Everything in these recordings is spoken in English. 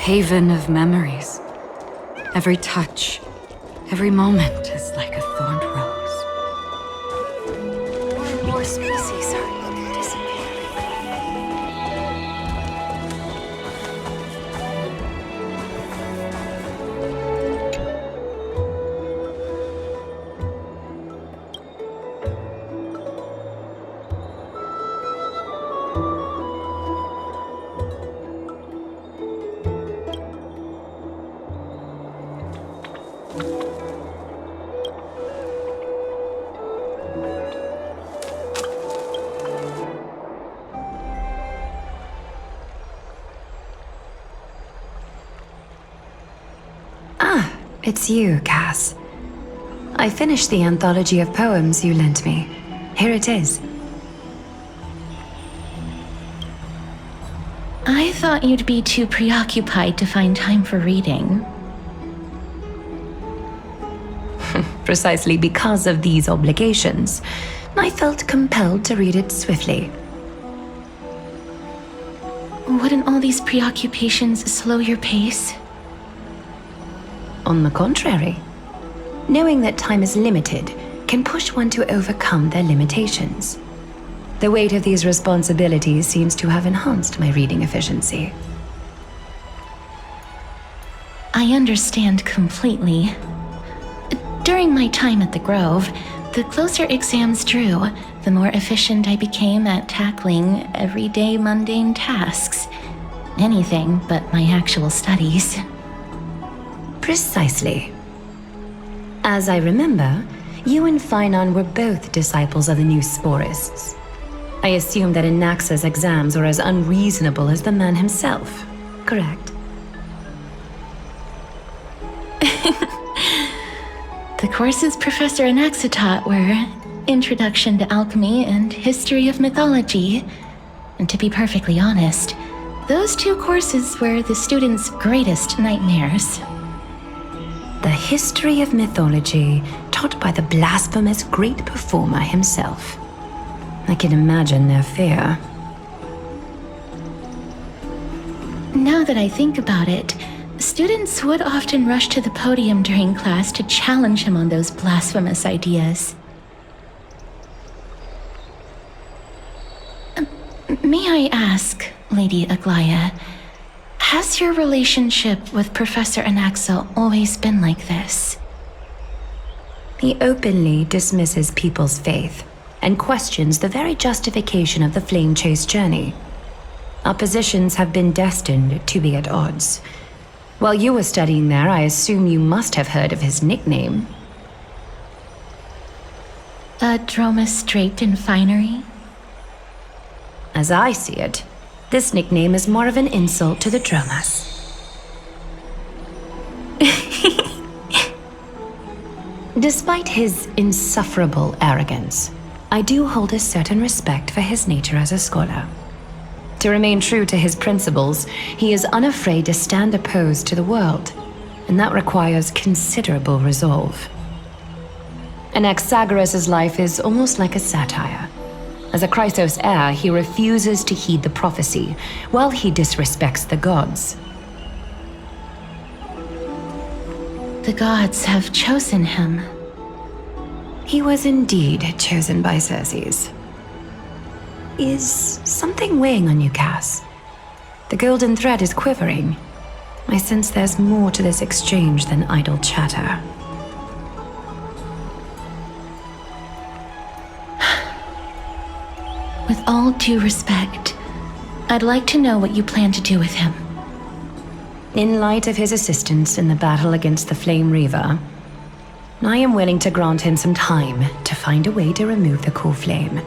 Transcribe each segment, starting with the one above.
Haven of memories. Every touch, every moment is like a thorned rose. More and more species are disappearing. It's you, Cass. I finished the anthology of poems you lent me. Here it is. I thought you'd be too preoccupied to find time for reading. Precisely because of these obligations, I felt compelled to read it swiftly. Wouldn't all these preoccupations slow your pace? On the contrary, knowing that time is limited can push one to overcome their limitations. The weight of these responsibilities seems to have enhanced my reading efficiency. I understand completely. During my time at the Grove, the closer exams drew, the more efficient I became at tackling everyday mundane tasks. Anything but my actual studies. Precisely. As I remember, you and Finon were both disciples of the new Sporists. I assume that Anaxa's exams were as unreasonable as the man himself, correct? The courses Professor Anaxa taught were Introduction to Alchemy and History of Mythology. And to be perfectly honest, those two courses were the students' greatest nightmares. The history of mythology taught by the blasphemous great performer himself. I can imagine their fear. Now that I think about it, students would often rush to the podium during class to challenge him on those blasphemous ideas. May I ask, Lady Aglaya, has your relationship with Professor Anaxa always been like this? He openly dismisses people's faith and questions the very justification of the Flame Chase journey. Our positions have been destined to be at odds. While you were studying there, I assume you must have heard of his nickname. A Dromus draped in finery? As I see it, this nickname is more of an insult to the Dromas. Despite his insufferable arrogance, I do hold a certain respect for his nature as a scholar. To remain true to his principles, he is unafraid to stand opposed to the world, and that requires considerable resolve. Anaxagoras' life is almost like a satire. As a Chrysos heir, he refuses to heed the prophecy, while he disrespects the gods. The gods have chosen him. He was indeed chosen by Circes. Is something weighing on you, Cass? The golden thread is quivering. I sense there's more to this exchange than idle chatter. With all due respect, I'd like to know what you plan to do with him. In light of his assistance in the battle against the Flame Reaver, I am willing to grant him some time to find a way to remove the core flame.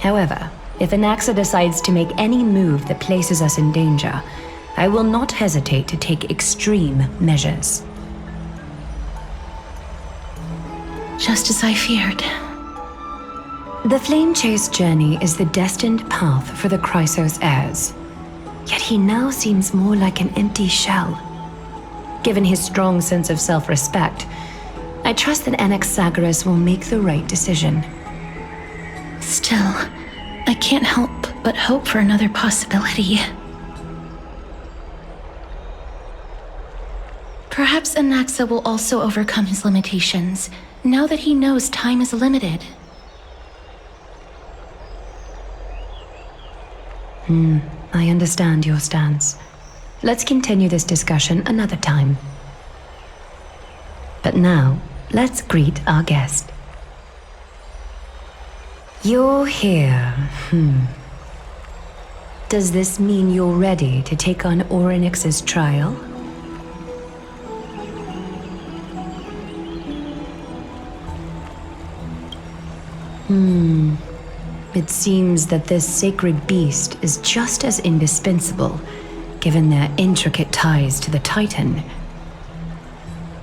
However, if Anaxa decides to make any move that places us in danger, I will not hesitate to take extreme measures. Just as I feared. The Flame Chase journey is the destined path for the Chrysos heirs. Yet he now seems more like an empty shell. Given his strong sense of self-respect, I trust that Anaxagoras will make the right decision. Still, I can't help but hope for another possibility. Perhaps Anaxa will also overcome his limitations, now that he knows time is limited. I understand your stance. Let's continue this discussion another time. But now, let's greet our guest. You're here. Does this mean you're ready to take on Orynyx's trial? It seems that this sacred beast is just as indispensable, given their intricate ties to the Titan.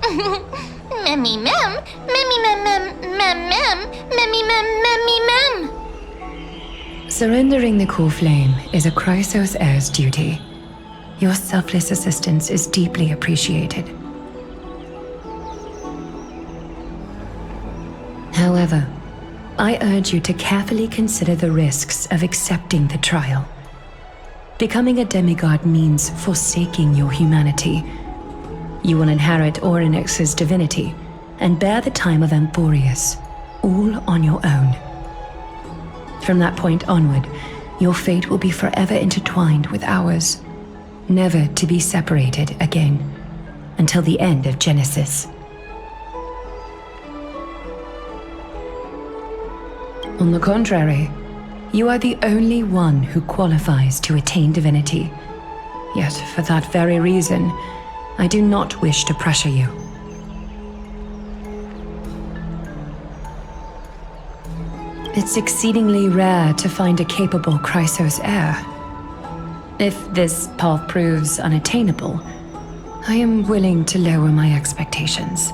Memmy mem, memmy mem mem mem mem, memmy mem memmy mem. Surrendering the core flame is a Chrysos heir's duty. Your selfless assistance is deeply appreciated. However, I urge you to carefully consider the risks of accepting the trial. Becoming a demigod means forsaking your humanity. You will inherit Orynyx's divinity and bear the time of Emporius, all on your own. From that point onward, your fate will be forever intertwined with ours, never to be separated again, until the end of Genesis. On the contrary, you are the only one who qualifies to attain divinity. Yet, for that very reason, I do not wish to pressure you. It's exceedingly rare to find a capable Chrysos heir. If this path proves unattainable, I am willing to lower my expectations.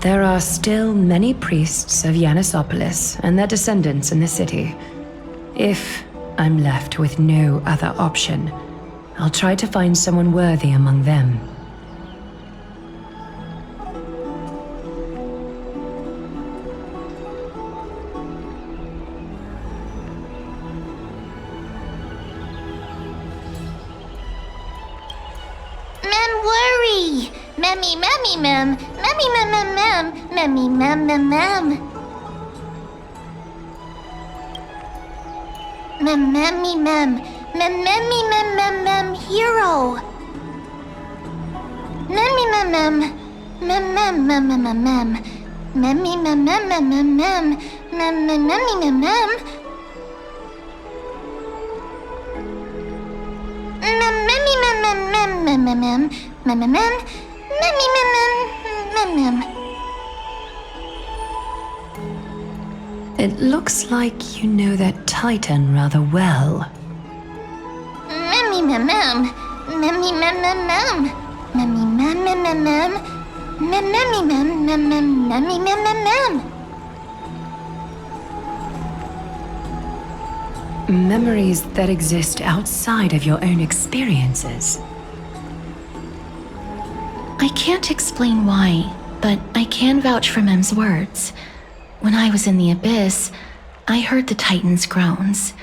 There are still many priests of Yanissopolis and their descendants in the city. If I'm left with no other option, I'll try to find someone worthy among them. Memmy, memmy, mem. Memmy, mem, mem, mem. Memmy, mem, mem, mem. Mem, memmy, mem. Mem, memmy, mem, mem, mem. Hero. Memmy, mem, mem. Mem, mem, mem, mem, mem, mem. Memmy, mem, mem, mem, mem, mem. Mem, mem, memmy, mem, mem. Mem, memmy, mem, mem, mem, mem, mem, mem. Mem, mem, mem. Memmy, mem, mem, mem, mem. It looks like you know that Titan rather well. Memmy, mem, mem. Memmy, mem, mem, mem. Memmy, mem, mem, mem, mem. Mem, memmy, mem, mem, mem, memmy, mem, mem, mem. Memories that exist outside of your own experiences. I can't explain why, but I can vouch for Mem's words. When I was in the abyss, I heard the Titan's groans.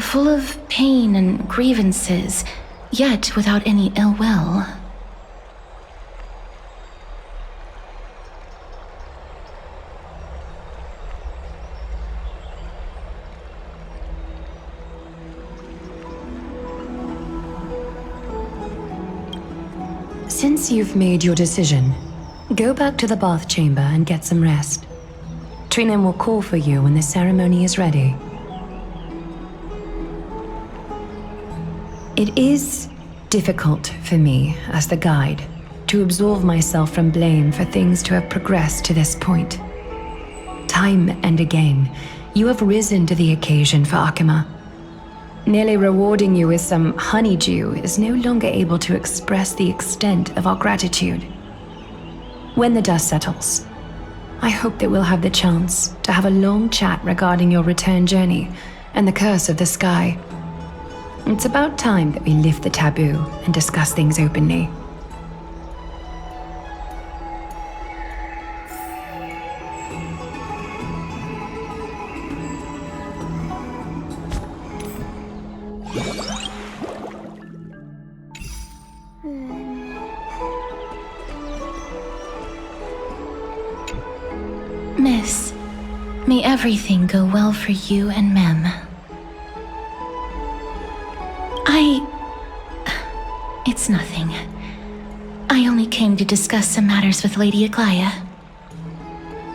Full of pain and grievances, yet without any ill will. Since you've made your decision, go back to the bath chamber and get some rest. Trinen will call for you when the ceremony is ready. It is difficult for me, as the guide, to absolve myself from blame for things to have progressed to this point. Time and again, you have risen to the occasion for Akima. Nearly rewarding you with some honeydew is no longer able to express the extent of our gratitude. When the dust settles, I hope that we'll have the chance to have a long chat regarding your return journey and the curse of the sky. It's about time that we lift the taboo and discuss things openly. Miss, may everything go well for you and Mem. It's nothing. I only came to discuss some matters with Lady Aglaya.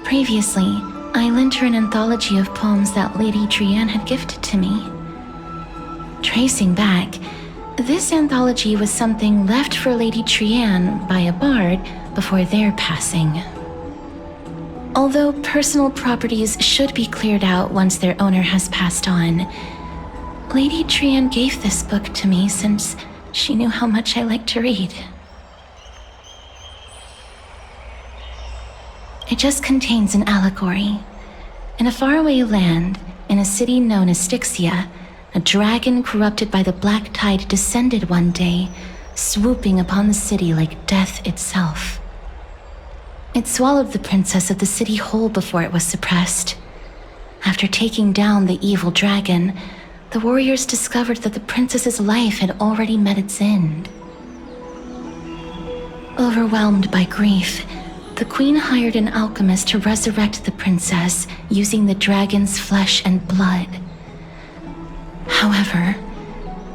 Previously, I lent her an anthology of poems that Lady Trianne had gifted to me. Tracing back, this anthology was something left for Lady Trianne by a bard before their passing. Although personal properties should be cleared out once their owner has passed on, Lady Trianne gave this book to me since she knew how much I like to read. It just contains an allegory. In a faraway land, in a city known as Styxia, a dragon corrupted by the black tide descended one day, swooping upon the city like death itself. It swallowed the princess of the city whole before it was suppressed. After taking down the evil dragon, the warriors discovered that the princess's life had already met its end. Overwhelmed by grief, the queen hired an alchemist to resurrect the princess using the dragon's flesh and blood. However,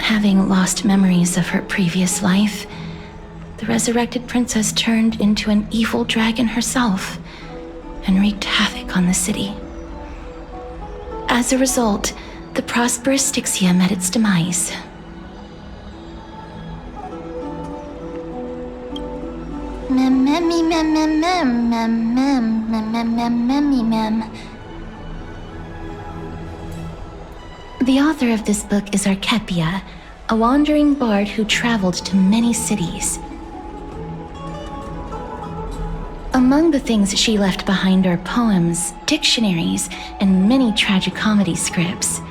having lost memories of her previous life, the resurrected princess turned into an evil dragon herself and wreaked havoc on the city. As a result, the prosperous Styxia met its demise. Memmy mem mem mem mem mem mem mem mem memmy mem. The author of this book is Archepia, a wandering bard who traveled to many cities. Among the things she left behind are poems, dictionaries, and many tragicomedy scripts.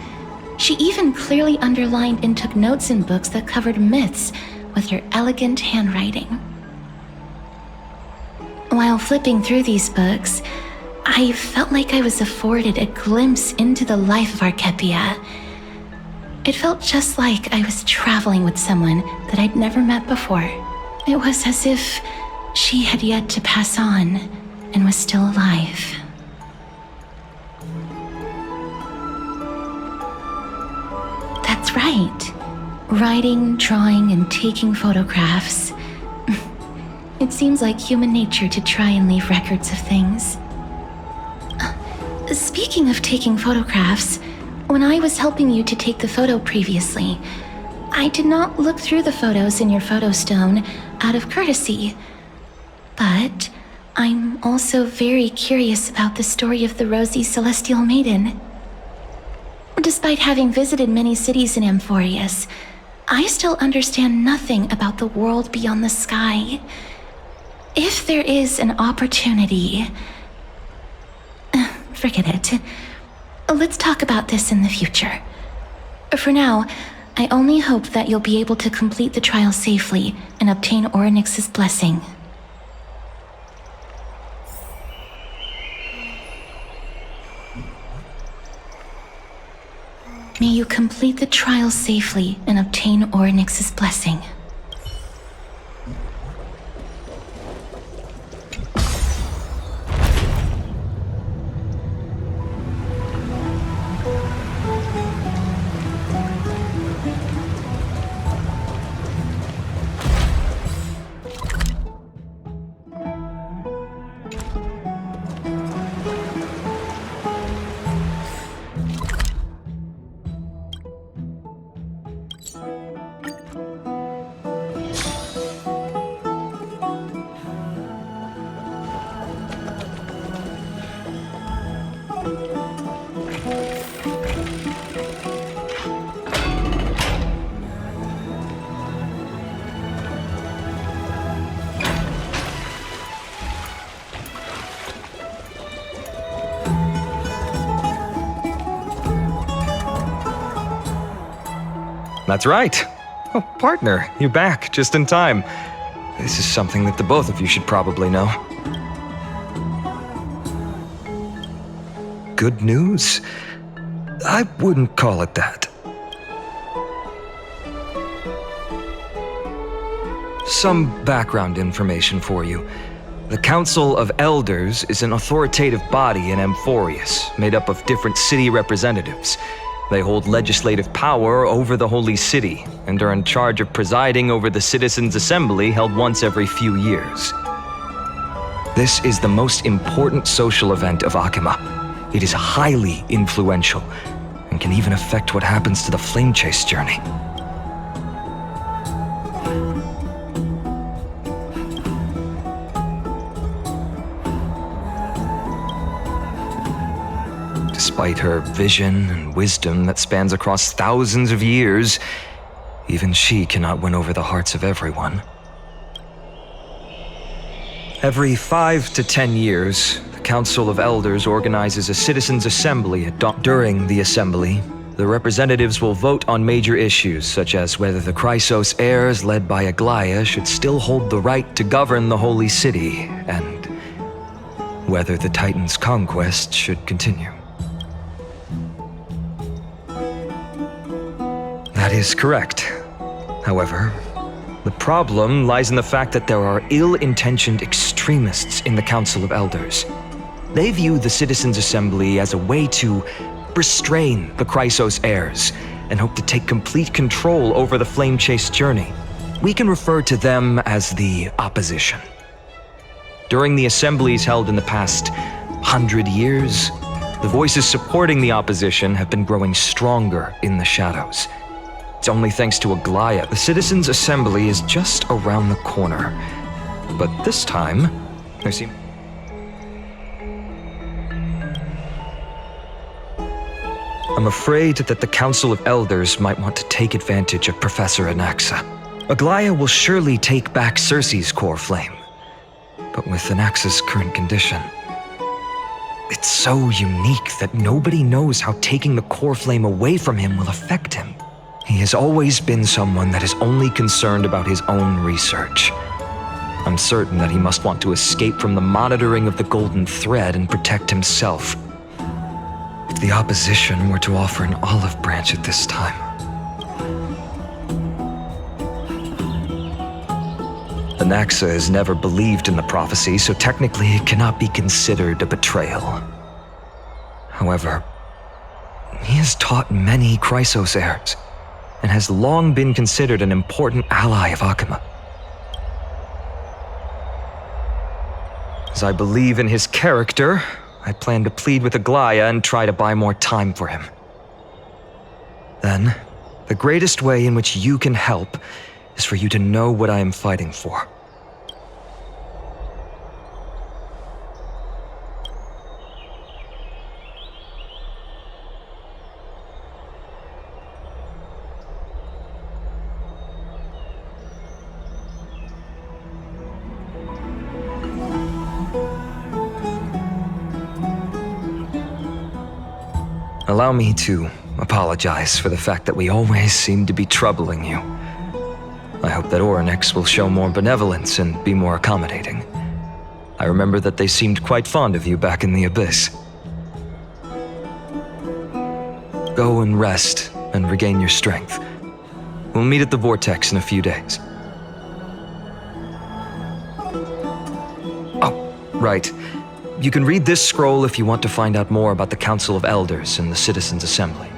She even clearly underlined and took notes in books that covered myths with her elegant handwriting. While flipping through these books, I felt like I was afforded a glimpse into the life of Archepia. It felt just like I was traveling with someone that I'd never met before. It was as if she had yet to pass on and was still alive. That's right. Writing, drawing, and taking photographs. It seems like human nature to try and leave records of things. Speaking of taking photographs, when I was helping you to take the photo previously, I did not look through the photos in your photo stone out of courtesy. But I'm also very curious about the story of the Rosy Celestial Maiden. Despite having visited many cities in Amphorius, I still understand nothing about the world beyond the sky. If there is an opportunity... forget it. Let's talk about this in the future. For now, I only hope that you'll be able to complete the trial safely and obtain Orynyx's blessing. May you complete the trial safely and obtain Orynyx's blessing. That's right. Oh, partner, you're back just in time. This is something that the both of you should probably know. Good news? I wouldn't call it that. Some background information for you. The Council of Elders is an authoritative body in Amphorius, made up of different city representatives. They hold legislative power over the Holy City and are in charge of presiding over the Citizens' Assembly held once every few years. This is the most important social event of Akima. It is highly influential and can even affect what happens to the Flame Chase journey. Despite her vision and wisdom that spans across thousands of years, even she cannot win over the hearts of everyone. Every 5 to 10 years, the Council of Elders organizes a citizens' assembly at dawn. During the assembly, the representatives will vote on major issues such as whether the Chrysos heirs led by Aglaya should still hold the right to govern the Holy City, and whether the Titan's conquest should continue. That is correct. However, the problem lies in the fact that there are ill-intentioned extremists in the Council of Elders. They view the Citizens' Assembly as a way to restrain the Chrysos heirs and hope to take complete control over the Flame Chase journey. We can refer to them as the opposition. During the assemblies held in the past 100 years, the voices supporting the opposition have been growing stronger in the shadows. It's only thanks to Aglaya. The Citizens' Assembly is just around the corner. But this time, there seemed... I'm afraid that the Council of Elders might want to take advantage of Professor Anaxa. Aglaia will surely take back Circe's core flame, but with Anaxa's current condition, it's so unique that nobody knows how taking the core flame away from him will affect him. He has always been someone that is only concerned about his own research. I'm certain that he must want to escape from the monitoring of the Golden Thread and protect himself. If the opposition were to offer an olive branch at this time... Anaxa has never believed in the prophecy, so technically it cannot be considered a betrayal. However, he has taught many Chrysos heirs, and has long been considered an important ally of Akuma. As I believe in his character, I plan to plead with Aglaia and try to buy more time for him. Then, the greatest way in which you can help is for you to know what I am fighting for. Allow me to apologize for the fact that we always seem to be troubling you. I hope that Orynyx will show more benevolence and be more accommodating. I remember that they seemed quite fond of you back in the Abyss. Go and rest and regain your strength. We'll meet at the Vortex in a few days. Oh, right. You can read this scroll if you want to find out more about the Council of Elders and the Citizens' Assembly.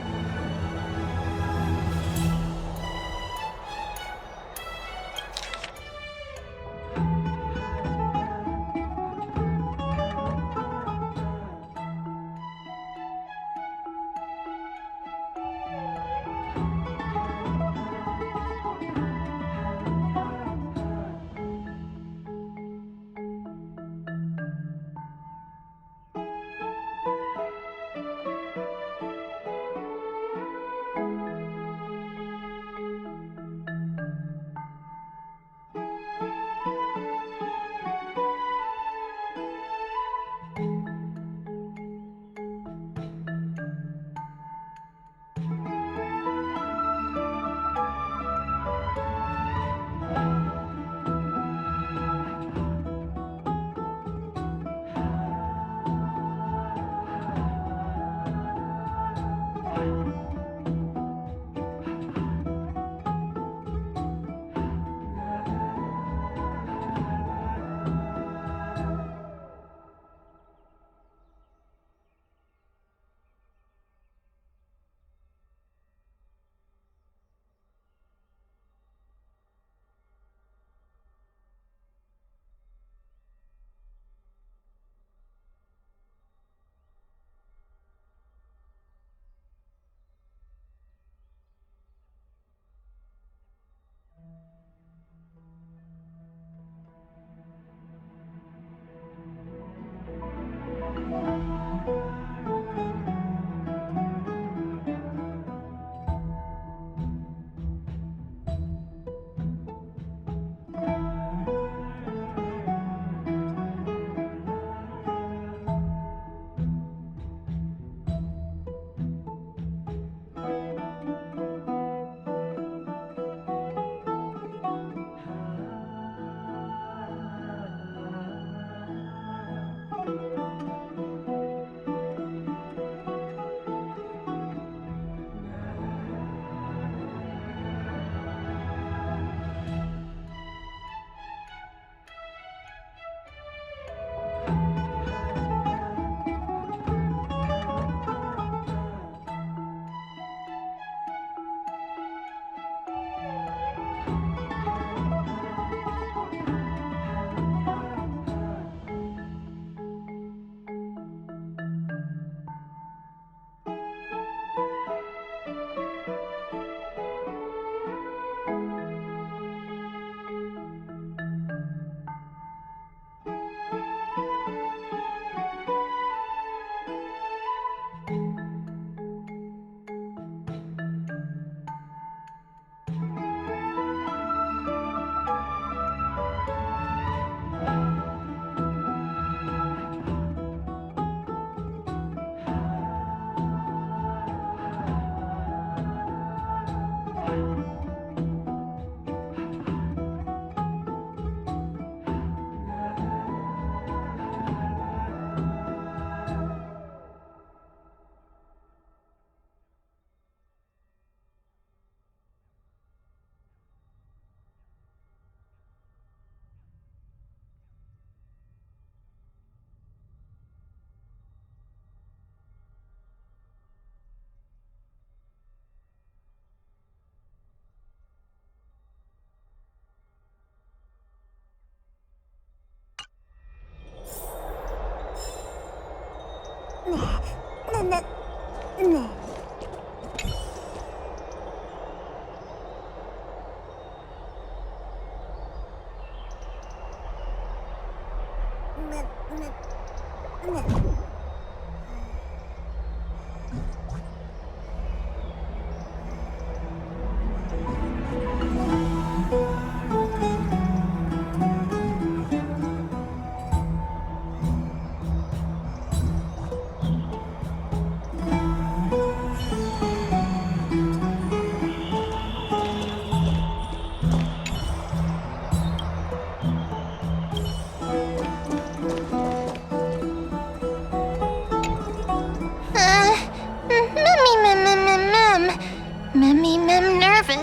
Nervous.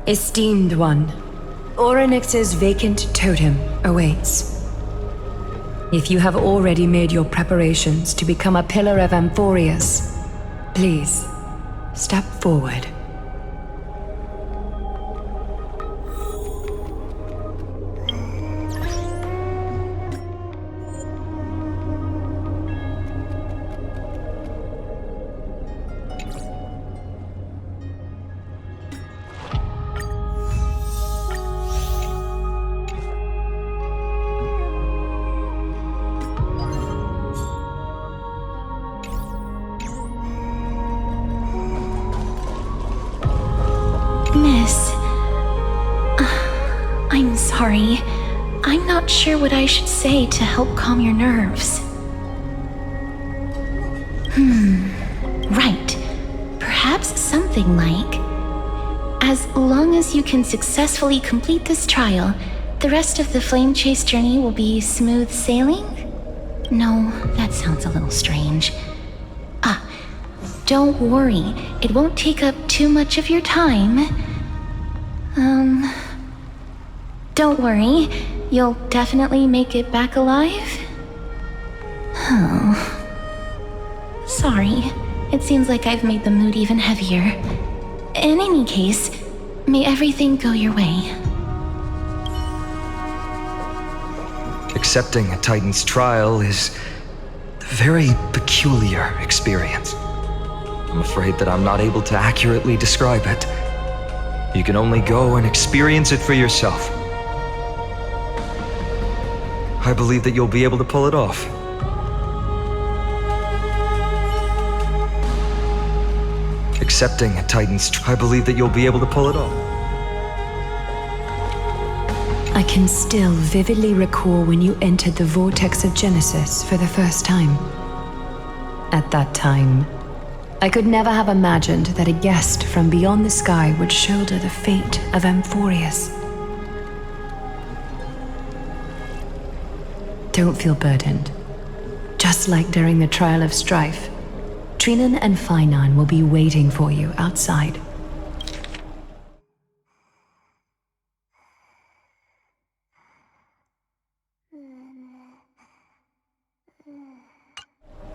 Esteemed one, Orynyx's vacant totem awaits. If you have already made your preparations to become a pillar of Amphorius, please, step forward. Miss, I'm sorry. I'm not sure what I should say to help calm your nerves. Right. Perhaps something like, as long as you can successfully complete this trial, the rest of the flame chase journey will be smooth sailing? No, that sounds a little strange. Don't worry. It won't take up too much of your time. Don't worry. You'll definitely make it back alive? Oh. Sorry. It seems like I've made the mood even heavier. In any case, may everything go your way. Accepting a Titan's trial is a very peculiar experience. I'm afraid that I'm not able to accurately describe it. You can only go and experience it for yourself. I believe that you'll be able to pull it off. Accepting a Titan's trial, I believe that you'll be able to pull it off. I can still vividly recall when you entered the vortex of Genesis for the first time. At that time, I could never have imagined that a guest from beyond the sky would shoulder the fate of Amphorius. Don't feel burdened. Just like during the trial of strife, Trinan and Finan will be waiting for you outside.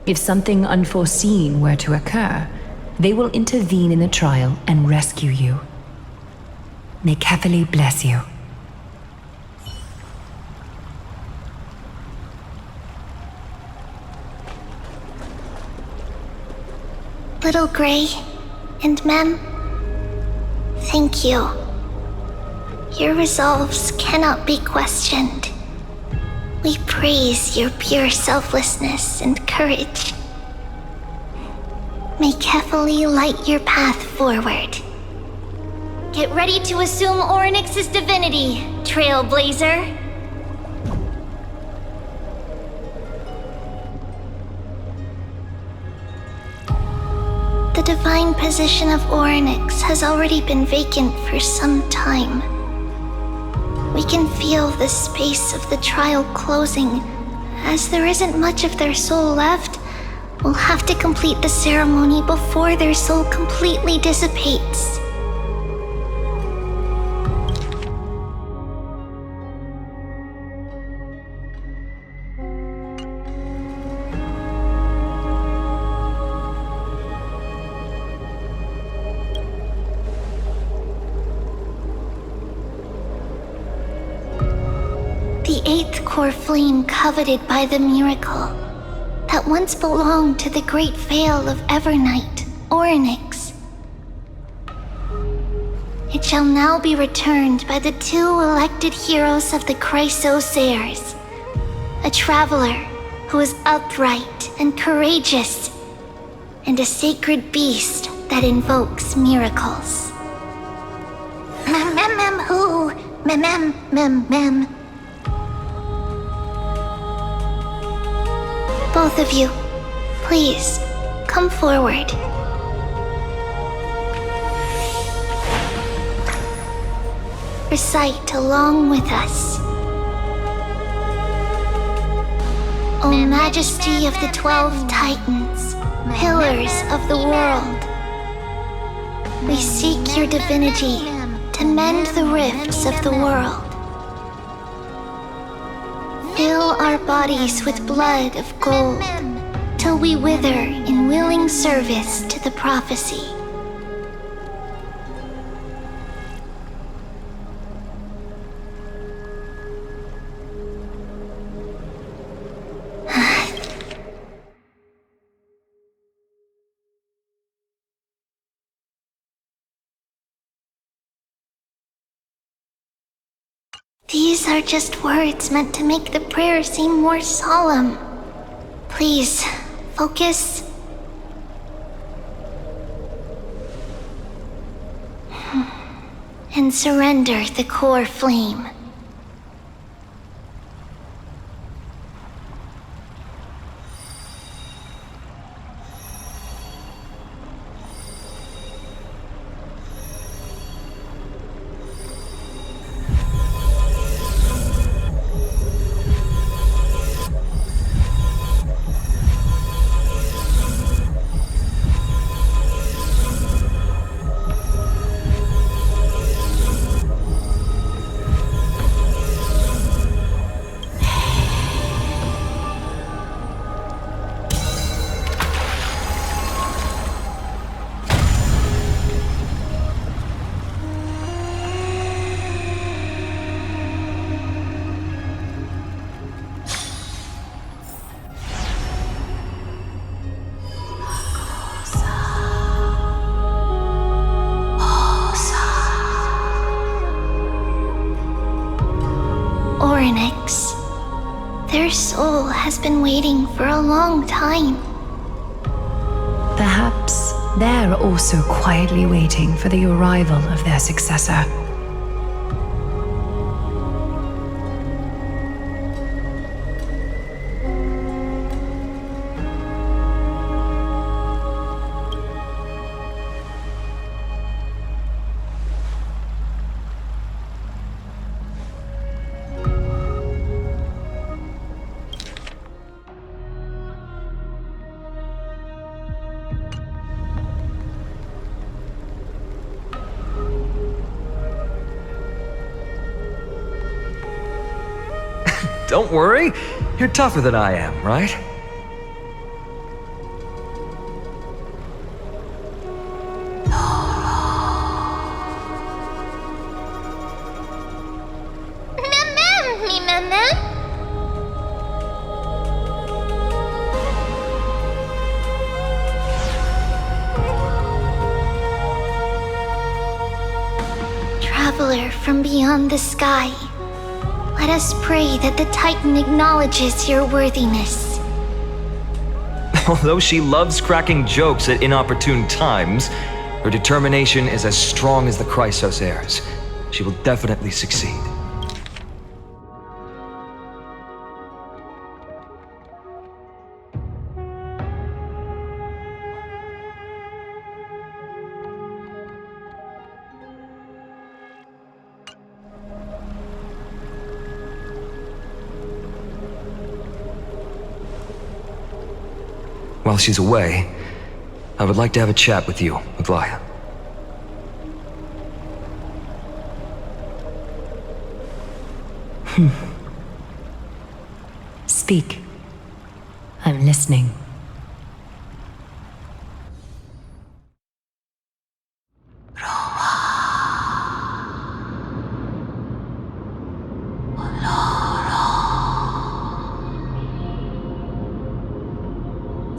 If something unforeseen were to occur, they will intervene in the trial and rescue you. May Kefali bless you. Little Gray and Mem, thank you. Your resolves cannot be questioned. We praise your pure selflessness and courage. may carefully light your path forward. Get ready to assume Orynyx's divinity, Trailblazer. The divine position of Orynyx has already been vacant for some time. We can feel the space of the trial closing. As there isn't much of their soul left, we'll have to complete the ceremony before their soul completely dissipates. The eighth core flame coveted by the miracle that once belonged to the great Veil of Evernight, Orynyx. It shall now be returned by the two elected heroes of the Chrysosairs, a traveler who is upright and courageous, and a sacred beast that invokes miracles. Who? Both of you, please, come forward. Recite along with us. O Majesty of the 12 Titans, Pillars of the world, we seek your divinity to mend the rifts of the world. Fill our bodies with blood of gold, till we wither in willing service to the prophecy. These are just words meant to make the prayer seem more solemn. Please, focus. And surrender the core flame. Orynyx, their soul has been waiting for a long time. Perhaps they're also quietly waiting for the arrival of their successor. Don't worry, you're tougher than I am, right? Traveler from beyond the sky, let us pray that the Titan acknowledges your worthiness. Although she loves cracking jokes at inopportune times, her determination is as strong as the Chrysos heirs. She will definitely succeed. While she's away, I would like to have a chat with you, Aglaya. Speak. I'm listening.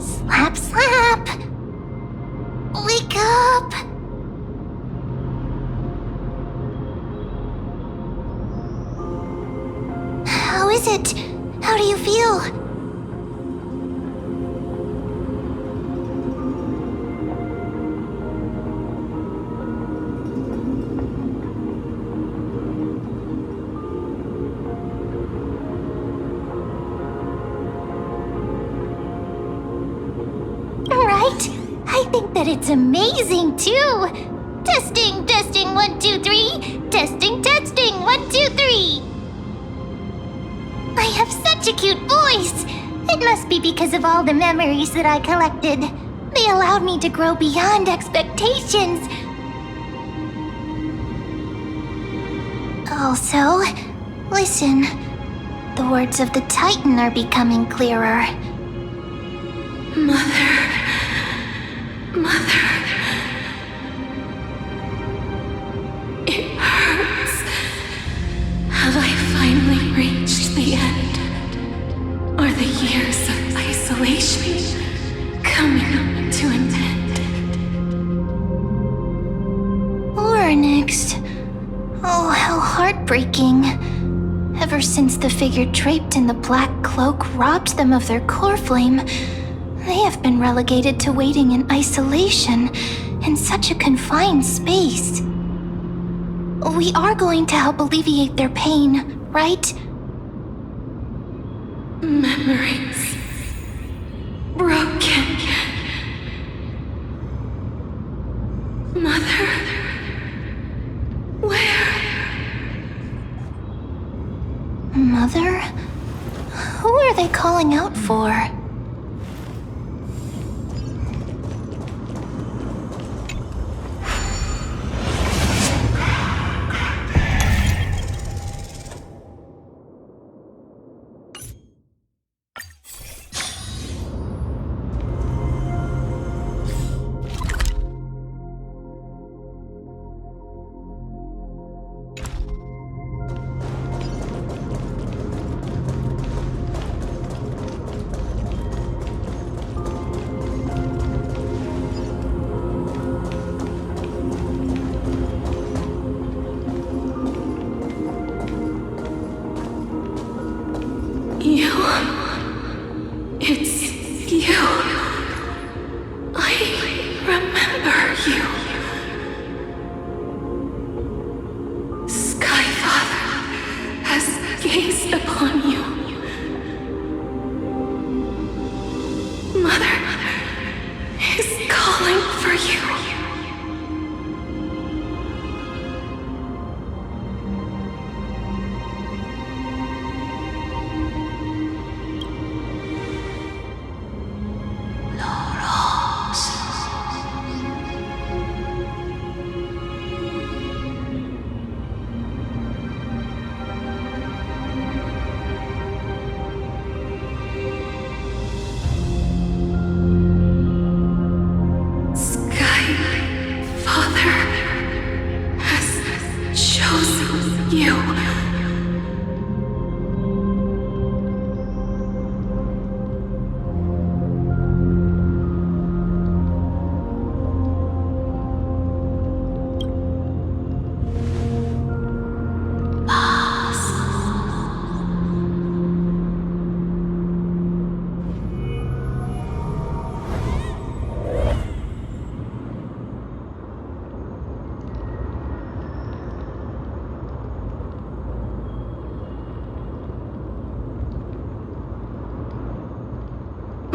Slap, slap! Wake up! How is it? How do you feel? Right? I think that it's amazing too! Testing, testing, 1, 2, 3! Testing, testing, 1, 2, 3! I have such a cute voice! It must be because of all the memories that I collected. They allowed me to grow beyond expectations. Also, listen. The words of the Titan are becoming clearer. Mother. It hurts. Have I finally reached the end? Are the years of isolation coming to an end? Onyx. Oh, how heartbreaking. Ever since the figure draped in the black cloak robbed them of their core flame, they have been relegated to waiting in isolation in such a confined space. We are going to help alleviate their pain, right? Memories broken. Mother, where? Mother? Who are they calling out for?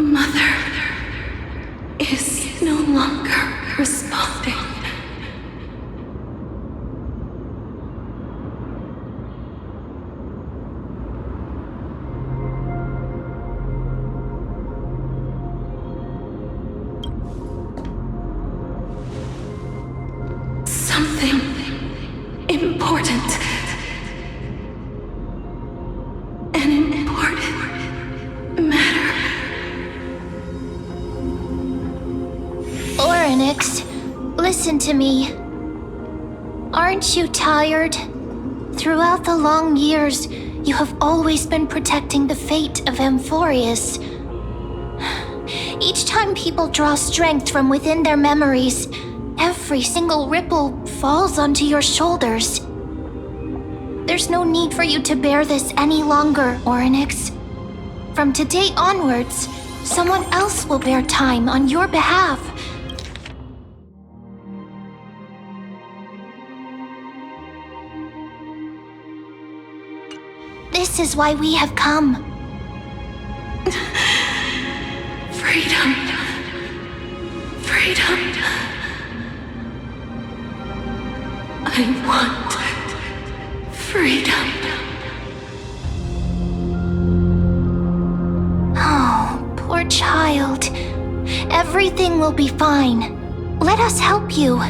Mother is no longer responding. Something important. An important matter. Oryx, listen to me. Aren't you tired? Throughout the long years, you have always been protecting the fate of Amphorius. Each time people draw strength from within their memories, every single ripple falls onto your shoulders. There's no need for you to bear this any longer, Oryx. From today onwards, someone else will bear time on your behalf. This is why we have come. Freedom. Freedom. I want freedom. Oh, poor child. Everything will be fine. Let us help you.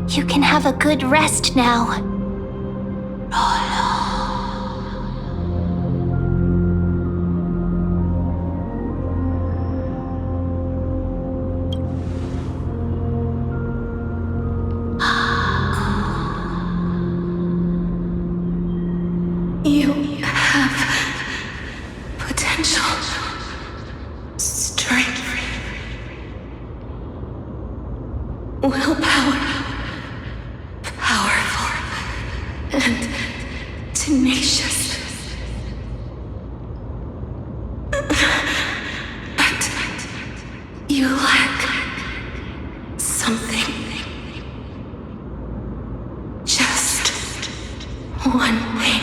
You can have a good rest now. You have potential, strength, willpower, powerful, and tenacious. But you lack something. Just one thing.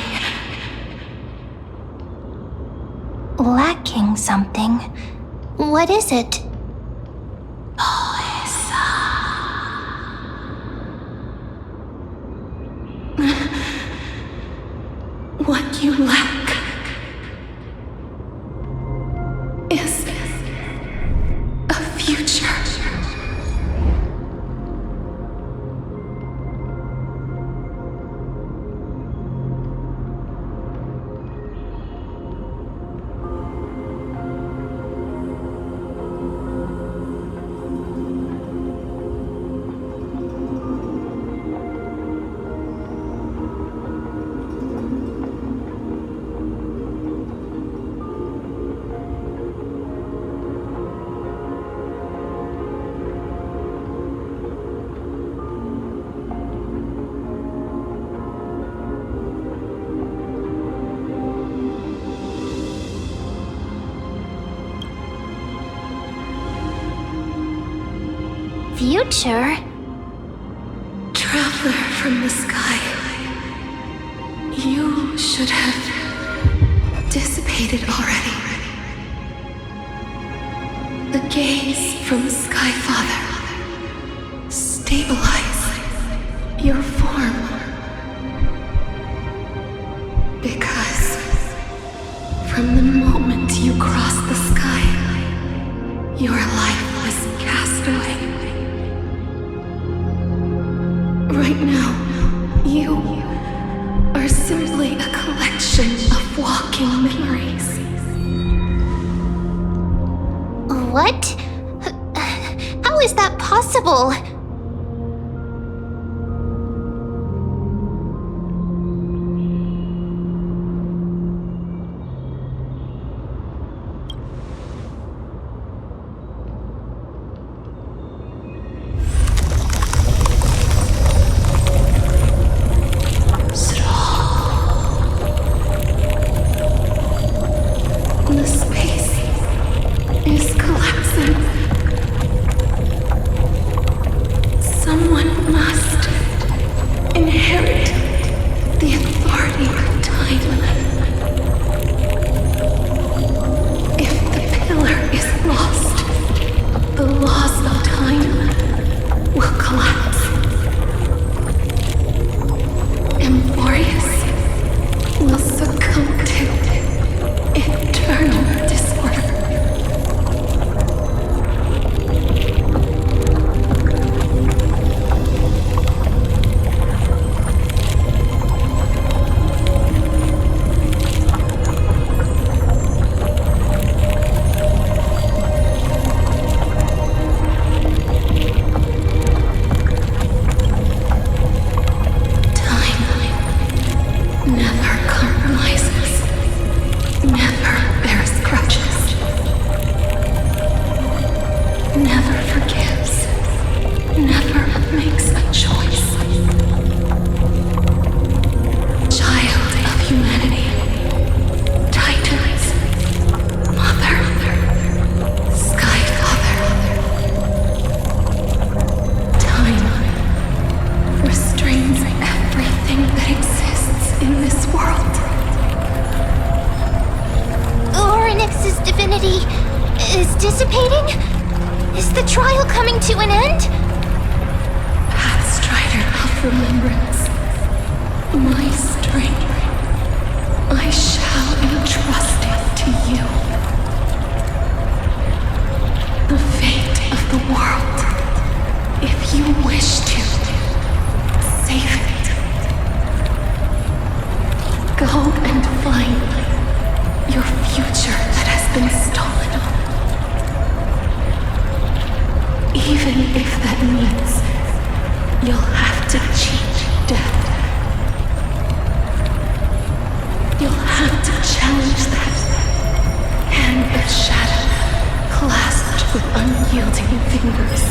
Lacking something? What is it? What you lack is a future. Future? Traveler from the sky, you should have dissipated already. The gaze from Sky Father stabilized your form. Because from the moment you crossed the sky, your life was cast away. Right now, you are simply a collection of walking memories. What? How is that possible? The space is collapsing. remembrance, my strength, I shall entrust it to you. The fate of the world, if you wish to save it. Go and find your future that has been stolen. Even if that means you'll have to cheat death. You'll have to challenge that hand of shadow clasped with unyielding fingers.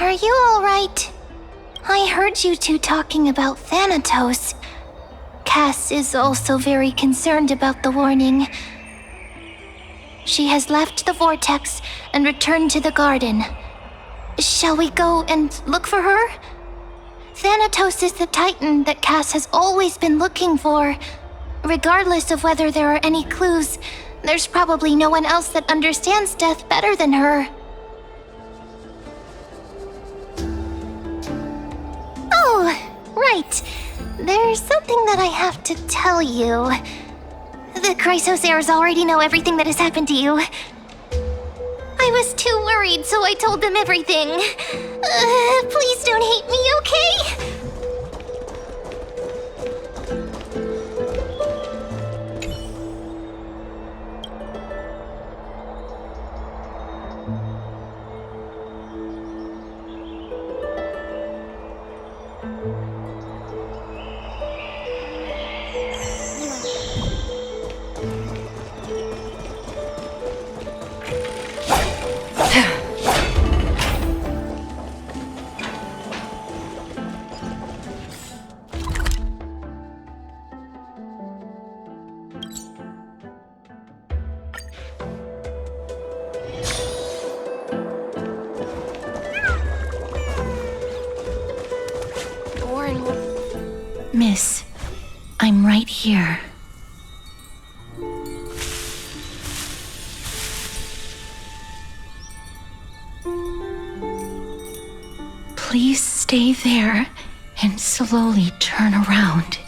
Are you alright? I heard you two talking about Thanatos. Cass is also very concerned about the warning. She has left the vortex and returned to the garden. Shall we go and look for her? Thanatos is the Titan that Cass has always been looking for. Regardless of whether there are any clues, there's probably no one else that understands death better than her. right. There's something that I have to tell you. The Chrysosairs already know everything that has happened to you. I was too worried, so I told them everything. Please don't hate me, okay? Miss, I'm right here. Please stay there and slowly turn around.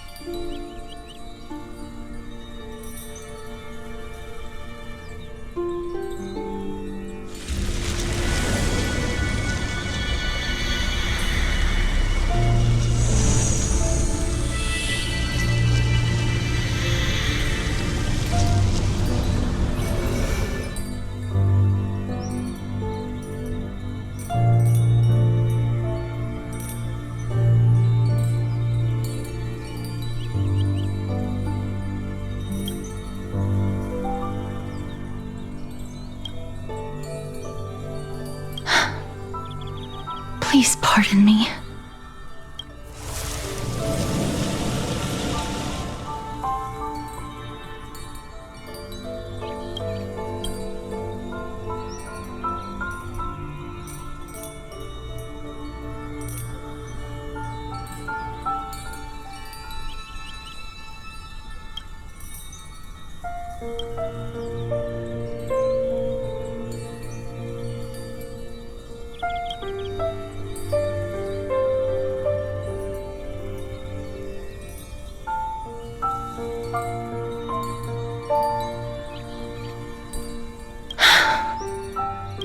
Please pardon me.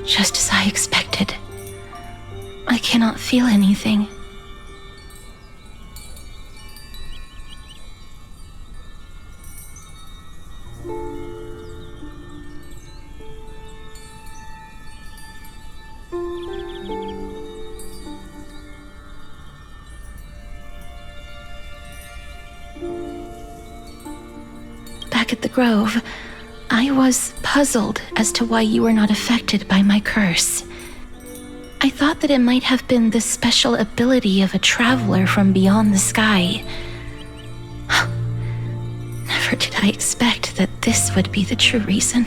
Just as I expected. I cannot feel anything. Back at the Grove, I was puzzled as to why you were not affected by my curse. I thought that it might have been the special ability of a traveler from beyond the sky. Never did I expect that this would be the true reason.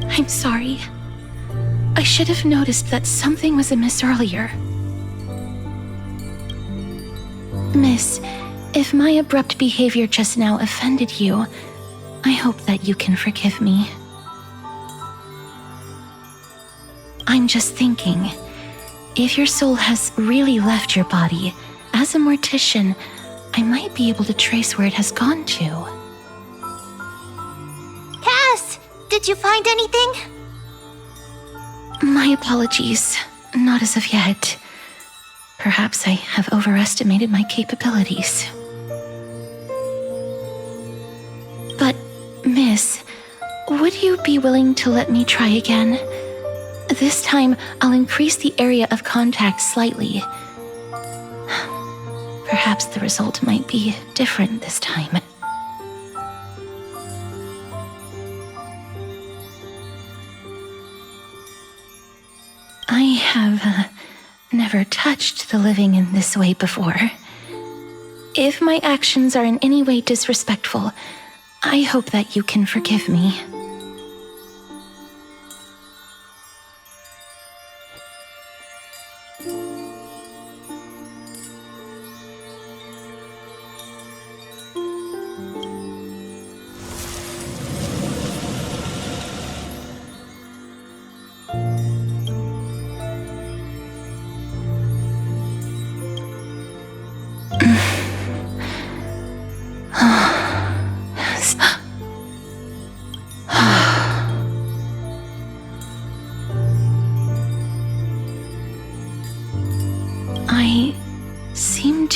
I'm sorry. I should have noticed that something was amiss earlier. Miss, if my abrupt behavior just now offended you, I hope that you can forgive me. I'm just thinking, if your soul has really left your body, as a mortician, I might be able to trace where it has gone to. Cass, did you find anything? My apologies, not as of yet. Perhaps I have overestimated my capabilities. But, Miss, would you be willing to let me try again? This time, I'll increase the area of contact slightly. Perhaps the result might be different this time. I have never touched the living in this way before. If my actions are in any way disrespectful, I hope that you can forgive me.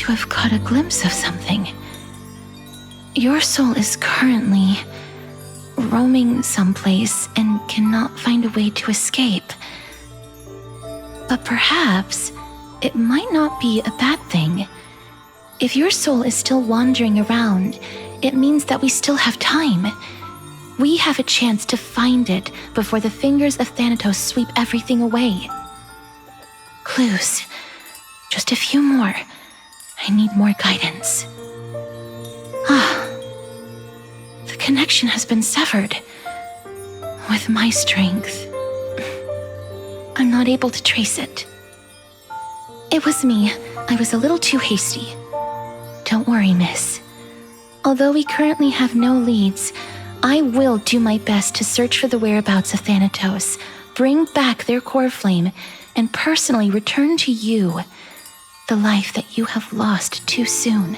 to have caught a glimpse of something. Your soul is currently roaming someplace and cannot find a way to escape. But perhaps it might not be a bad thing. If your soul is still wandering around, it means that we still have time. We have a chance to find it before the fingers of Thanatos sweep everything away. Clues. Just a few more. I need more guidance. The connection has been severed. With my strength, I'm not able to trace it. It was me. I was a little too hasty. Don't worry, miss. Although we currently have no leads, I will do my best to search for the whereabouts of Thanatos, bring back their core flame, and personally return to you the life that you have lost too soon.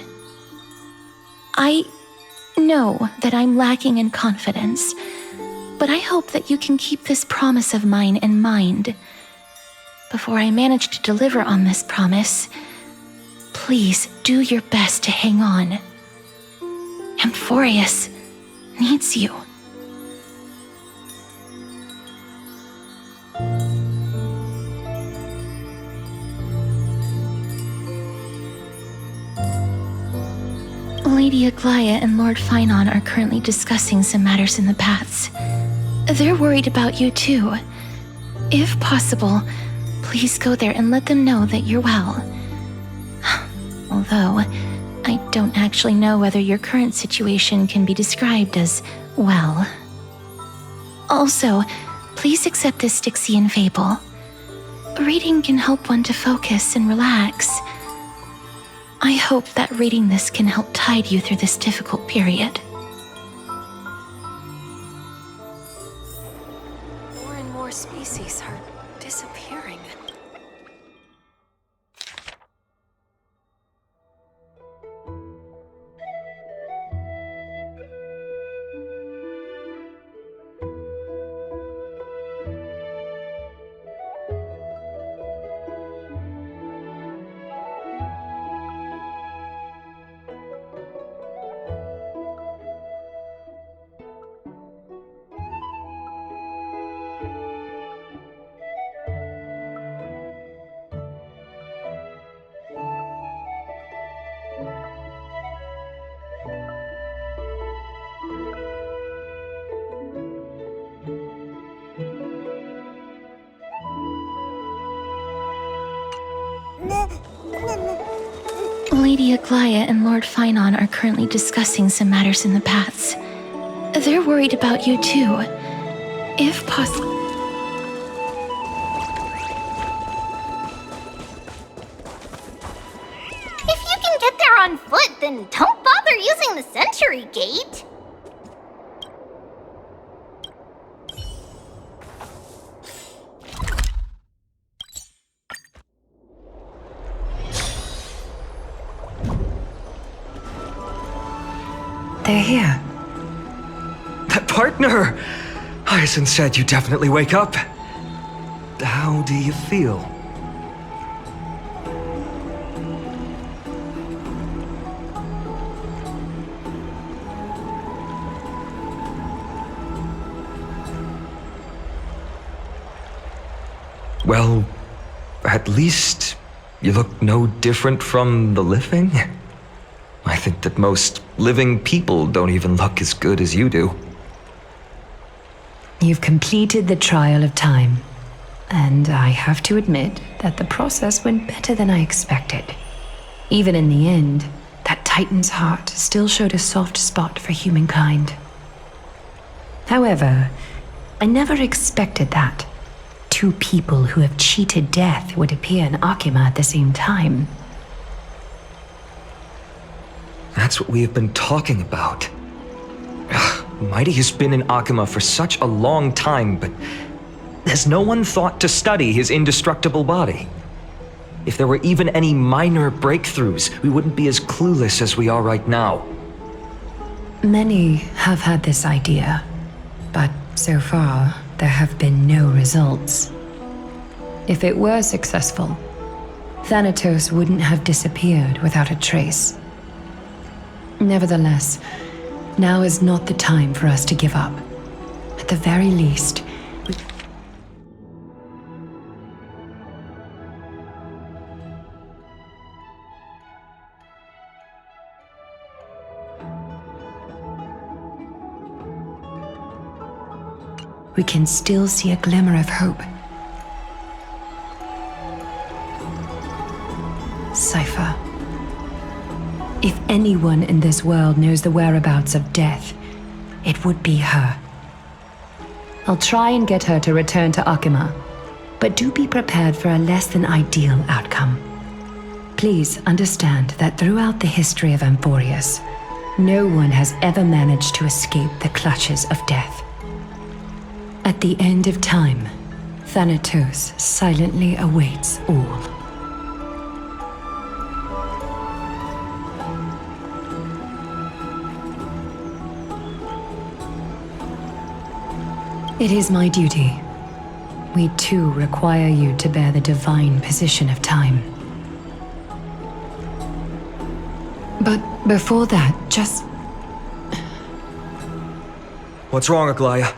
I know that I'm lacking in confidence, but I hope that you can keep this promise of mine in mind. Before I manage to deliver on this promise, please do your best to hang on. Amphorius needs you. Lady Aglaia and Lord Finon are currently discussing some matters in the paths. They're worried about you too. If possible, please go there and let them know that you're well. Although, I don't actually know whether your current situation can be described as well. Also, please accept this Styxian fable. Reading can help one to focus and relax. I hope that reading this can help tide you through this difficult period. More and more species are disappearing. Lady Aglaia and Lord Finon are currently discussing some matters in the paths. They're worried about you too. If possible... If you can get there on foot, then don't bother using the Century Gate. They're here. That partner! Hyacinth said you definitely wake up. How do you feel? Well, at least you look no different from the living. I think that most living people don't even look as good as you do. You've completed the trial of time, and I have to admit that the process went better than I expected. Even in the end, that Titan's heart still showed a soft spot for humankind. However, I never expected that two people who have cheated death would appear in Akima at the same time. That's what we have been talking about. Mighty has been in Akima for such a long time, but has no one thought to study his indestructible body? If there were even any minor breakthroughs, we wouldn't be as clueless as we are right now. Many have had this idea, but so far, there have been no results. If it were successful, Thanatos wouldn't have disappeared without a trace. Nevertheless, now is not the time for us to give up. At the very least, we can still see a glimmer of hope. Cypher. If anyone in this world knows the whereabouts of death, it would be her. I'll try and get her to return to Akima, but do be prepared for a less than ideal outcome. Please understand that throughout the history of Amphorius, no one has ever managed to escape the clutches of death. At the end of time, Thanatos silently awaits all. It is my duty. We too require you to bear the divine position of time. But before that, just... What's wrong, Aglaya?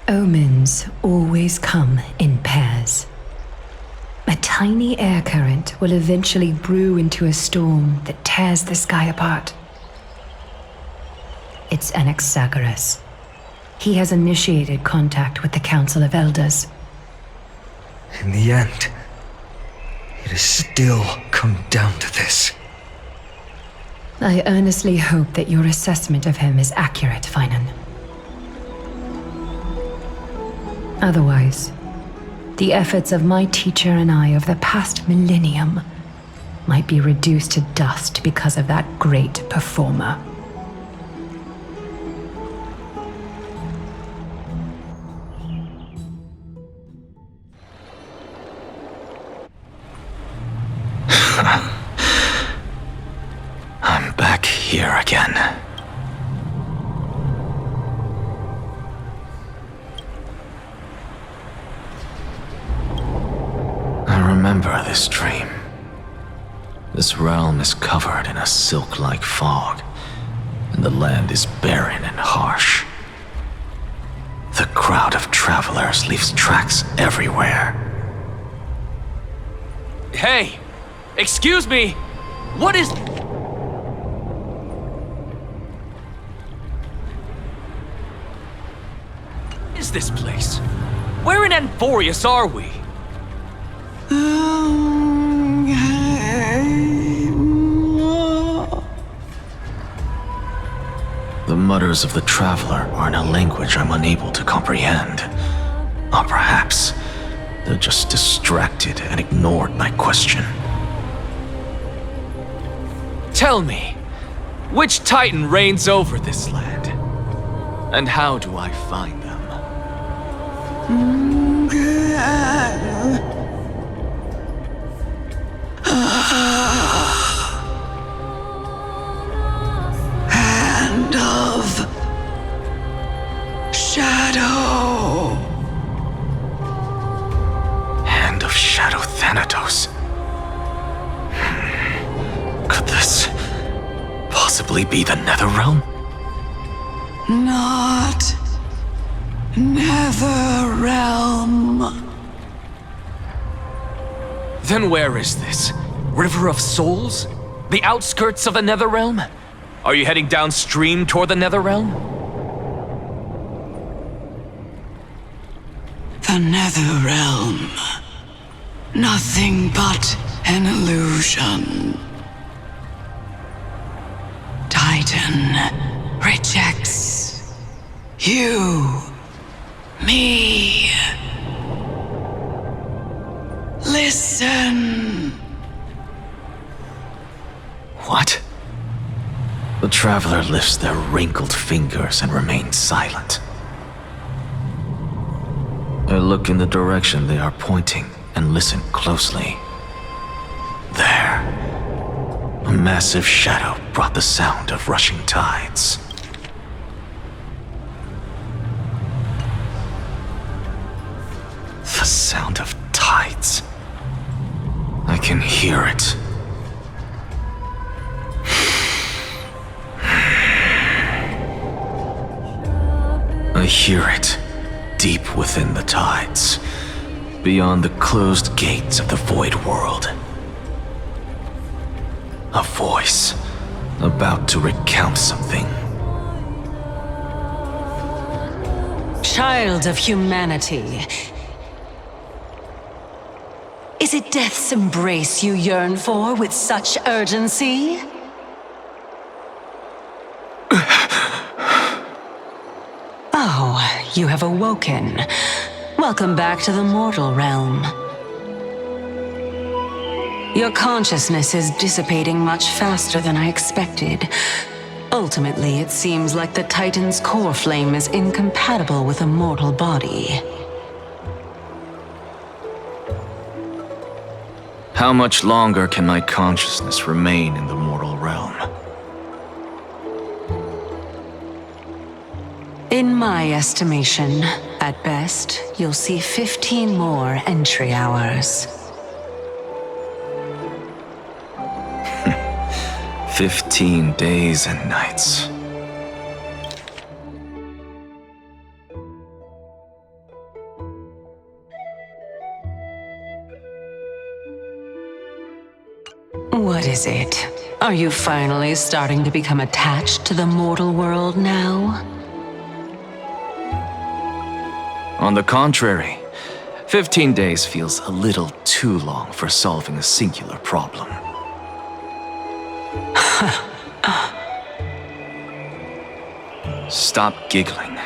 Omens always come in pairs. A tiny air current will eventually brew into a storm that tears the sky apart. It's Anaxagoras. He has initiated contact with the Council of Elders. In the end, it has still come down to this. I earnestly hope that your assessment of him is accurate, Finan. Otherwise, the efforts of my teacher and I over the past millennium might be reduced to dust because of that great performer. I'm back here again. I remember this dream. This realm is covered in a silk-like fog, and the land is barren and harsh. The crowd of travelers leaves tracks everywhere. Hey! Excuse me! What is this place? Where in Amphorius are we? The mutters of the traveler are in a language I'm unable to comprehend. Or perhaps they're just distracted and ignored my question. Tell me, which Titan reigns over this land? And how do I find them? Hand of Shadow. Hand of Shadow Thanatos. Could this possibly be the Netherrealm? Not Netherrealm. Then where is this? River of Souls? The outskirts of the Netherrealm? Are you heading downstream toward the Netherrealm? The Netherrealm. Nothing but an illusion. Titan rejects you, me. Listen. What? The traveler lifts their wrinkled fingers and remains silent. I look in the direction they are pointing and listen closely. There, a massive shadow brought the sound of rushing tides. The sound of tides. can hear it. I hear it, deep within the tides, beyond the closed gates of the void world. A voice, about to recount something. Child of humanity. Is it death's embrace you yearn for with such urgency? Oh, you have awoken. Welcome back to the mortal realm. Your consciousness is dissipating much faster than I expected. Ultimately, it seems like the Titan's core flame is incompatible with a mortal body. How much longer can my consciousness remain in the mortal realm? In my estimation, at best, you'll see 15 more entry hours. 15 days and nights. What is it? Are you finally starting to become attached to the mortal world now? On the contrary, 15 days feels a little too long for solving a singular problem. Stop giggling.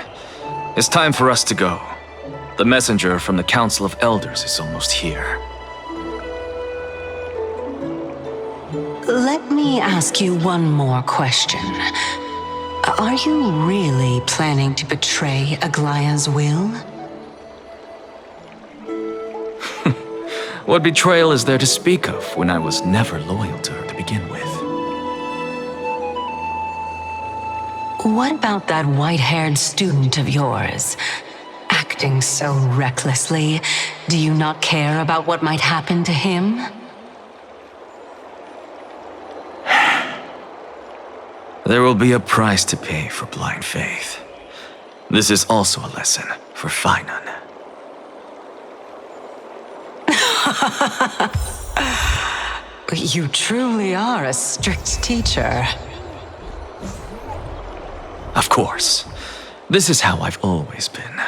It's time for us to go. The messenger from the Council of Elders is almost here. Let me ask you one more question. Are you really planning to betray Aglaya's will? What betrayal is there to speak of when I was never loyal to her to begin with? What about that white-haired student of yours? Acting so recklessly, do you not care about what might happen to him? There will be a price to pay for blind faith. This is also a lesson for Finan. You truly are a strict teacher. Of course. This is how I've always been.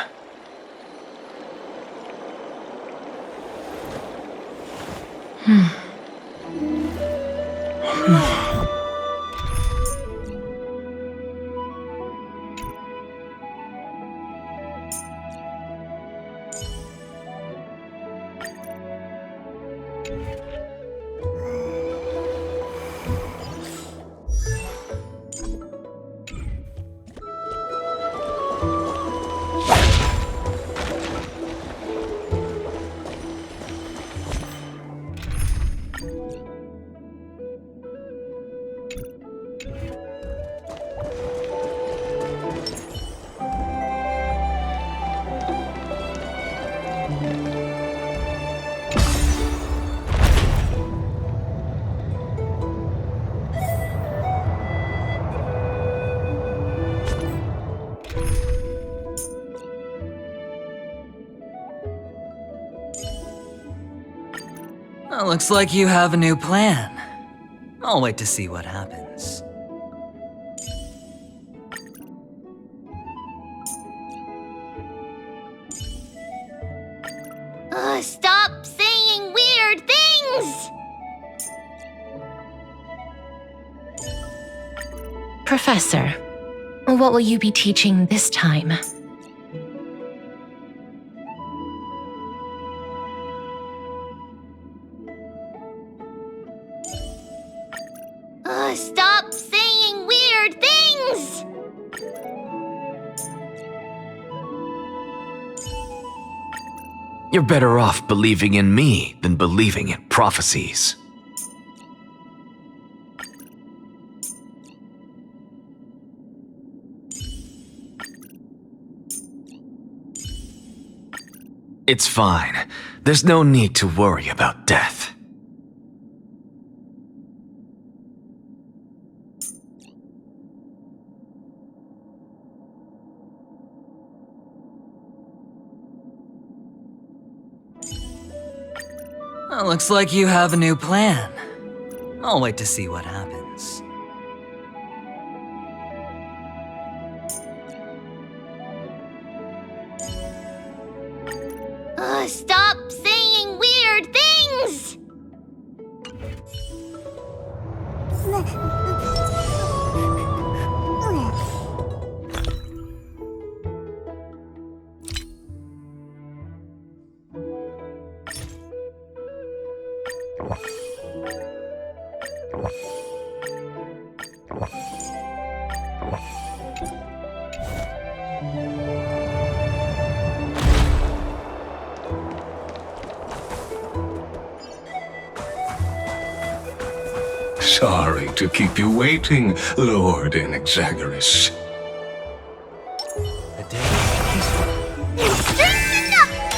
Well, looks like you have a new plan. I'll wait to see what happens. Stop saying weird things! Professor, what will you be teaching this time? Stop saying weird things! You're better off believing in me than believing in prophecies. It's fine. There's no need to worry about death. Looks like you have a new plan. I'll wait to see what happens. Stop saying weird things! Sorry to keep you waiting, Lord Anaxagoras. The day is peaceful.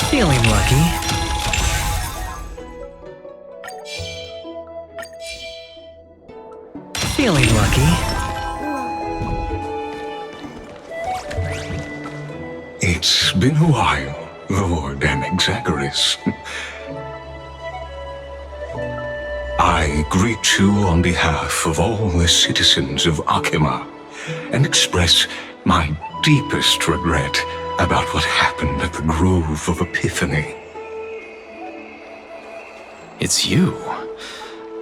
Feeling lucky. Feeling lucky. It's been a while, Lord Anaxagoras. I greet you on behalf of all the citizens of Akima and express my deepest regret about what happened at the Grove of Epiphany. It's you.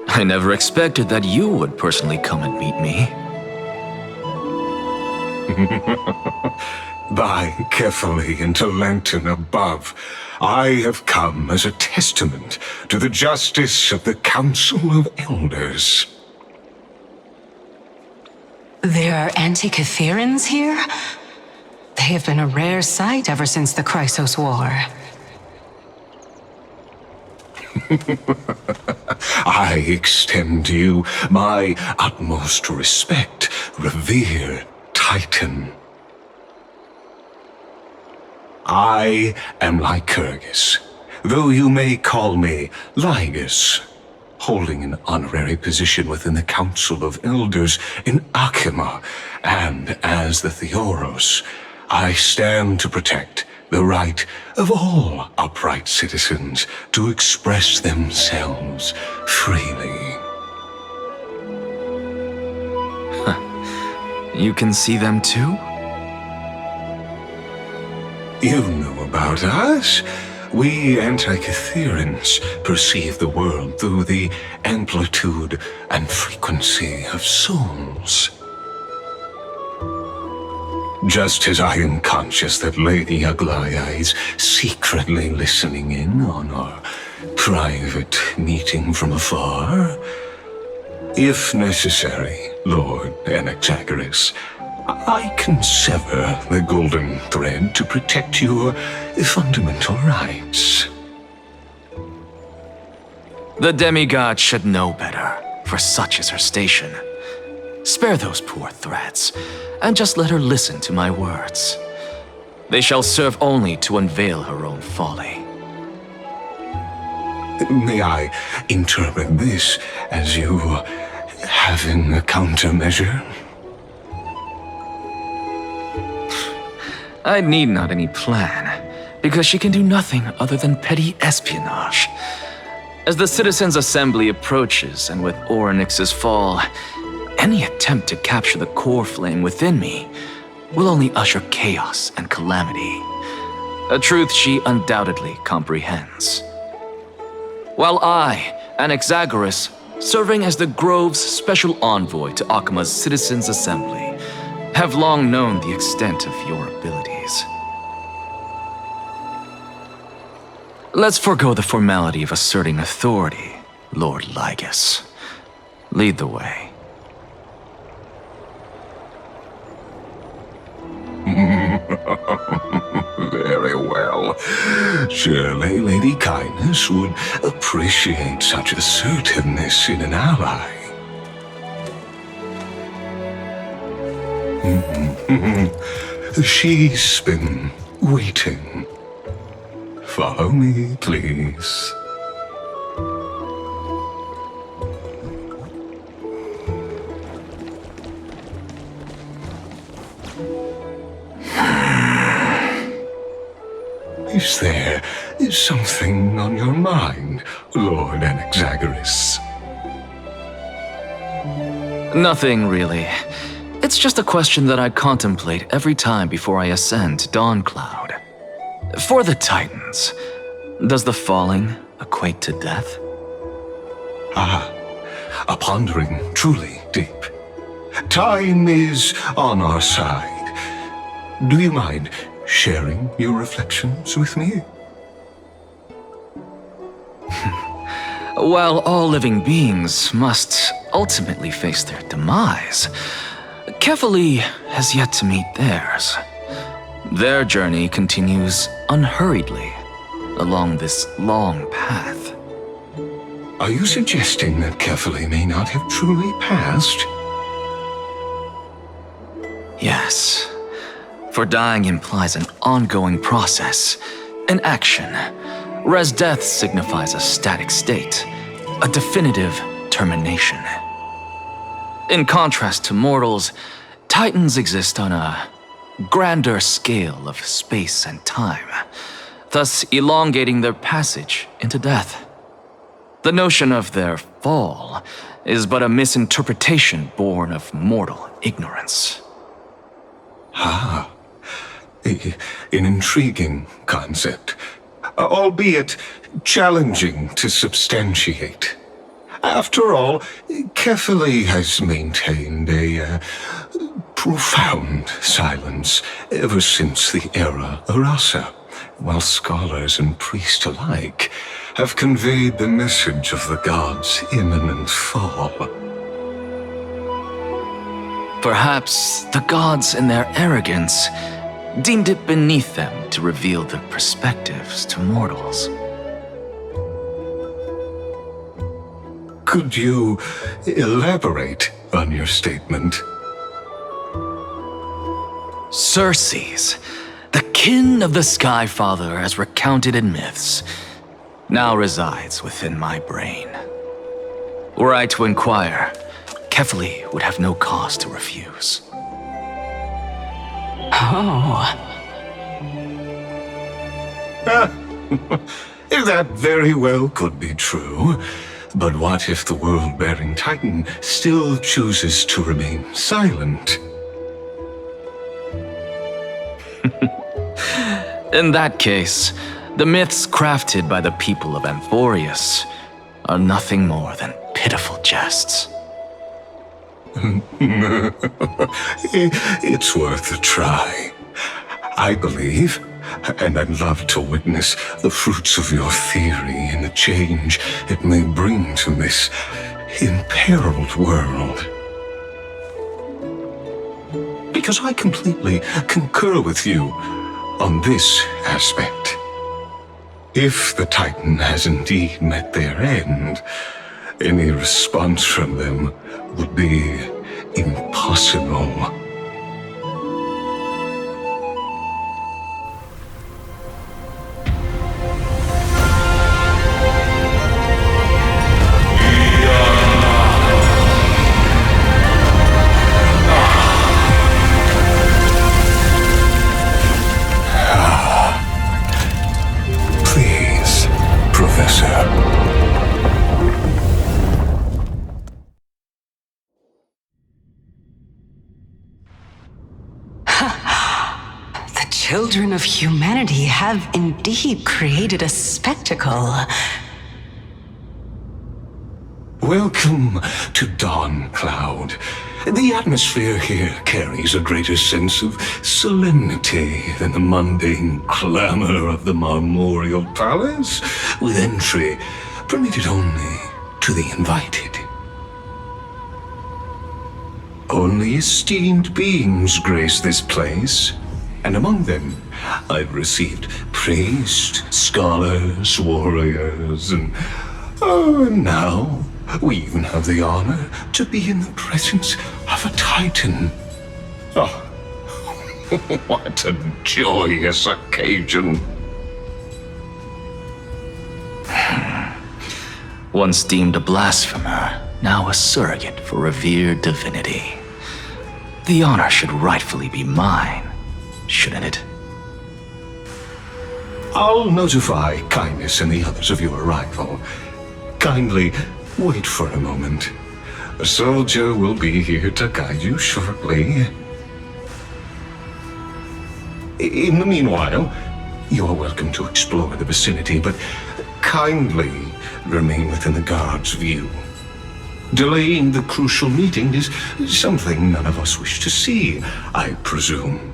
I never expected that you would personally come and meet me. By carefully into Lantern above, I have come as a testament to the justice of the Council of Elders. There are Antikytherans here? They have been a rare sight ever since the Chrysos War. I extend to you my utmost respect, revered Titan. I am Lycurgus, though you may call me Lygus, holding an honorary position within the Council of Elders in Akima, and as the Theoros, I stand to protect the right of all upright citizens to express themselves freely. You can see them too? You know about us. We Antikytherans perceive the world through the amplitude and frequency of souls. Just as I am conscious that Lady Aglaya is secretly listening in on our private meeting from afar, if necessary, Lord Anaxagoras, I can sever the golden thread to protect your fundamental rights. The demigod should know better, for such is her station. Spare those poor threats, and just let her listen to my words. They shall serve only to unveil her own folly. May I interpret this as you having a countermeasure? I need not any plan, because she can do nothing other than petty espionage. As the Citizens' Assembly approaches, and with Orynyx's fall, any attempt to capture the core flame within me will only usher chaos and calamity, a truth she undoubtedly comprehends. While I, Anaxagoras, serving as the Grove's special envoy to Akima's Citizens' Assembly, have long known the extent of your abilities. Let's forego the formality of asserting authority, Lord Lygus. Lead the way. Very well. Surely Lady Kindness would appreciate such assertiveness in an ally. She's been waiting. Follow me, please. Is there something on your mind, Lord Anaxagoras? Nothing, really. It's just a question that I contemplate every time before I ascend to Dawncloud. For the Titans, does the falling equate to death? Ah, a pondering truly deep. Time is on our side. Do you mind sharing your reflections with me? While all living beings must ultimately face their demise, Kefali has yet to meet theirs. Their journey continues unhurriedly along this long path. Are you suggesting that Kefali may not have truly passed? Yes, for dying implies an ongoing process, an action, whereas death signifies a static state, a definitive termination. In contrast to mortals, Titans exist on a grander scale of space and time, thus elongating their passage into death. The notion of their fall is but a misinterpretation born of mortal ignorance. Ah, an intriguing concept, albeit challenging to substantiate. After all, Kefali has maintained a profound silence ever since the era Arasa, while scholars and priests alike have conveyed the message of the gods' imminent fall. Perhaps the gods, in their arrogance, deemed it beneath them to reveal their perspectives to mortals. Could you elaborate on your statement? Circes, the kin of the Skyfather as recounted in myths, now resides within my brain. Were I to inquire, Kefali would have no cause to refuse. Oh. That very well could be true. But what if the world-bearing Titan still chooses to remain silent? In that case, the myths crafted by the people of Amphorius are nothing more than pitiful jests. It's worth a try. I believe, and I'd love to witness the fruits of your theory and the change it may bring to this imperiled world. Because I completely concur with you on this aspect. If the Titan has indeed met their end, any response from them would be impossible. Please, Professor. Children of humanity have indeed created a spectacle. Welcome to Dawncloud. The atmosphere here carries a greater sense of solemnity than the mundane clamor of the Marmorial Palace, with entry permitted only to the invited. Only esteemed beings grace this place, and among them I've received priests, scholars, warriors, and now we even have the honor to be in the presence of a Titan. Oh, what a joyous occasion. Once deemed a blasphemer, now a surrogate for revered divinity. The honor should rightfully be mine, shouldn't it? I'll notify Kindness and the others of your arrival. Kindly wait for a moment. A soldier will be here to guide you shortly. In the meanwhile, you are welcome to explore the vicinity, but kindly remain within the guard's view. Delaying the crucial meeting is something none of us wish to see, I presume.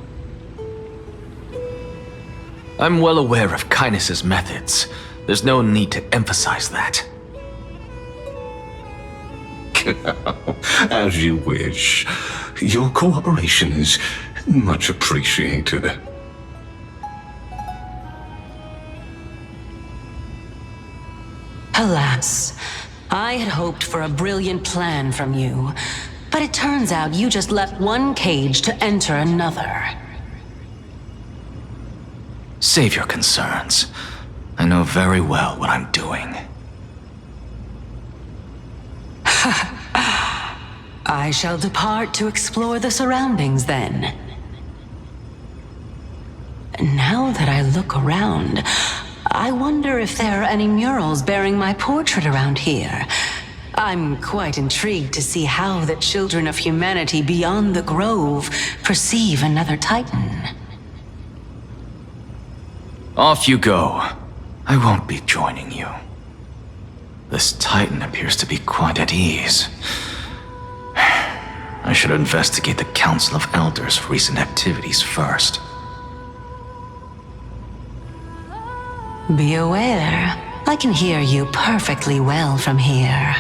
I'm well aware of Kindness's methods. There's no need to emphasize that. As you wish. Your cooperation is much appreciated. Alas, I had hoped for a brilliant plan from you, but it turns out you just left one cage to enter another. Save your concerns. I know very well what I'm doing. I shall depart to explore the surroundings then. Now that I look around, I wonder if there are any murals bearing my portrait around here. I'm quite intrigued to see how the children of humanity beyond the grove perceive another Titan. Off you go. I won't be joining you. This Titan appears to be quite at ease. I should investigate the Council of Elders' recent activities first. Be aware, I can hear you perfectly well from here.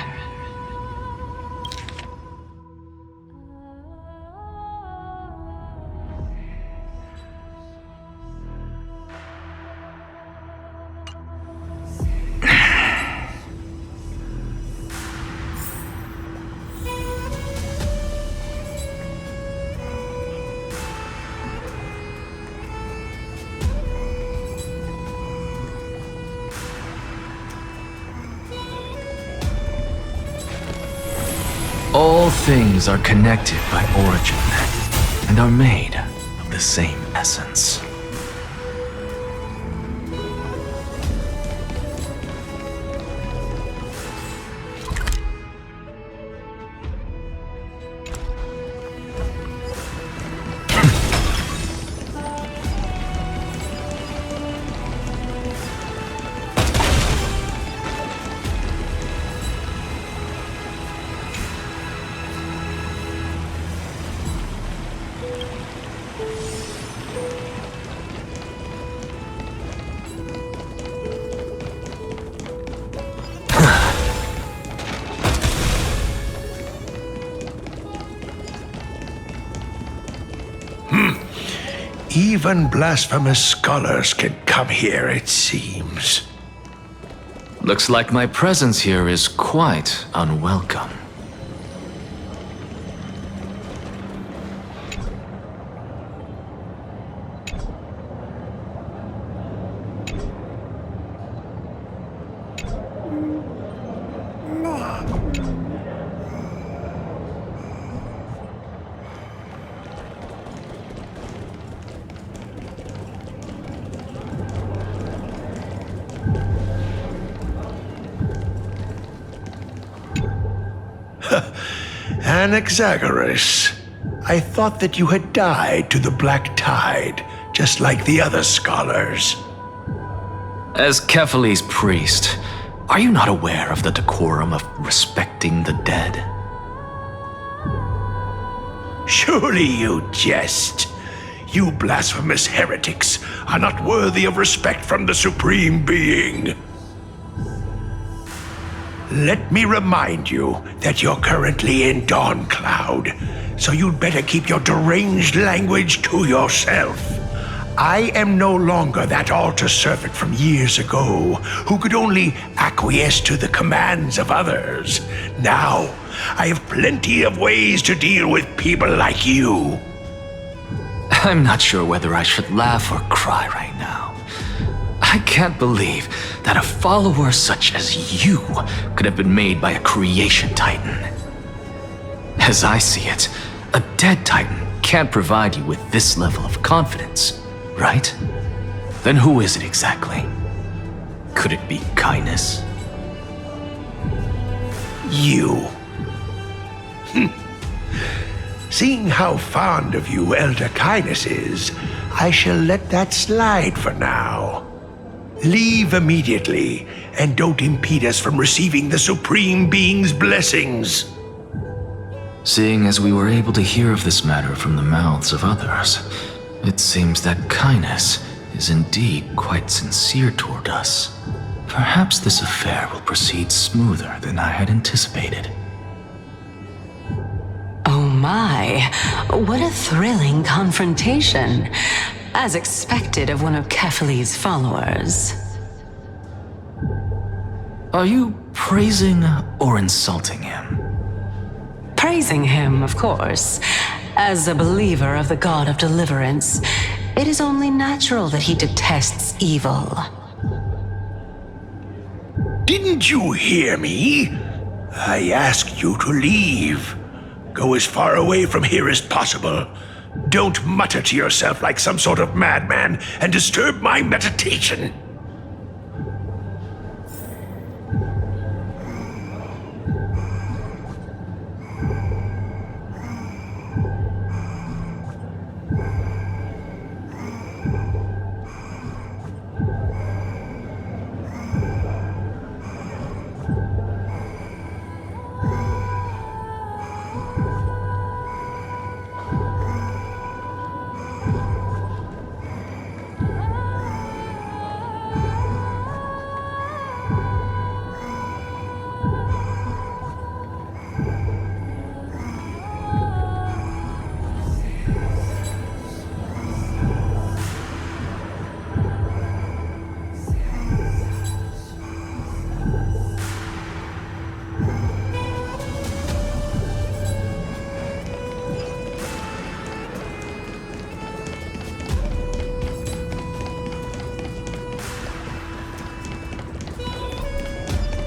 All things are connected by origin, and are made of the same essence. Even blasphemous scholars can come here, it seems. Looks like my presence here is quite unwelcome. Anaxagoras, I thought that you had died to the Black Tide, just like the other scholars. As Kephale's priest, are you not aware of the decorum of respecting the dead? Surely you jest. You blasphemous heretics are not worthy of respect from the Supreme Being. Let me remind you that you're currently in Dawn Cloud, so you'd better keep your deranged language to yourself. I am no longer that altar servant from years ago, who could only acquiesce to the commands of others. Now, I have plenty of ways to deal with people like you. I'm not sure whether I should laugh or cry right now. I can't believe that a follower such as you could have been made by a creation titan. As I see it, a dead titan can't provide you with this level of confidence, right? Then who is it exactly? Could it be kindness? You. Seeing how fond of you Elder Kindness is, I shall let that slide for now. Leave immediately, and don't impede us from receiving the Supreme Being's blessings. Seeing as we were able to hear of this matter from the mouths of others, it seems that kindness is indeed quite sincere toward us. Perhaps this affair will proceed smoother than I had anticipated. Oh my, what a thrilling confrontation. As expected of one of Kefali's followers. Are you praising or insulting him? Praising him, of course. As a believer of the God of Deliverance, it is only natural that he detests evil. Didn't you hear me? I asked you to leave. Go as far away from here as possible. Don't mutter to yourself like some sort of madman and disturb my meditation.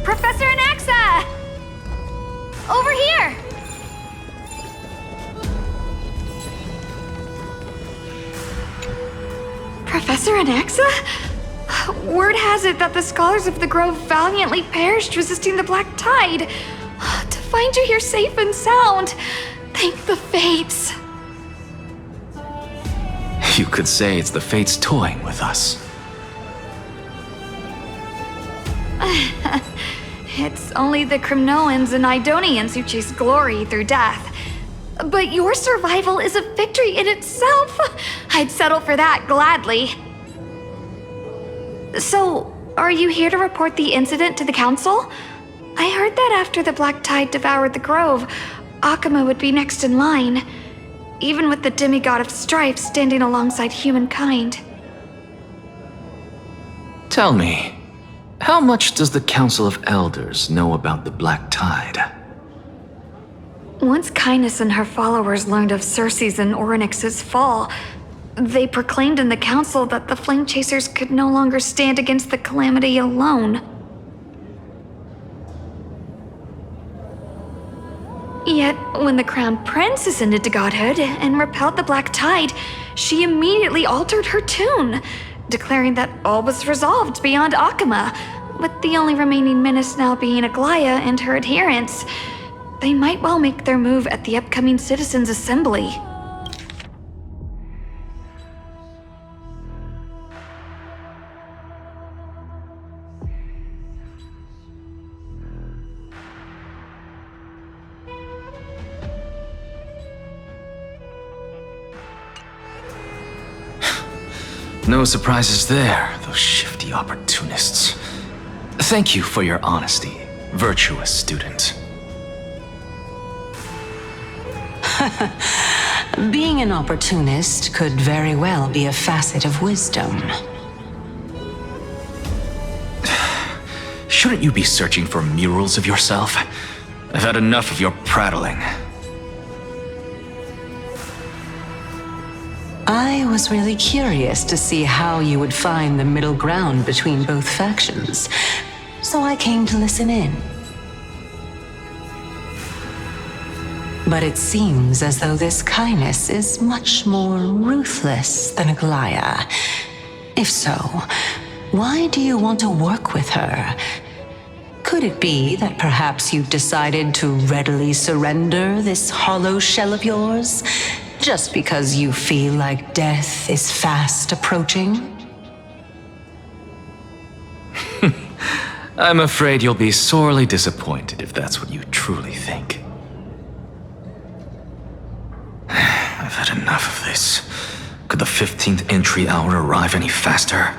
Professor Anaxa! Over here! Professor Anaxa? Word has it that the scholars of the Grove valiantly perished resisting the Black Tide. To find you here safe and sound, thank the Fates. You could say it's the Fates toying with us. It's only the Krymnoans and Idonians who chase glory through death. But your survival is a victory in itself. I'd settle for that gladly. So, are you here to report the incident to the Council? I heard that after the Black Tide devoured the Grove, Akama would be next in line, even with the demigod of strife standing alongside humankind. Tell me, how much does the Council of Elders know about the Black Tide? Once Kindness and her followers learned of Circe's and Orynyx's fall, they proclaimed in the council that the Flame Chasers could no longer stand against the calamity alone. Yet, when the Crown Prince ascended to godhood and repelled the Black Tide, she immediately altered her tune, declaring that all was resolved beyond Akama, with the only remaining menace now being Aglaya and her adherents. They might well make their move at the upcoming Citizens' Assembly. No surprises there, those shifty opportunists. Thank you for your honesty, virtuous student. Being an opportunist could very well be a facet of wisdom. Shouldn't you be searching for murals of yourself? I've had enough of your prattling. I was really curious to see how you would find the middle ground between both factions, so I came to listen in. But it seems as though this Kindness is much more ruthless than Aglaya. If so, why do you want to work with her? Could it be that perhaps you've decided to readily surrender this hollow shell of yours, just because you feel like death is fast approaching? I'm afraid you'll be sorely disappointed if that's what you truly think. I've had enough of this. Could the 15th entry hour arrive any faster?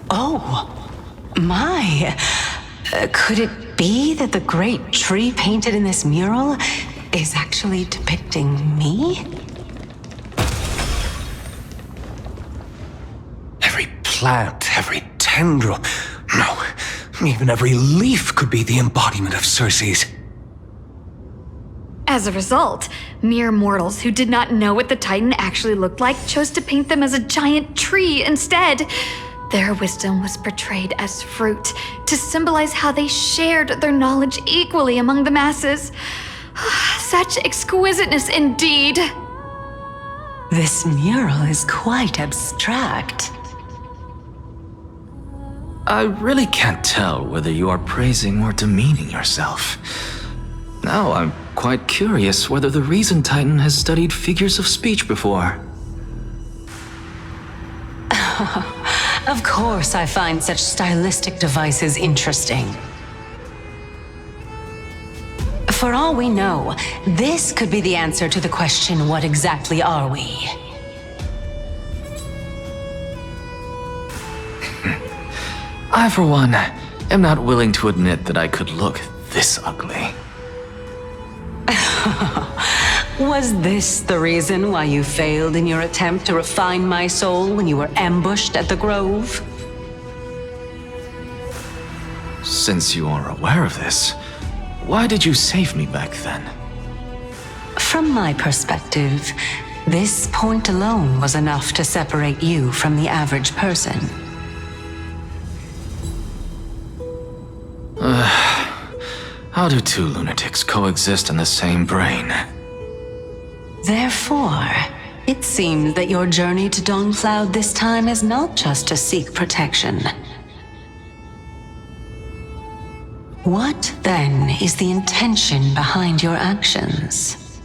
Oh, my. Could it be that the great tree painted in this mural is actually depicting me? Every plant, every tendril, no, even every leaf could be the embodiment of Circe's. As a result, mere mortals who did not know what the Titan actually looked like chose to paint them as a giant tree instead. Their wisdom was portrayed as fruit to symbolize how they shared their knowledge equally among the masses. Such exquisiteness indeed. This mural is quite abstract. I really can't tell whether you are praising or demeaning yourself. Now I'm quite curious whether the Reason Titan has studied figures of speech before. Of course I find such stylistic devices interesting. For all we know, this could be the answer to the question, what exactly are we? I, for one, am not willing to admit that I could look this ugly. Was this the reason why you failed in your attempt to refine my soul when you were ambushed at the Grove? Since you are aware of this, why did you save me back then? From my perspective, this point alone was enough to separate you from the average person. How do two lunatics coexist in the same brain? Therefore, it seems that your journey to Dawncloud this time is not just to seek protection. What, then, is the intention behind your actions?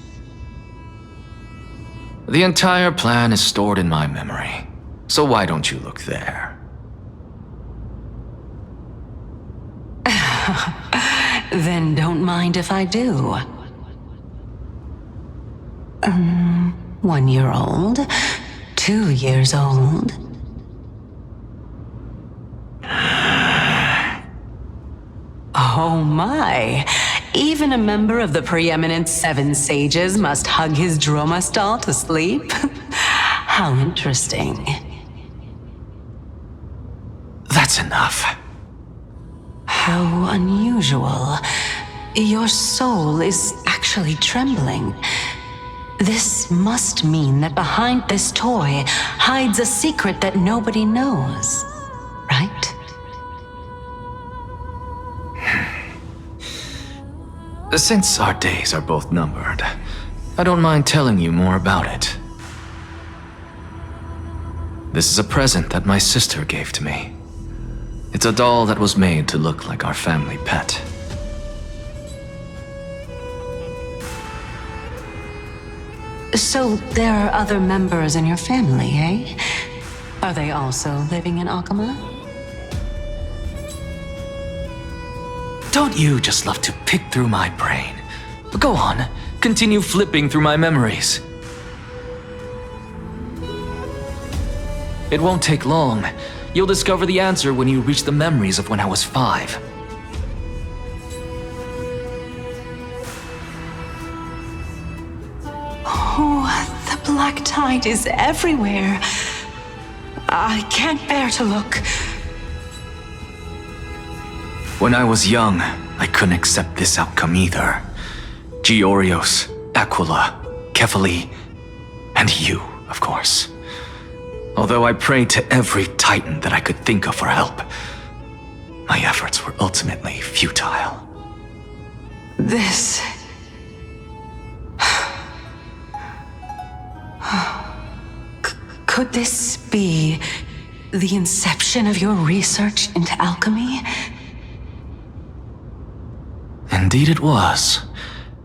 The entire plan is stored in my memory, so why don't you look there? Then don't mind if I do. 1 year old, 2 years old. Oh my! Even a member of the preeminent 7 sages must hug his droma stall to sleep? How interesting. That's enough. How unusual. Your soul is actually trembling. This must mean that behind this toy hides a secret that nobody knows, right? Since our days are both numbered, I don't mind telling you more about it. This is a present that my sister gave to me. It's a doll that was made to look like our family pet. So there are other members in your family, eh? Are they also living in Akama? Don't you just love to pick through my brain? Go on, continue flipping through my memories. It won't take long. You'll discover the answer when you reach the memories of when I was 5. Oh, the black tide is everywhere. I can't bear to look. When I was young, I couldn't accept this outcome either. Georios, Aquila, Kefali, and you, of course. Although I prayed to every titan that I could think of for help, my efforts were ultimately futile. This Could this be the inception of your research into alchemy? Indeed it was.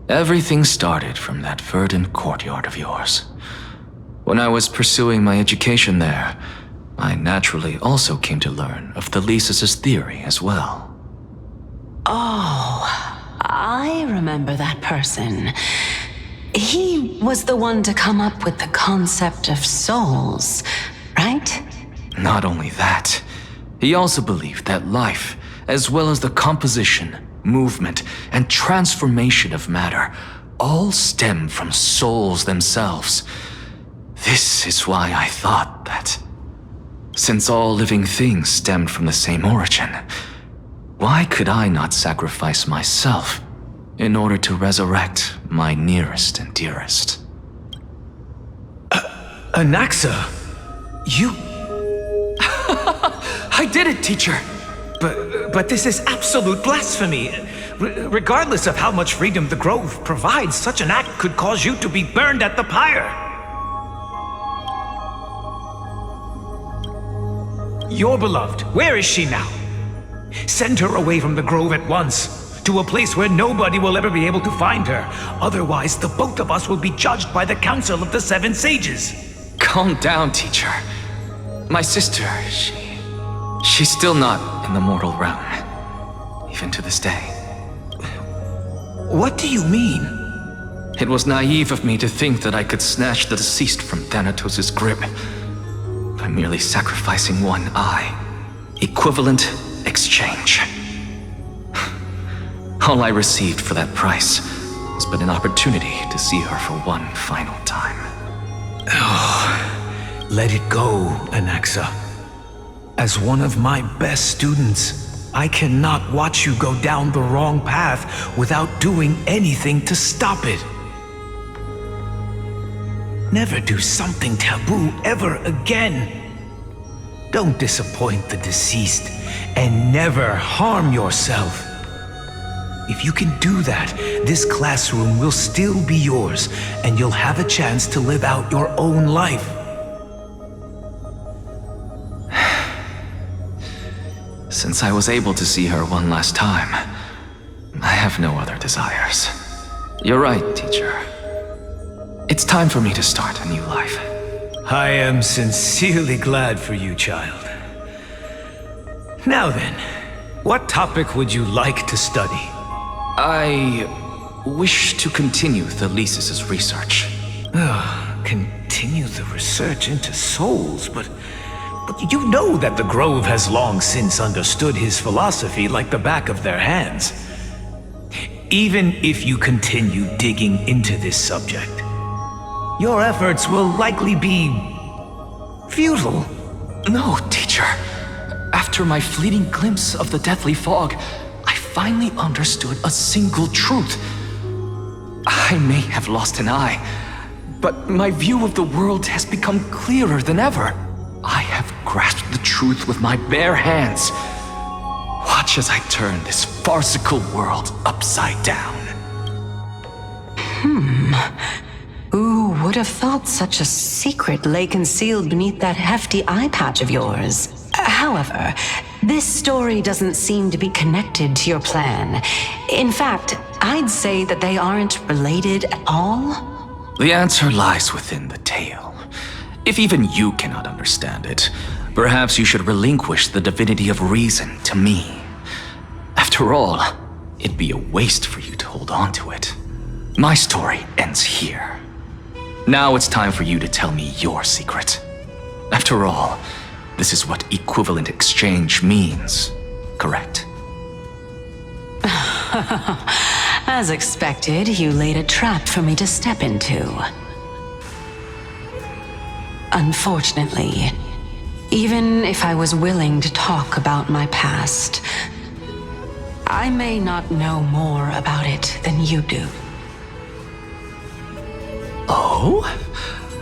Everything started from that verdant courtyard of yours. When I was pursuing my education there, I naturally also came to learn of Thelesis' theory as well. Oh, I remember that person. He was the one to come up with the concept of souls, right? Not only that, he also believed that life, as well as the composition, movement, and transformation of matter, all stem from souls themselves. This is why I thought that, since all living things stemmed from the same origin, why could I not sacrifice myself in order to resurrect my nearest and dearest? Anaxa, you... I did it, teacher! But this is absolute blasphemy. Regardless of how much freedom the Grove provides, such an act could cause you to be burned at the pyre. Your beloved, where is she now? Send her away from the Grove at once, to a place where nobody will ever be able to find her. Otherwise, the both of us will be judged by the Council of the Seven Sages. Calm down, teacher. My sister, she's still not in the mortal realm, even to this day. What do you mean? It was naive of me to think that I could snatch the deceased from Thanatos' grip by merely sacrificing one eye. Equivalent exchange. All I received for that price was but an opportunity to see her for one final time. Oh, let it go, Anaxa. As one of my best students, I cannot watch you go down the wrong path without doing anything to stop it. Never do something taboo ever again. Don't disappoint the deceased, and never harm yourself. If you can do that, this classroom will still be yours, and you'll have a chance to live out your own life. Since I was able to see her one last time, I have no other desires. You're right, teacher. It's time for me to start a new life. I am sincerely glad for you, child. Now then, what topic would you like to study? I wish to continue Thelesis' research. Continue the research into souls, but you know that the Grove has long since understood his philosophy like the back of their hands. Even if you continue digging into this subject, your efforts will likely be futile. No, teacher. After my fleeting glimpse of the deathly fog, I finally understood a single truth. I may have lost an eye, but my view of the world has become clearer than ever. I have grasped the truth with my bare hands. Watch as I turn this farcical world upside down. Who would have thought such a secret lay concealed beneath that hefty eye patch of yours? However, this story doesn't seem to be connected to your plan. In fact, I'd say that they aren't related at all. The answer lies within the tale. If even you cannot understand it, perhaps you should relinquish the divinity of reason to me. After all, it'd be a waste for you to hold on to it. My story ends here. Now it's time for you to tell me your secret. After all, this is what equivalent exchange means, correct? As expected, you laid a trap for me to step into. Unfortunately, even if I was willing to talk about my past, I may not know more about it than you do. Oh?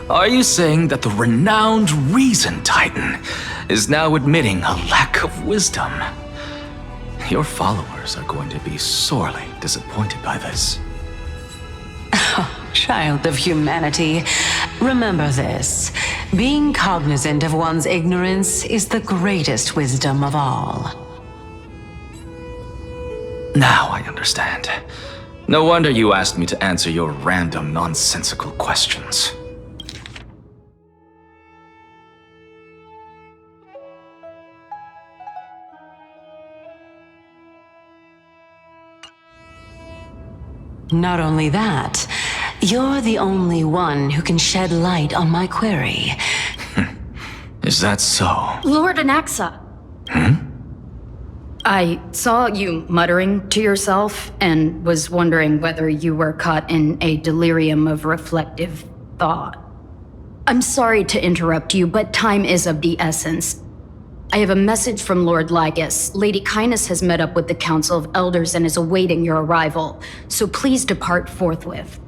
Are you saying that the renowned Reason Titan is now admitting a lack of wisdom? Your followers are going to be sorely disappointed by this. Child of humanity, Remember this. Being cognizant of one's ignorance is the greatest wisdom of all. Now I understand. No wonder you asked me to answer your random, nonsensical questions. Not only that, you're the only one who can shed light on my query. Is that so? Lord Anaxa. I saw you muttering to yourself and was wondering whether you were caught in a delirium of reflective thought. I'm sorry to interrupt you, but time is of the essence. I have a message from Lord Lygus. Lady Kindness has met up with the Council of Elders and is awaiting your arrival, so please depart forthwith.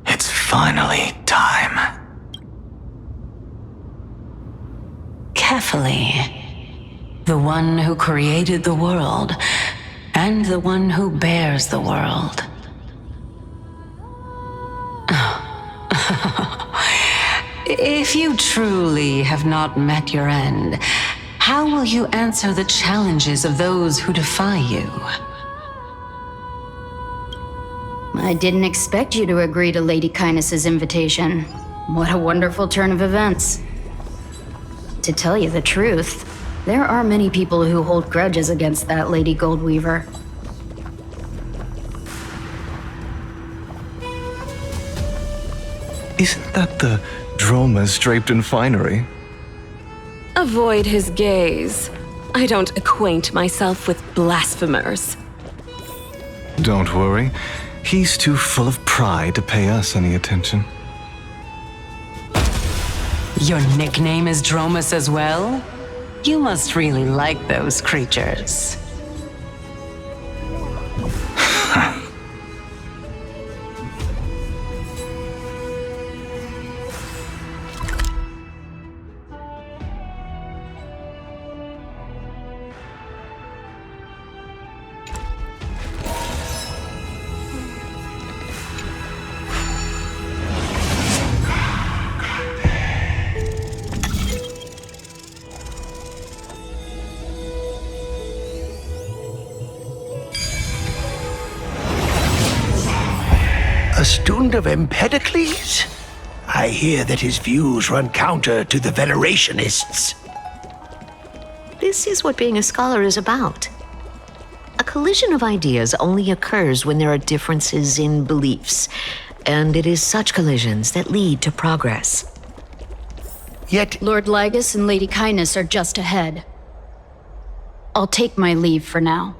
It's finally time. Carefully. The one who created the world, and the one who bears the world. If you truly have not met your end, how will you answer the challenges of those who defy you? I didn't expect you to agree to Lady Kindness's invitation. What a wonderful turn of events. To tell you the truth, there are many people who hold grudges against that Lady Goldweaver. Isn't that the Dromas draped in finery? Avoid his gaze. I don't acquaint myself with blasphemers. Don't worry. He's too full of pride to pay us any attention. Your nickname is Dromas as well? You must really like those creatures. A student of Empedocles? I hear that his views run counter to the Venerationists. This is what being a scholar is about. A collision of ideas only occurs when there are differences in beliefs, and it is such collisions that lead to progress. Yet Lord Lygus and Lady Kindness are just ahead. I'll take my leave for now.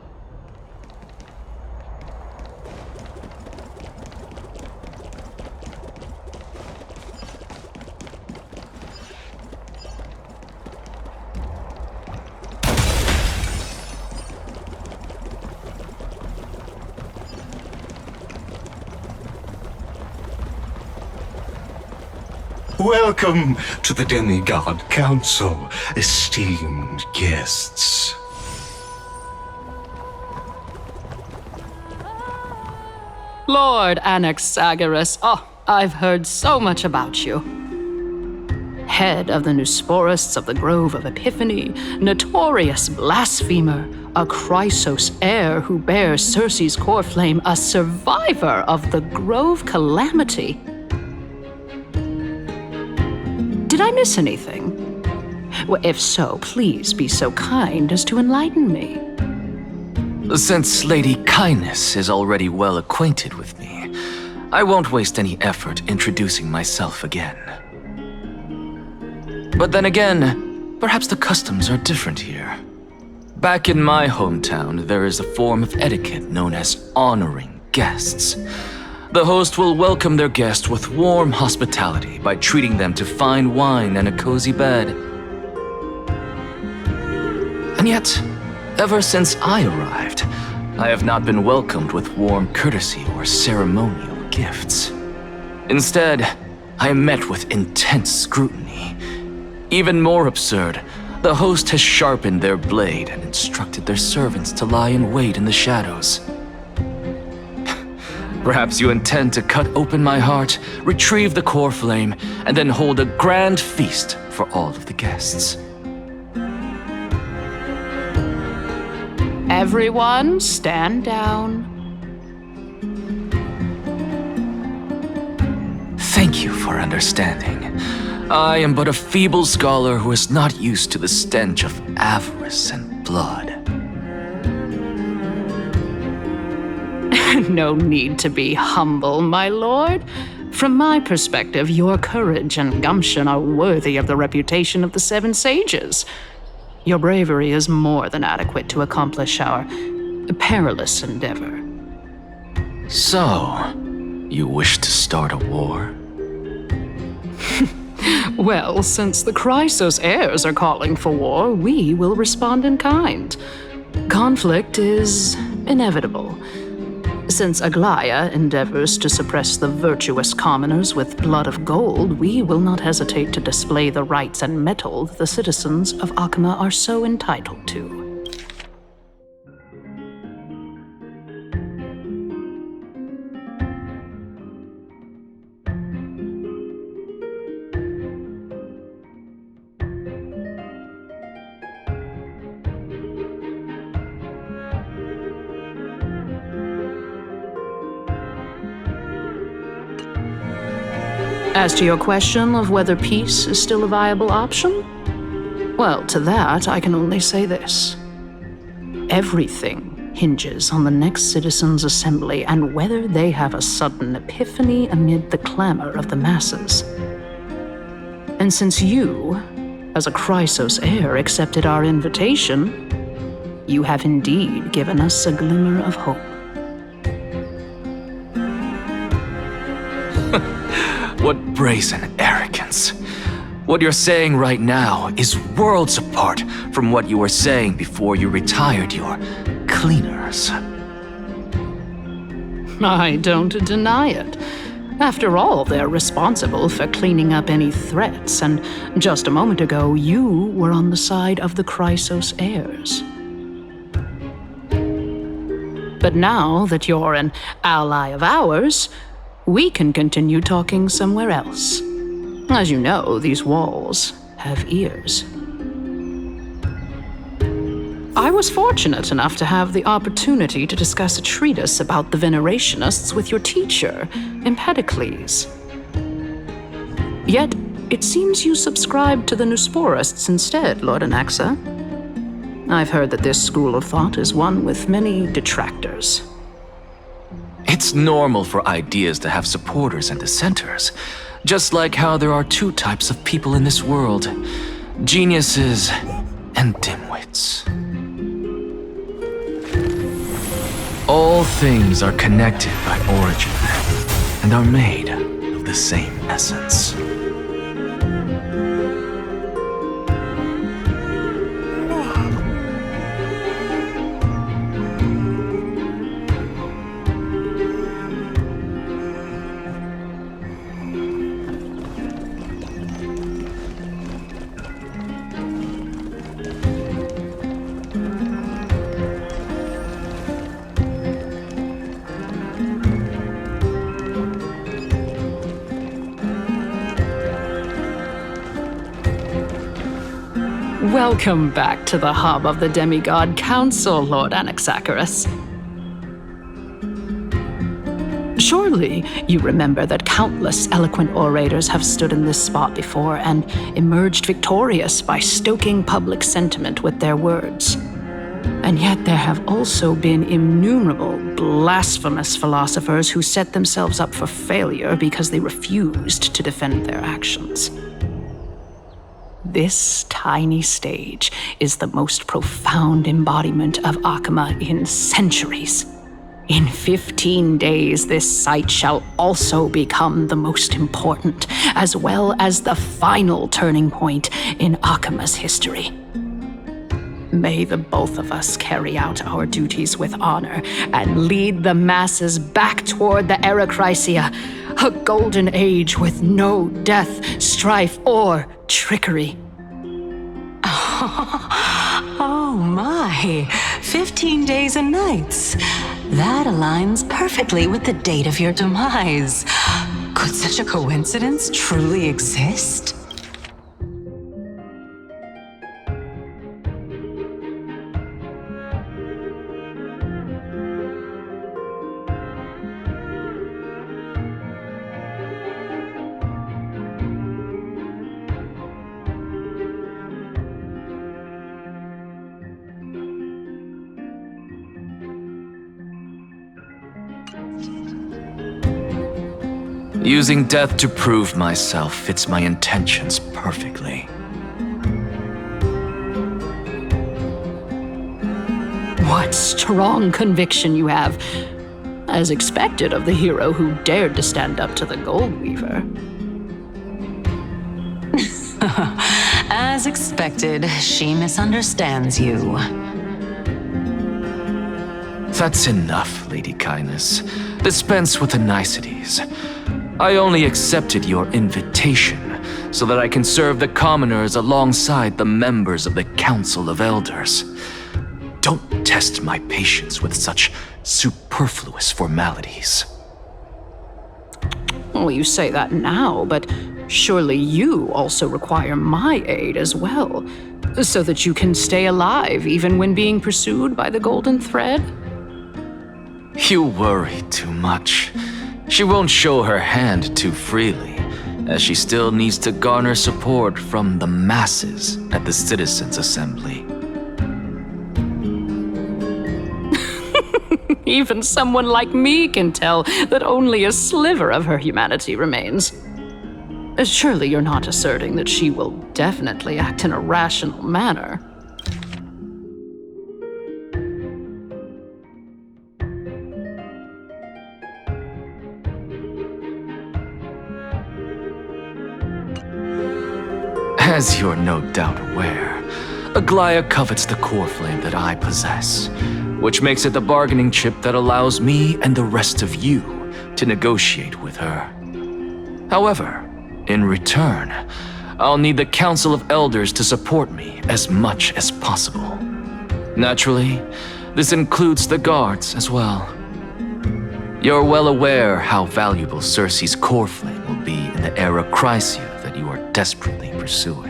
Welcome to the Demigod Council, esteemed guests. Lord Anaxagoras, I've heard so much about you. Head of the Nusporists of the Grove of Epiphany, notorious blasphemer, a Chrysos heir who bears Circe's core flame, a survivor of the Grove calamity. Did I miss anything? Well, if so, please be so kind as to enlighten me. Since Lady Kindness is already well acquainted with me, I won't waste any effort introducing myself again. But then again, perhaps the customs are different here. Back in my hometown, there is a form of etiquette known as honoring guests. The host will welcome their guest with warm hospitality by treating them to fine wine and a cozy bed. And yet, ever since I arrived, I have not been welcomed with warm courtesy or ceremonial gifts. Instead, I am met with intense scrutiny. Even more absurd, the host has sharpened their blade and instructed their servants to lie in wait in the shadows. Perhaps you intend to cut open my heart, retrieve the core flame, and then hold a grand feast for all of the guests. Everyone, stand down. Thank you for understanding. I am but a feeble scholar who is not used to the stench of avarice and blood. No need to be humble, my lord. From my perspective, your courage and gumption are worthy of the reputation of the Seven Sages. Your bravery is more than adequate to accomplish our perilous endeavor. So, you wish to start a war? Well, since the Chrysos heirs are calling for war, we will respond in kind. Conflict is inevitable. Since Aglaya endeavors to suppress the virtuous commoners with blood of gold, we will not hesitate to display the rights and metal the citizens of Akama are so entitled to. As to your question of whether peace is still a viable option, well, to that I can only say this. Everything hinges on the next citizens' assembly and whether they have a sudden epiphany amid the clamor of the masses. And since you, as a Chrysos heir, accepted our invitation, you have indeed given us a glimmer of hope. What brazen arrogance. What you're saying right now is worlds apart from what you were saying before you retired your cleaners. I don't deny it. After all, they're responsible for cleaning up any threats, and just a moment ago, you were on the side of the Chrysos heirs. But now that you're an ally of ours, we can continue talking somewhere else. As you know, these walls have ears. I was fortunate enough to have the opportunity to discuss a treatise about the Venerationists with your teacher, Empedocles. Yet, it seems you subscribe to the Nusporists instead, Lord Anaxa. I've heard that this school of thought is one with many detractors. It's normal for ideas to have supporters and dissenters, just like how there are two types of people in this world, geniuses and dimwits. All things are connected by origin and are made of the same essence. Welcome back to the hub of the Demigod Council, Lord Anaxagoras. Surely you remember that countless eloquent orators have stood in this spot before and emerged victorious by stoking public sentiment with their words. And yet there have also been innumerable blasphemous philosophers who set themselves up for failure because they refused to defend their actions. This tiny stage is the most profound embodiment of Akama in centuries. In 15 days, this site shall also become the most important, as well as the final turning point in Akama's history. May the both of us carry out our duties with honor and lead the masses back toward the Erechrysia, a golden age with no death, strife, or trickery. Oh my, 15 days and nights. That aligns perfectly perfectly with the date of your demise. Could such a coincidence truly exist? Using death to prove myself fits my intentions perfectly. What strong conviction you have. As expected of the hero who dared to stand up to the Gold Weaver. As expected, she misunderstands you. That's enough, Lady Kindness. Dispense with the niceties. I only accepted your invitation so that I can serve the commoners alongside the members of the Council of Elders. Don't test my patience with such superfluous formalities. Well, you say that now, but surely you also require my aid as well, so that you can stay alive even when being pursued by the Golden Thread? You worry too much. She won't show her hand too freely, as she still needs to garner support from the masses at the Citizens' Assembly. Even someone like me can tell that only a sliver of her humanity remains. Surely you're not asserting that she will definitely act in a rational manner. As you're no doubt aware, Aglaia covets the core flame that I possess, which makes it the bargaining chip that allows me and the rest of you to negotiate with her. However, in return, I'll need the Council of Elders to support me as much as possible. Naturally, this includes the guards as well. You're well aware how valuable Circe's core flame will be in the era Chrysia that you are desperately pursuing.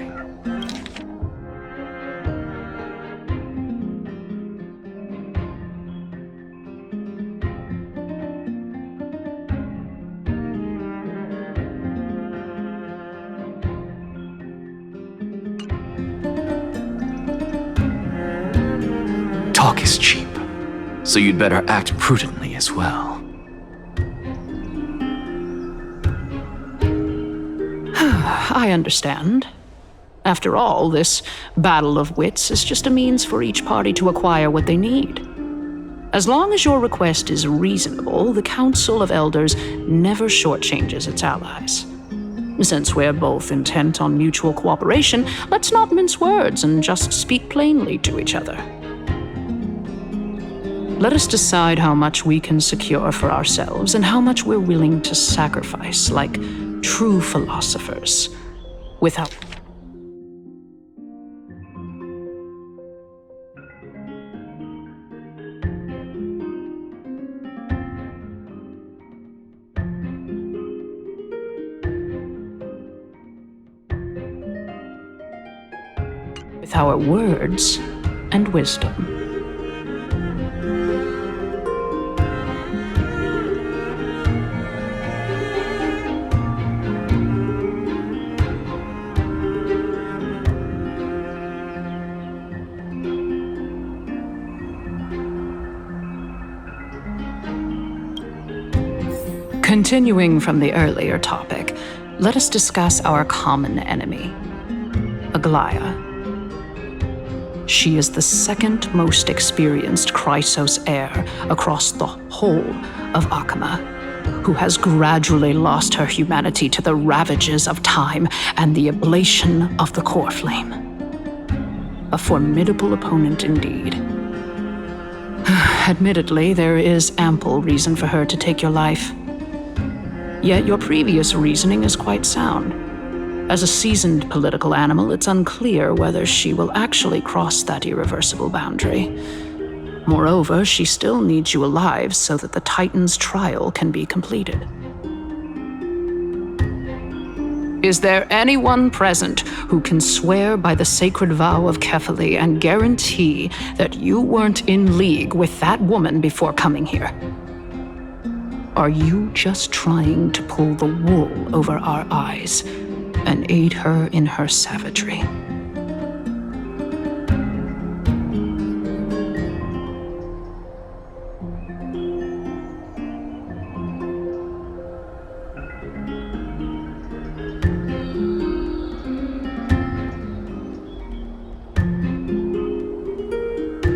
Talk is cheap, so you'd better act prudently as well. I understand. After all, this battle of wits is just a means for each party to acquire what they need. As long as your request is reasonable, the Council of Elders never shortchanges its allies. Since we're both intent on mutual cooperation, let's not mince words and just speak plainly to each other. Let us decide how much we can secure for ourselves and how much we're willing to sacrifice, like true philosophers, without... with our words and wisdom. Continuing from the earlier topic, let us discuss our common enemy, Aglaia. She is the second most experienced Chrysos heir across the whole of Akama, who has gradually lost her humanity to the ravages of time and the ablation of the core flame. A formidable opponent indeed. Admittedly, there is ample reason for her to take your life. Yet your previous reasoning is quite sound. As a seasoned political animal, it's unclear whether she will actually cross that irreversible boundary. Moreover, she still needs you alive so that the Titan's trial can be completed. Is there anyone present who can swear by the sacred vow of Kefali and guarantee that you weren't in league with that woman before coming here? Are you just trying to pull the wool over our eyes and aid her in her savagery?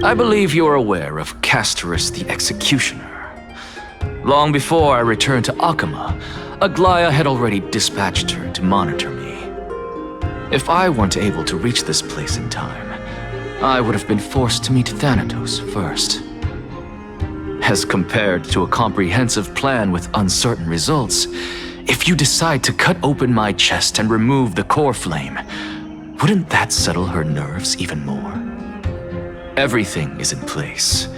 I believe you're aware of Castorus the Executioner. Long before I returned to Akama, Aglaya had already dispatched her to monitor me. If I weren't able to reach this place in time, I would have been forced to meet Thanatos first. As compared to a comprehensive plan with uncertain results, if you decide to cut open my chest and remove the core flame, wouldn't that settle her nerves even more? Everything is in place.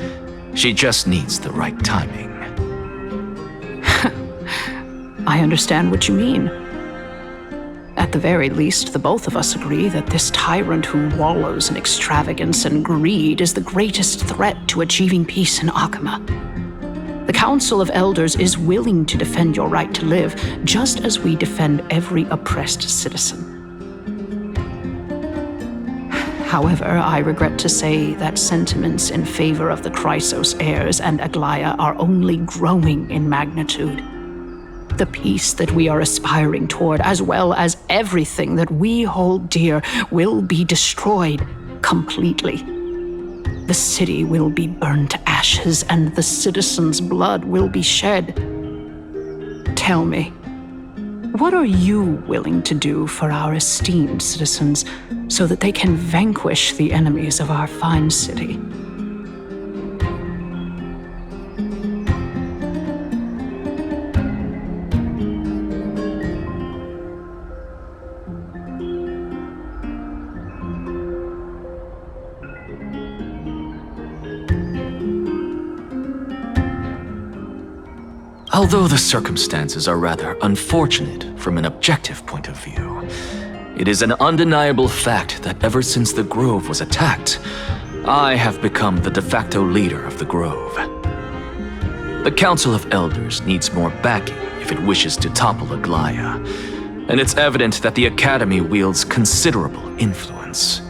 She just needs the right timing. I understand what you mean. At the very least, the both of us agree that this tyrant who wallows in extravagance and greed is the greatest threat to achieving peace in Akama. The Council of Elders is willing to defend your right to live, just as we defend every oppressed citizen. However, I regret to say that sentiments in favor of the Chrysos heirs and Aglaya are only growing in magnitude. The peace that we are aspiring toward, as well as everything that we hold dear, will be destroyed completely. The city will be burned to ashes, and the citizens' blood will be shed. Tell me, what are you willing to do for our esteemed citizens so that they can vanquish the enemies of our fine city? Although the circumstances are rather unfortunate from an objective point of view, it is an undeniable fact that ever since the Grove was attacked, I have become the de facto leader of the Grove. The Council of Elders needs more backing if it wishes to topple Aglaya, and it's evident that the Academy wields considerable influence.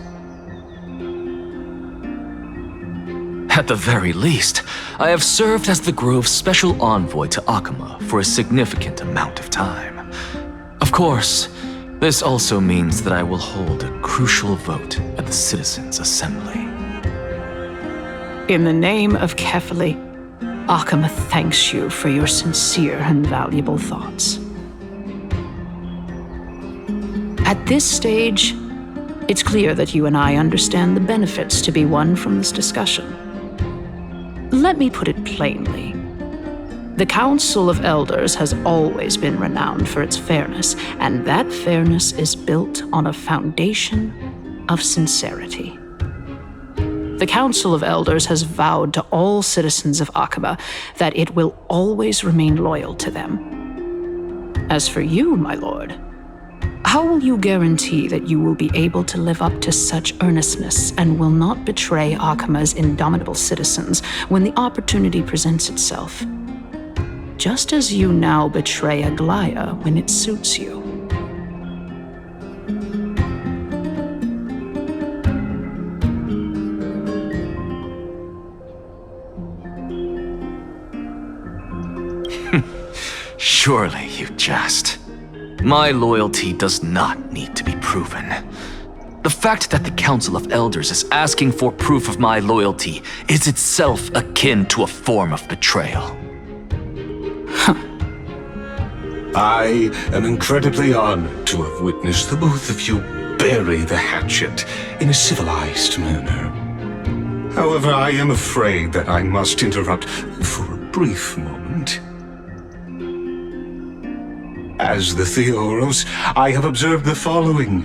At the very least, I have served as the Grove's special envoy to Akama for a significant amount of time. Of course, this also means that I will hold a crucial vote at the Citizens' Assembly. In the name of Kefali, Akama thanks you for your sincere and valuable thoughts. At this stage, it's clear that you and I understand the benefits to be won from this discussion. Let me put it plainly. The Council of Elders has always been renowned for its fairness, and that fairness is built on a foundation of sincerity. The Council of Elders has vowed to all citizens of Akama that it will always remain loyal to them. As for you, my lord, how will you guarantee that you will be able to live up to such earnestness and will not betray Akama's indomitable citizens when the opportunity presents itself? Just as you now betray Aglaya when it suits you. Surely you jest. My loyalty does not need to be proven. The fact that the Council of Elders is asking for proof of my loyalty is itself akin to a form of betrayal. I am incredibly honored to have witnessed the both of you bury the hatchet in a civilized manner. However, I am afraid that I must interrupt for a brief moment. As the Theoros, I have observed the following.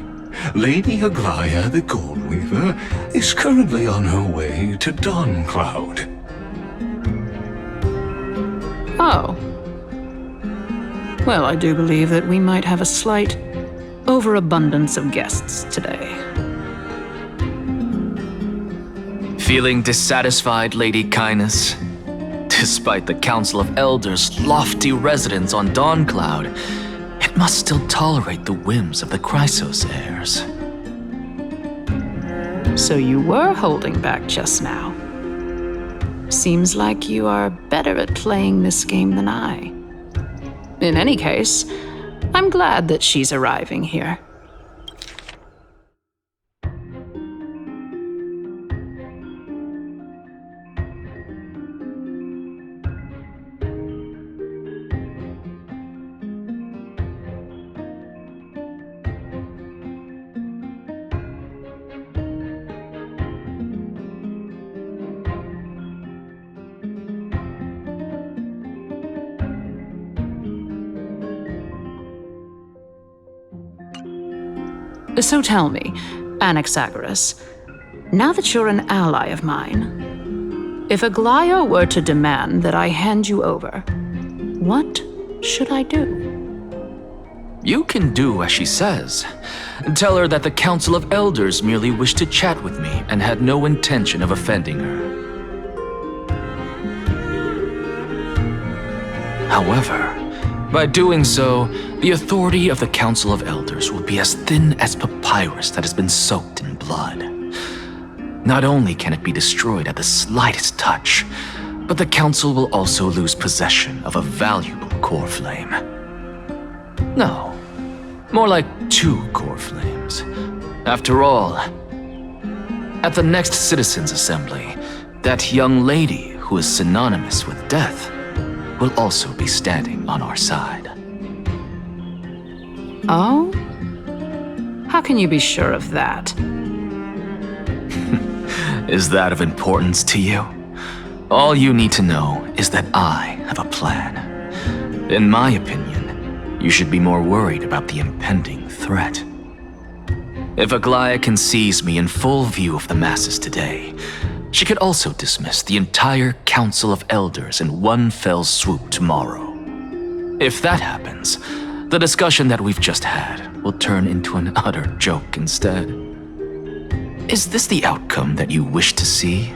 Lady Aglaya the Goldweaver is currently on her way to Dawncloud. Oh. Well, I do believe that we might have a slight overabundance of guests today. Feeling dissatisfied, Lady Kindness? Despite the Council of Elders' lofty residence on Dawncloud, it must still tolerate the whims of the Chrysos heirs. So you were holding back just now. Seems like you are better at playing this game than I. In any case, I'm glad that she's arriving here. So tell me, Anaxagoras, now that you're an ally of mine, if Aglaya were to demand that I hand you over, what should I do? You can do as she says. Tell her that the Council of Elders merely wished to chat with me and had no intention of offending her. However, by doing so, the authority of the Council of Elders will be as thin as papyrus that has been soaked in blood. Not only can it be destroyed at the slightest touch, but the Council will also lose possession of a valuable core flame. No, more like 2 core flames. After all, at the next Citizens' Assembly, that young lady who is synonymous with death will also be standing on our side. Oh? How can you be sure of that? Is that of importance to you? All you need to know is that I have a plan. In my opinion, you should be more worried about the impending threat. If Aglaya can seize me in full view of the masses today, she could also dismiss the entire Council of Elders in one fell swoop tomorrow. If that happens, the discussion that we've just had will turn into an utter joke instead. Is this the outcome that you wish to see?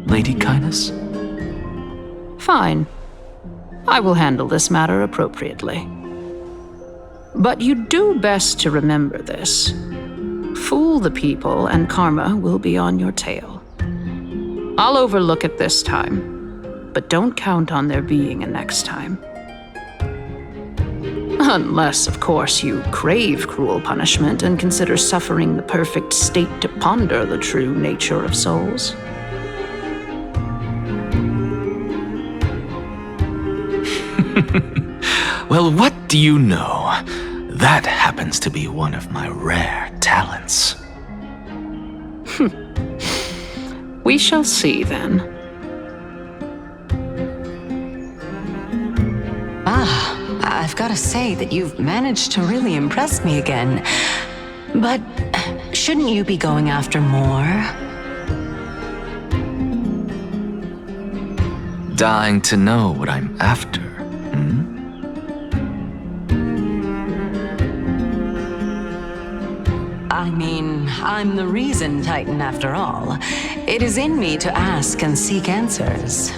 Lady Kindness? Fine. I will handle this matter appropriately. But you do best to remember this. Fool the people and karma will be on your tail. I'll overlook it this time, but don't count on there being a next time. Unless, of course, you crave cruel punishment and consider suffering the perfect state to ponder the true nature of souls. Well, what do you know? That happens to be one of my rare talents. We shall see then. I've got to say that you've managed to really impress me again. But shouldn't you be going after more? Dying to know what I'm after. I mean, I'm the reason Titan after all. It is in me to ask and seek answers.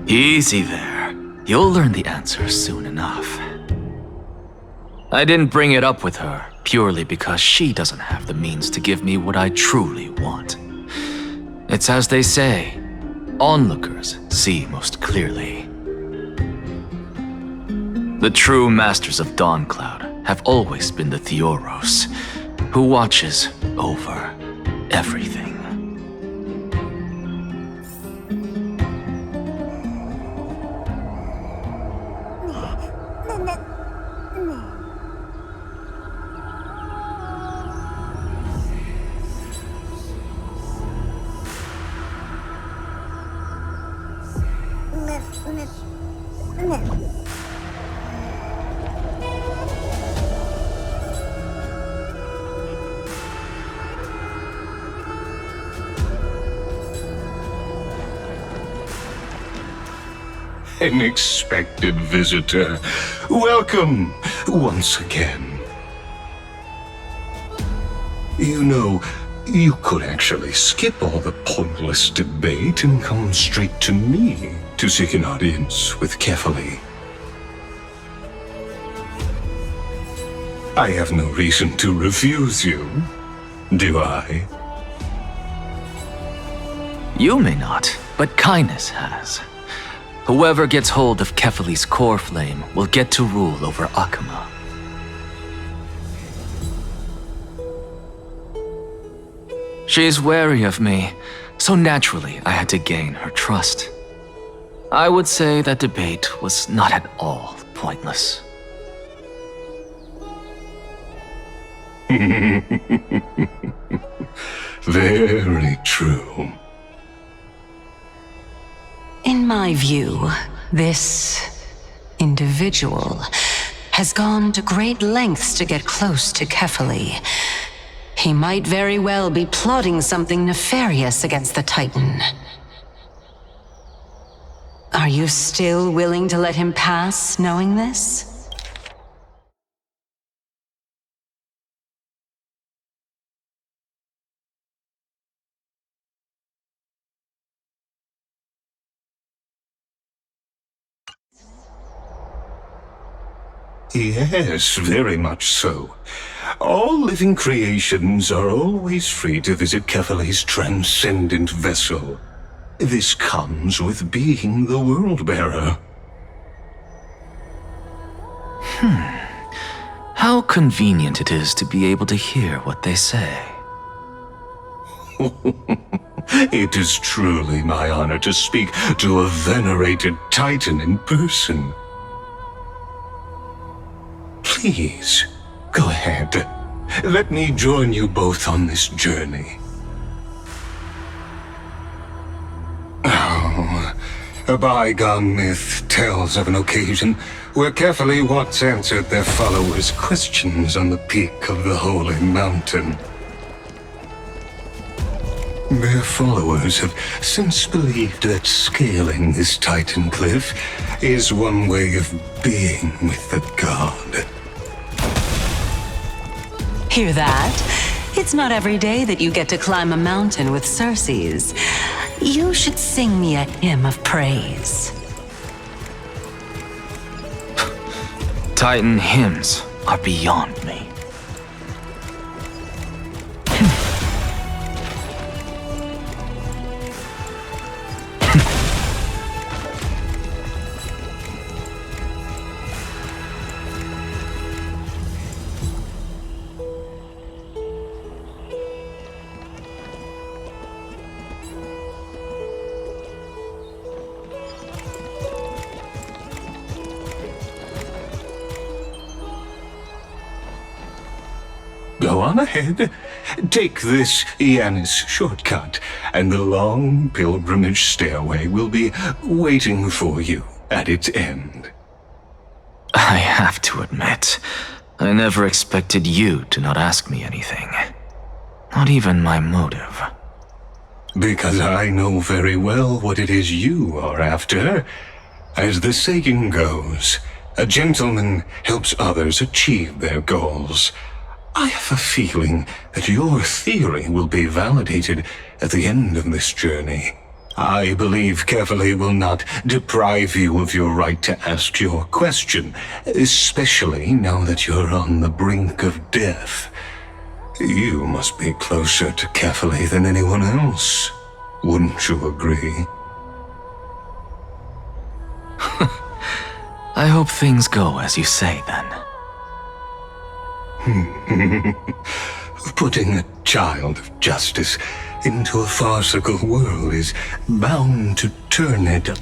Easy there. You'll learn the answers soon enough. I didn't bring it up with her purely because she doesn't have the means to give me what I truly want. It's as they say, onlookers see most clearly. The true masters of Dawncloud have always been the Theoros, who watches over everything. unexpected visitor. Welcome once again. You know, you could actually skip all the pointless debate and come straight to me to seek an audience with Kefali. I have no reason to refuse you, do I? You may not, but kindness has. Whoever gets hold of Kefali's core flame will get to rule over Akama. She's wary of me, so naturally I had to gain her trust. I would say that debate was not at all pointless. Very true. In my view, this individual has gone to great lengths to get close to Kefali. He might very well be plotting something nefarious against the Titan. Are you still willing to let him pass, knowing this? Yes, very much so. All living creations are always free to visit Kefali's transcendent vessel. This comes with being the World-Bearer. How convenient it is to be able to hear what they say. It is truly my honor to speak to a venerated Titan in person. Please, go ahead. Let me join you both on this journey. Oh, a bygone myth tells of an occasion where Kefali once answered their followers' questions on the peak of the Holy Mountain. Their followers have since believed that scaling this Titan cliff is one way of being with the god. Hear that? It's not every day that you get to climb a mountain with Circes. You should sing me a hymn of praise. Titan hymns are beyond me. Go on ahead. Take this Yanis shortcut, and the long pilgrimage stairway will be waiting for you at its end. I have to admit, I never expected you to not ask me anything. Not even my motive. Because I know very well what it is you are after. As the saying goes, a gentleman helps others achieve their goals. I have a feeling that your theory will be validated at the end of this journey. I believe Kefali will not deprive you of your right to ask your question, especially now that you're on the brink of death. You must be closer to Kefali than anyone else. Wouldn't you agree? I hope things go as you say, then. Putting a child of justice into a farcical world is bound to turn it up.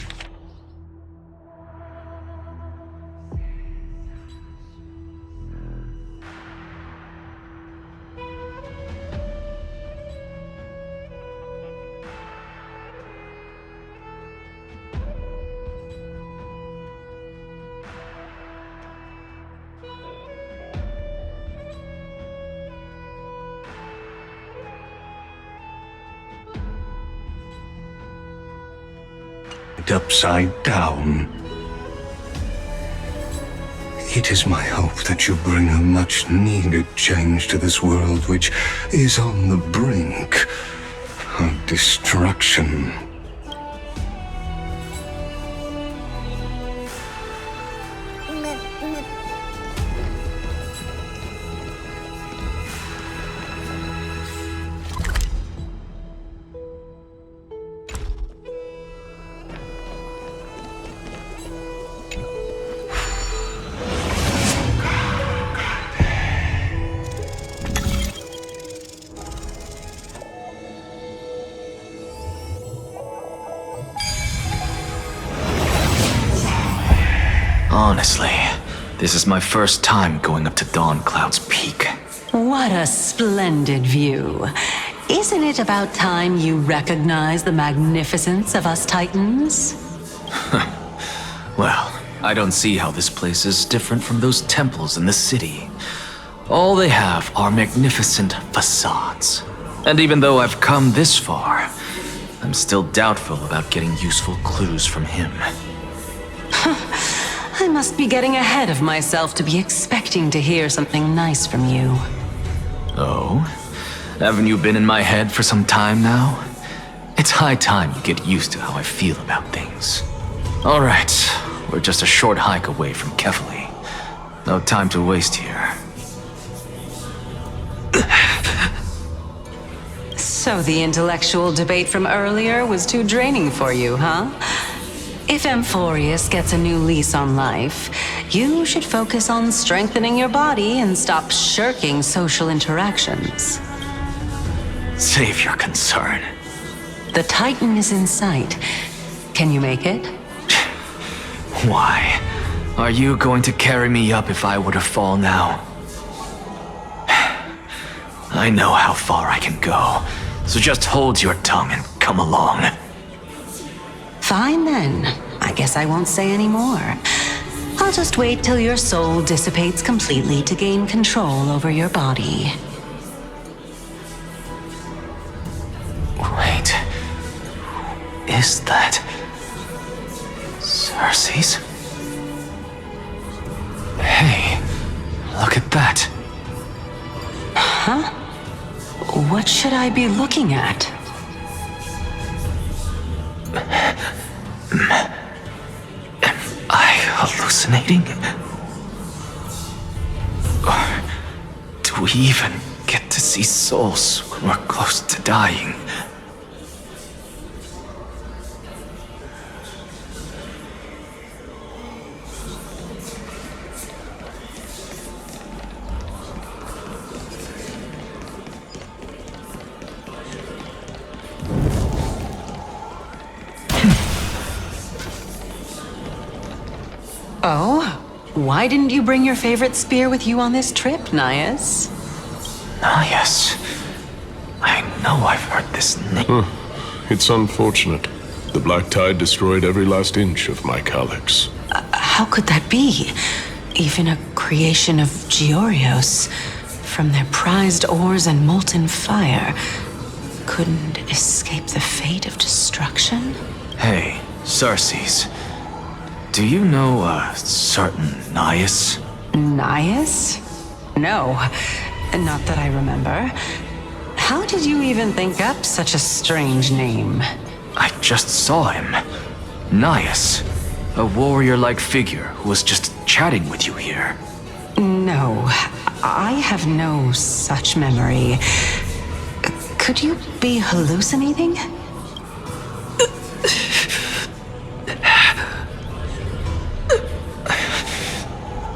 Upside down. It is my hope that you bring a much-needed change to this world which is on the brink of destruction. Honestly, this is my first time going up to Dawn Cloud's peak. What a splendid view. Isn't it about time you recognize the magnificence of us Titans? Well, I don't see how this place is different from those temples in the city. All they have are magnificent facades. And even though I've come this far, I'm still doubtful about getting useful clues from him. I must be getting ahead of myself to be expecting to hear something nice from you. Oh? Haven't you been in my head for some time now? It's high time you get used to how I feel about things. Alright, we're just a short hike away from Kefali. No time to waste here. So the intellectual debate from earlier was too draining for you, huh? If Amphorius gets a new lease on life, you should focus on strengthening your body and stop shirking social interactions. Save your concern. The Titan is in sight. Can you make it? Why? Are you going to carry me up if I were to fall now? I know how far I can go, so just hold your tongue and come along. Fine then. I guess I won't say any more. I'll just wait till your soul dissipates completely to gain control over your body. Wait. Is that... Cersei's? Hey, look at that. Huh? What should I be looking at? Am I hallucinating? Or do we even get to see souls when we're close to dying? Oh? Why didn't you bring your favorite spear with you on this trip, Nias? Nias? I know I've heard this name. It's unfortunate. The Black Tide destroyed every last inch of my calyx. How could that be? Even a creation of Georios, from their prized ores and molten fire, couldn't escape the fate of destruction? Hey, Cersei's. Do you know a certain Nias? Nias? No, not that I remember. How did you even think up such a strange name? I just saw him. Nias. A warrior-like figure who was just chatting with you here. No, I have no such memory. Could you be hallucinating?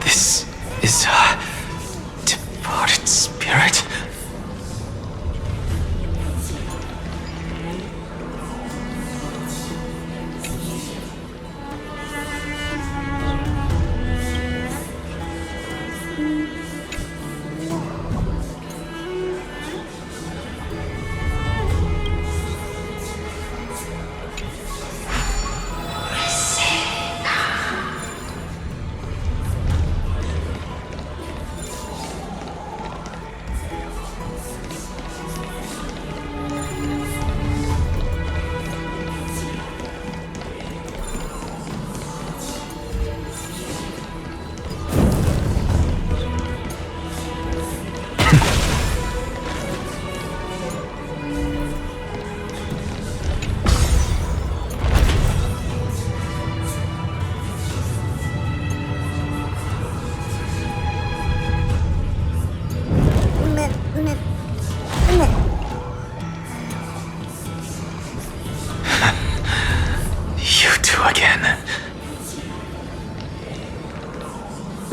This is a departed spirit?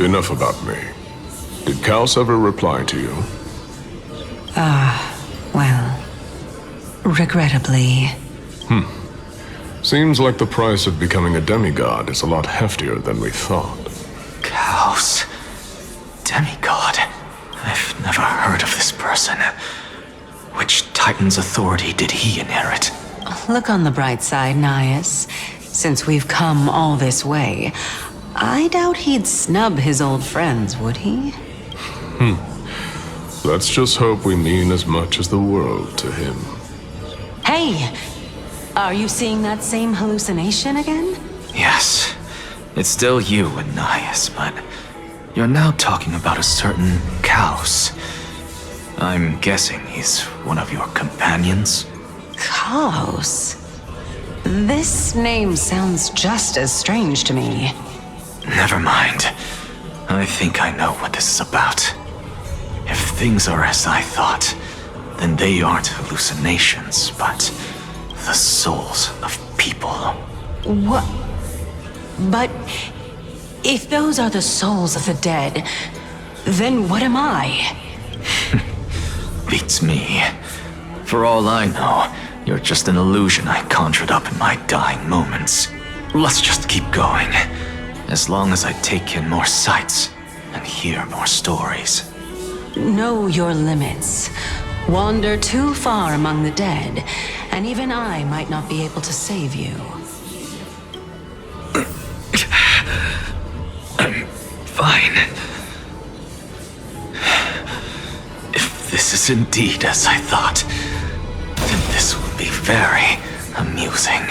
Enough about me. Did Kaos ever reply to you? Well, regrettably. Seems like the price of becoming a demigod is a lot heftier than we thought. Kaos. Demigod. I've never heard of this person. Which Titan's authority did he inherit? Look on the bright side, Nias. Since we've come all this way, I doubt he'd snub his old friends, would he? Let's just hope we mean as much as the world to him. Hey! Are you seeing that same hallucination again? Yes. It's still you and Nias, but you're now talking about a certain Kaos. I'm guessing he's one of your companions? Kaos? This name sounds just as strange to me. Never mind. I think I know what this is about. If things are as I thought, then they aren't hallucinations, but the souls of people. What? But if those are the souls of the dead, then what am I? Beats me. For all I know, you're just an illusion I conjured up in my dying moments. Let's just keep going. As long as I take in more sights and hear more stories. Know your limits. Wander too far among the dead, and even I might not be able to save you. I'm fine. If this is indeed as I thought, then this will be very amusing.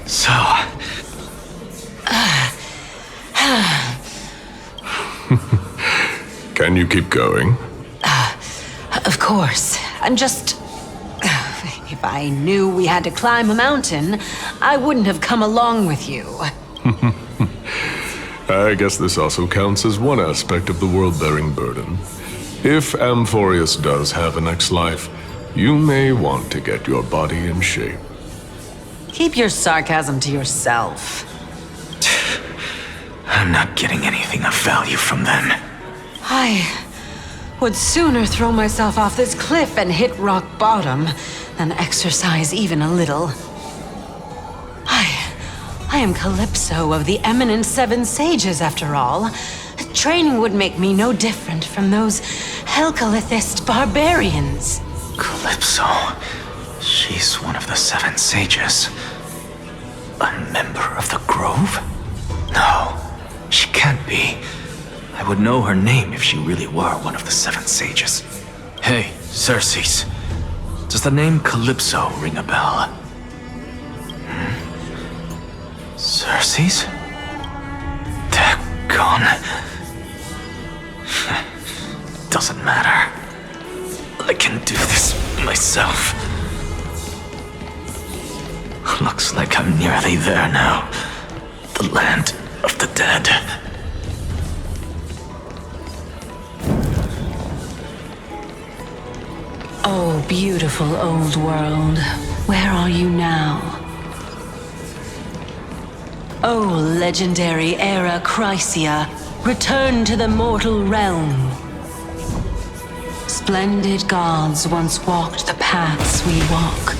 So... Can you keep going? Of course. I'm just... If I knew we had to climb a mountain, I wouldn't have come along with you. I guess this also counts as one aspect of the world-bearing burden. If Amphorius does have a next life, you may want to get your body in shape. Keep your sarcasm to yourself. I'm not getting anything of value from them. I would sooner throw myself off this cliff and hit rock bottom than exercise even a little. I am Calypso of the eminent Seven Sages, after all. Training would make me no different from those Helcalithist barbarians. Calypso. She's one of the Seven Sages. A member of the Grove? No, she can't be. I would know her name if she really were one of the Seven Sages. Hey, Circes. Does the name Calypso ring a bell? Circes? They're gone. Doesn't matter. I can do this myself. Looks like I'm nearly there now. The land of the dead. Oh, beautiful old world. Where are you now? Oh, legendary Era Chrysia, return to the mortal realm. Splendid gods once walked the paths we walk.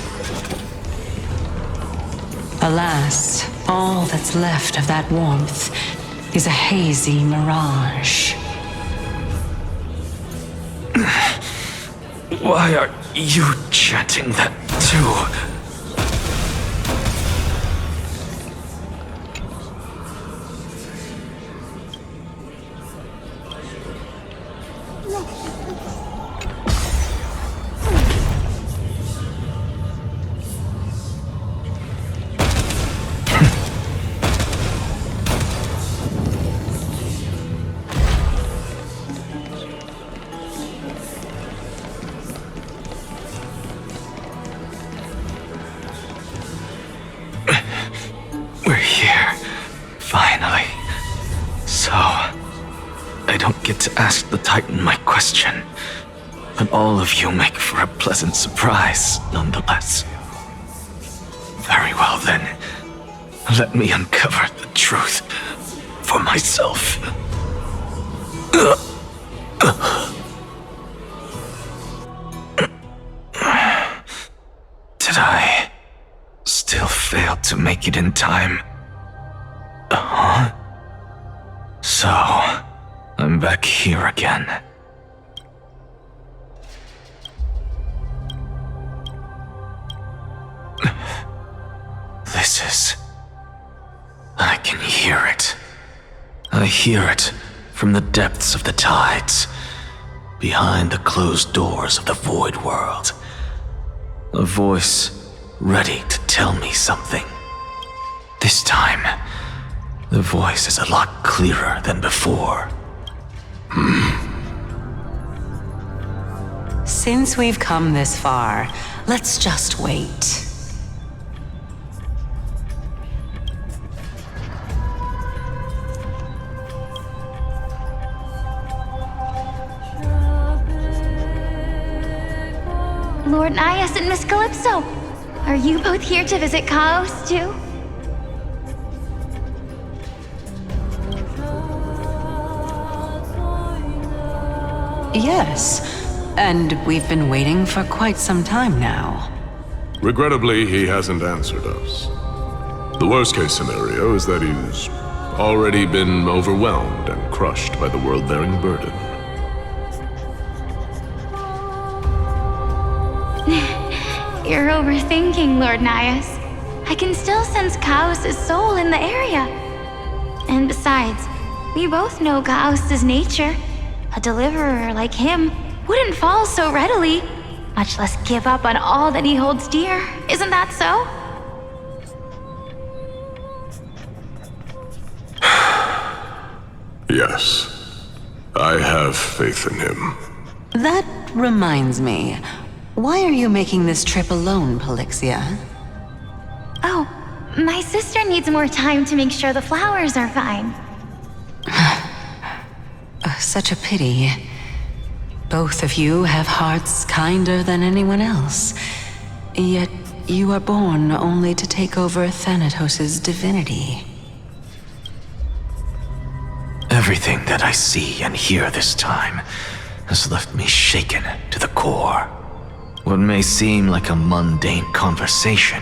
Alas, all that's left of that warmth is a hazy mirage. Why are you chanting that too? We're here, finally. So, I don't get to ask the Titan my question, but all of you make for a pleasant surprise, nonetheless. Very well then, let me uncover the truth for myself. Did I still fail to make it in time? So, I'm back here again. This is... I can hear it. I hear it from the depths of the tides, behind the closed doors of the void world. A voice ready to tell me something. This time, the voice is a lot clearer than before. Since we've come this far, let's just wait. Lord Nias and Miss Calypso, are you both here to visit Chaos too? Yes, and we've been waiting for quite some time now. Regrettably, he hasn't answered us. The worst case scenario is that he's already been overwhelmed and crushed by the world-bearing burden. You're overthinking, Lord Nias. I can still sense Chaos' soul in the area. And besides, we both know Chaos' nature. A deliverer like him wouldn't fall so readily, much less give up on all that he holds dear. Isn't that so? Yes, I have faith in him. That reminds me. Why are you making this trip alone, Polixia? Oh, my sister needs more time to make sure the flowers are fine. Such a pity. Both of you have hearts kinder than anyone else. Yet you are born only to take over Thanatos' divinity. Everything that I see and hear this time has left me shaken to the core. What may seem like a mundane conversation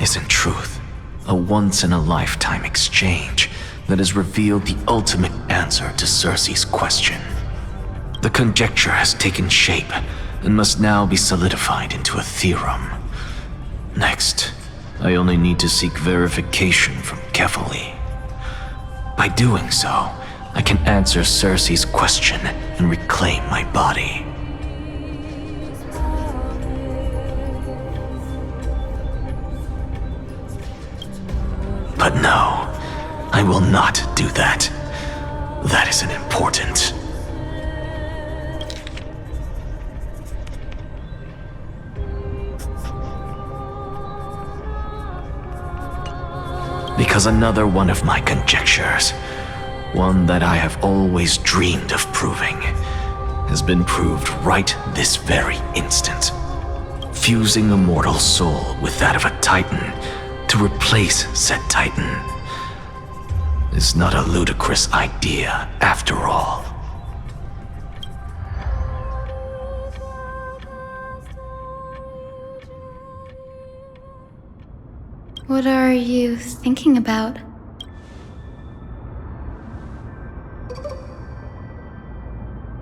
is in truth a once-in-a-lifetime exchange that has revealed the ultimate answer to Circe's question. The conjecture has taken shape and must now be solidified into a theorem. Next, I only need to seek verification from Kefali. By doing so, I can answer Circe's question and reclaim my body. But no, I will not do that. That isn't important. Because another one of my conjectures, one that I have always dreamed of proving, has been proved right this very instant. Fusing a mortal soul with that of a Titan to replace said Titan is not a ludicrous idea after all. What are you thinking about?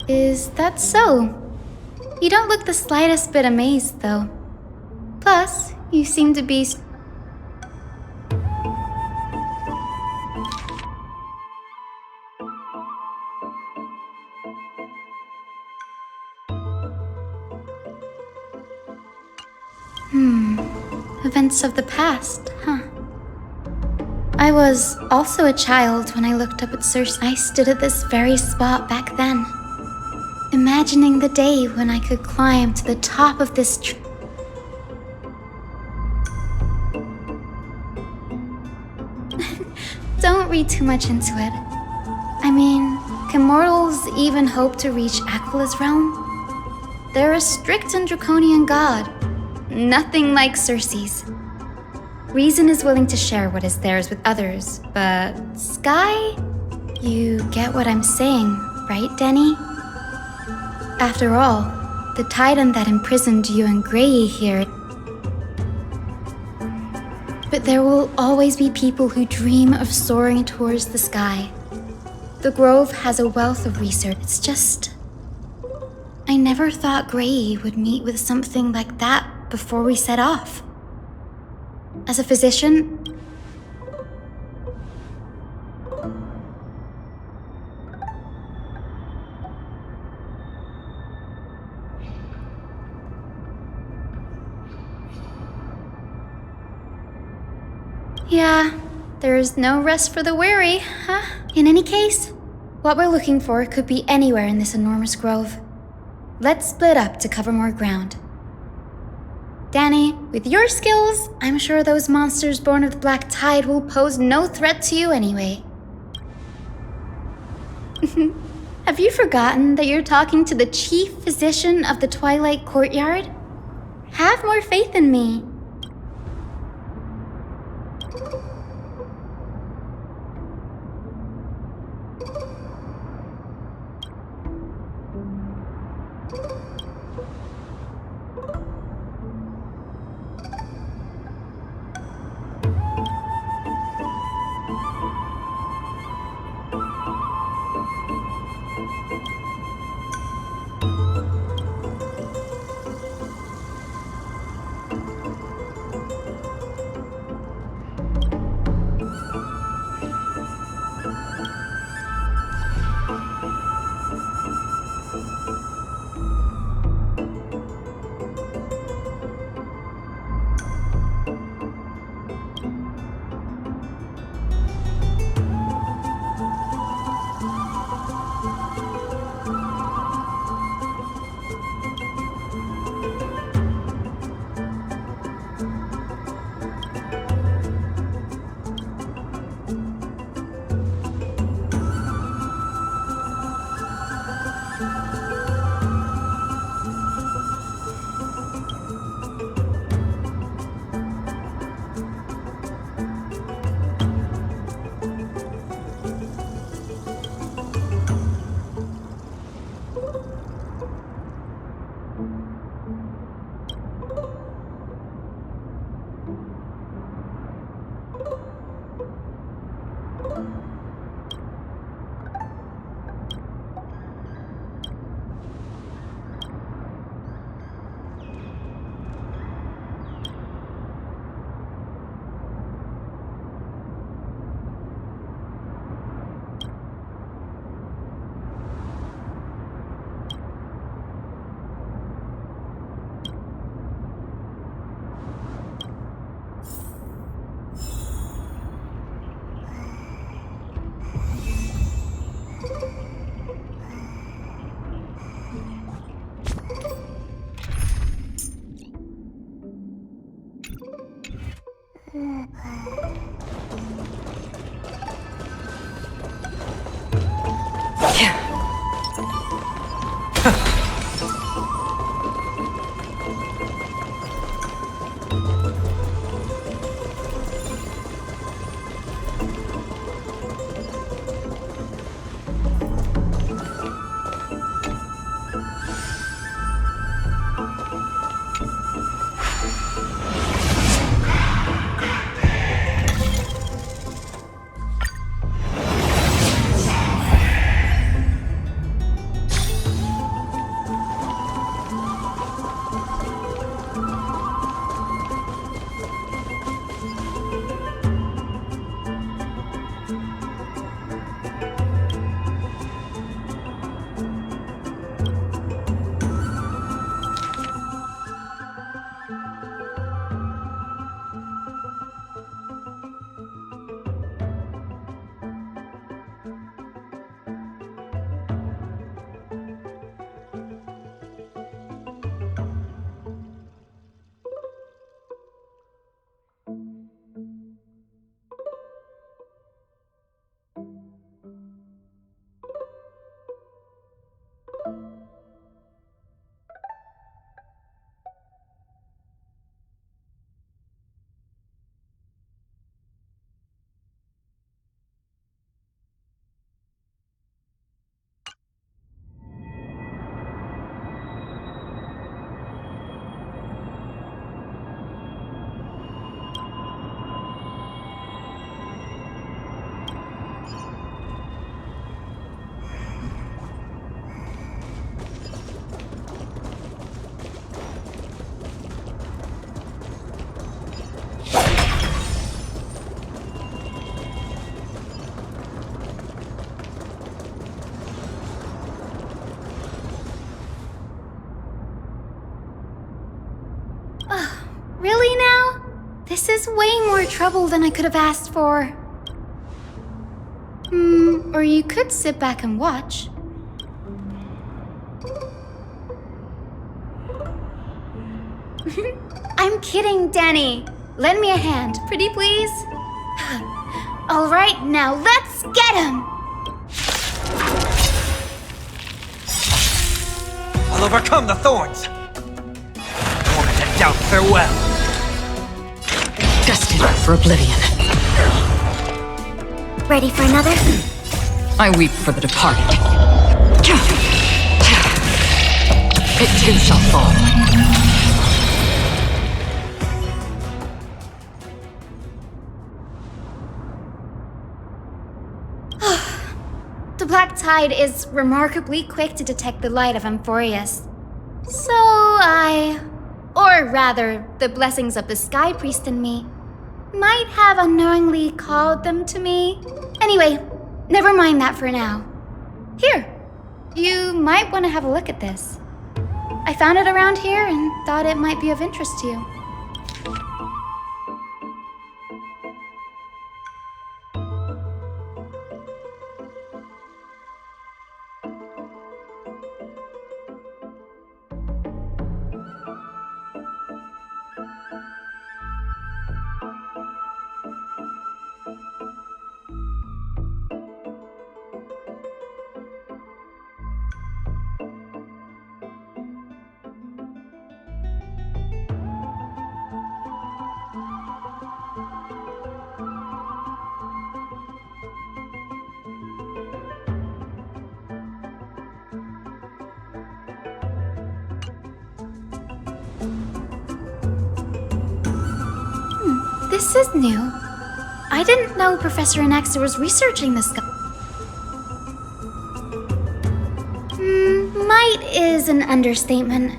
Is that so? You don't look the slightest bit amazed, though. Plus, you seem to be... Events of the past, huh? I was also a child when I looked up at Circe. I stood at this very spot back then, imagining the day when I could climb to the top of this tree. Don't read too much into it. I mean, can mortals even hope to reach Aquila's realm? They're a strict and draconian god. Nothing like Circe's. Reason is willing to share what is theirs with others, but Sky? You get what I'm saying, right, Denny? After all, the titan that imprisoned you and Grey here. But there will always be people who dream of soaring towards the sky. The Grove has a wealth of research. It's just... I never thought Grey would meet with something like that before we set off. As a physician, yeah, there's no rest for the weary, huh? In any case, what we're looking for could be anywhere in this enormous grove. Let's split up to cover more ground. Danny, with your skills, I'm sure those monsters born of the Black Tide will pose no threat to you anyway. Have you forgotten that you're talking to the chief physician of the Twilight Courtyard? Have more faith in me. This is way more trouble than I could have asked for. Or you could sit back and watch. I'm kidding, Danny. Lend me a hand, pretty please. All right, now let's get him! I'll overcome the thorns! Torment and doubt farewell! Destined for oblivion. Ready for another? I weep for the departed. It too shall fall. The Black Tide is remarkably quick to detect the light of Amphorius. Or rather, the blessings of the Sky Priest in me, might have unknowingly called them to me. Anyway, never mind that for now. Here, you might want to have a look at this. I found it around here and thought it might be of interest to you. This is new. I didn't know Professor Anaxa was researching this guy. Might is an understatement.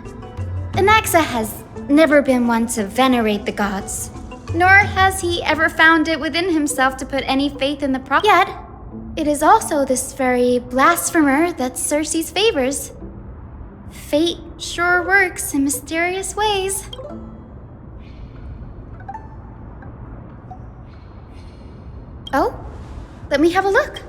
Anaxa has never been one to venerate the gods, nor has he ever found it within himself to put any faith in the prophet. Yet, it is also this very blasphemer that Circe's favors. Fate sure works in mysterious ways. Oh, let me have a look.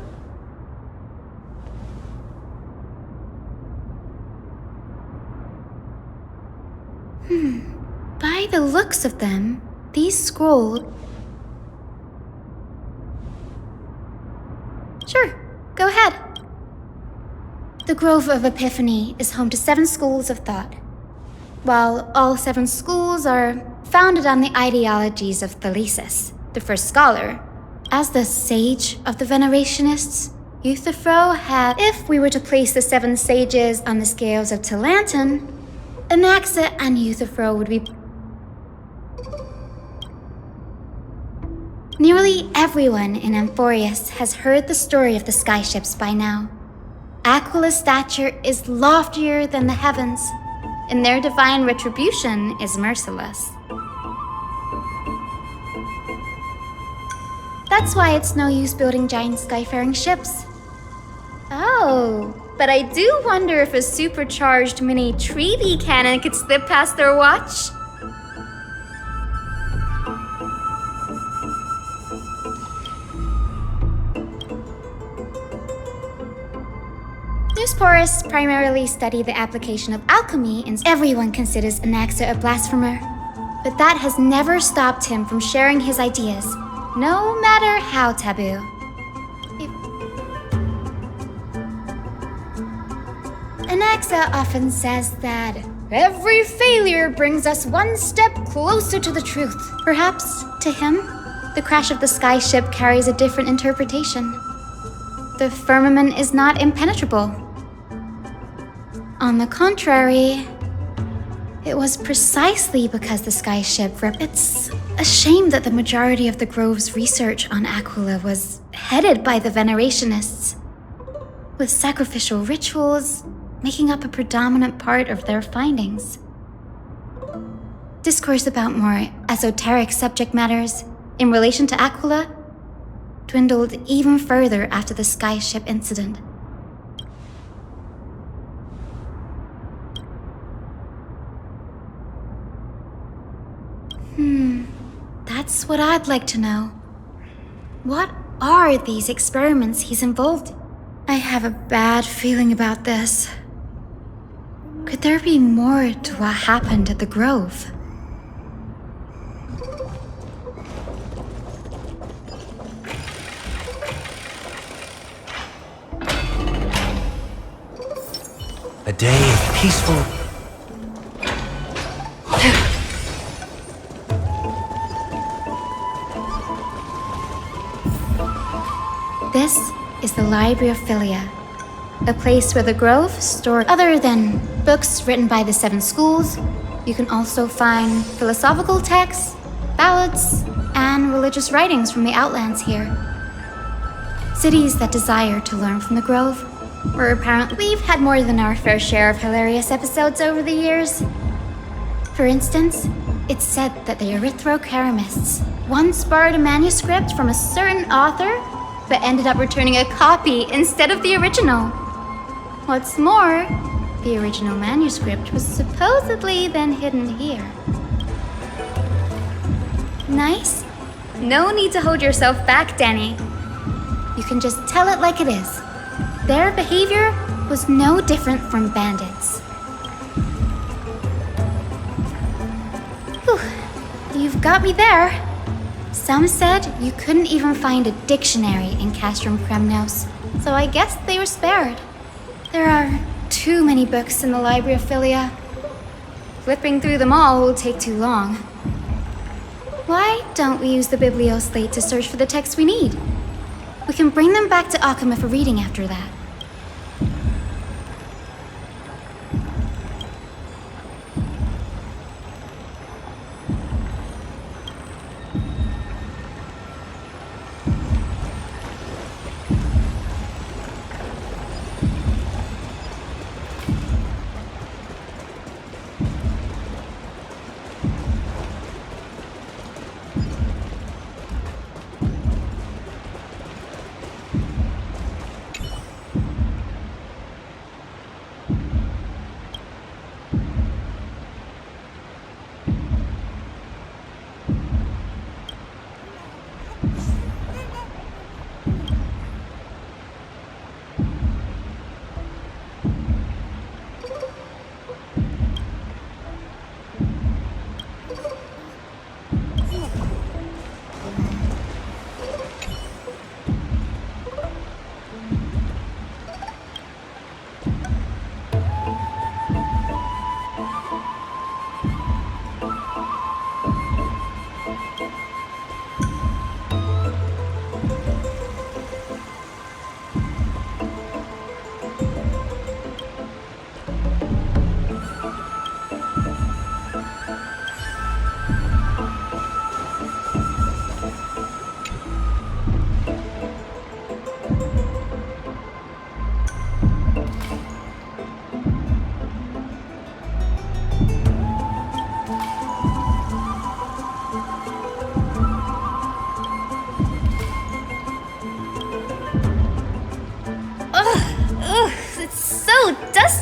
By the looks of them, these scrolls... Sure, go ahead. The Grove of Epiphany is home to 7 schools of thought. While all 7 schools are founded on the ideologies of Thalesis, the first scholar, as the sage of the Venerationists, Euthyphro had... If we were to place the 7 sages on the scales of Talanton, Anaxa and Euthyphro would be... Nearly everyone in Amphorius has heard the story of the skyships by now. Aquila's stature is loftier than the heavens, and their divine retribution is merciless. That's why it's no use building giant skyfaring ships. Oh, but I do wonder if a supercharged mini Treaty cannon could slip past their watch. Newsporists primarily study the application of alchemy, and everyone considers Anaxa a blasphemer. But that has never stopped him from sharing his ideas, no matter how taboo. Anaxa often says that every failure brings us one step closer to the truth. Perhaps, to him, the crash of the skyship carries a different interpretation. The firmament is not impenetrable. On the contrary, it was precisely because the skyship It's a shame that the majority of the Grove's research on Aquila was headed by the Venerationists, with sacrificial rituals making up a predominant part of their findings. Discourse about more esoteric subject matters in relation to Aquila dwindled even further after the skyship incident. That's what I'd like to know. What are these experiments he's involved in? I have a bad feeling about this. Could there be more to what happened at the Grove? A day of peaceful... This is the Library of Philia, a place where the Grove store other than books written by the 7 schools. You can also find philosophical texts, ballads, and religious writings from the Outlands here. Cities that desire to learn from the Grove. We've had more than our fair share of hilarious episodes over the years. For instance, it's said that the Erythrocheramists once borrowed a manuscript from a certain author, but ended up returning a copy instead of the original. What's more, the original manuscript was supposedly then hidden here. Nice? No need to hold yourself back, Danny. You can just tell it like it is. Their behavior was no different from bandits. Whew, you've got me there. Some said you couldn't even find a dictionary in Castrum Kremnos, so I guess they were spared. There are too many books in the Library of Philia. Flipping through them all will take too long. Why don't we use the Biblioslate to search for the texts we need? We can bring them back to Akama for reading after that.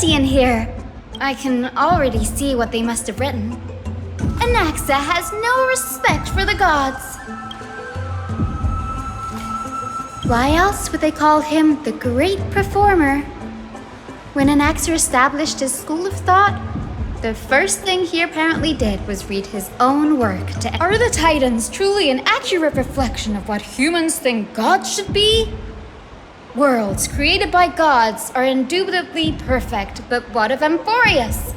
In here. I can already see what they must have written. Anaxa has no respect for the gods. Why else would they call him the Great Performer? When Anaxa established his school of thought, the first thing he apparently did was read his own work to... Are the Titans truly an accurate reflection of what humans think gods should be? Worlds created by gods are indubitably perfect, but what of Amphorius?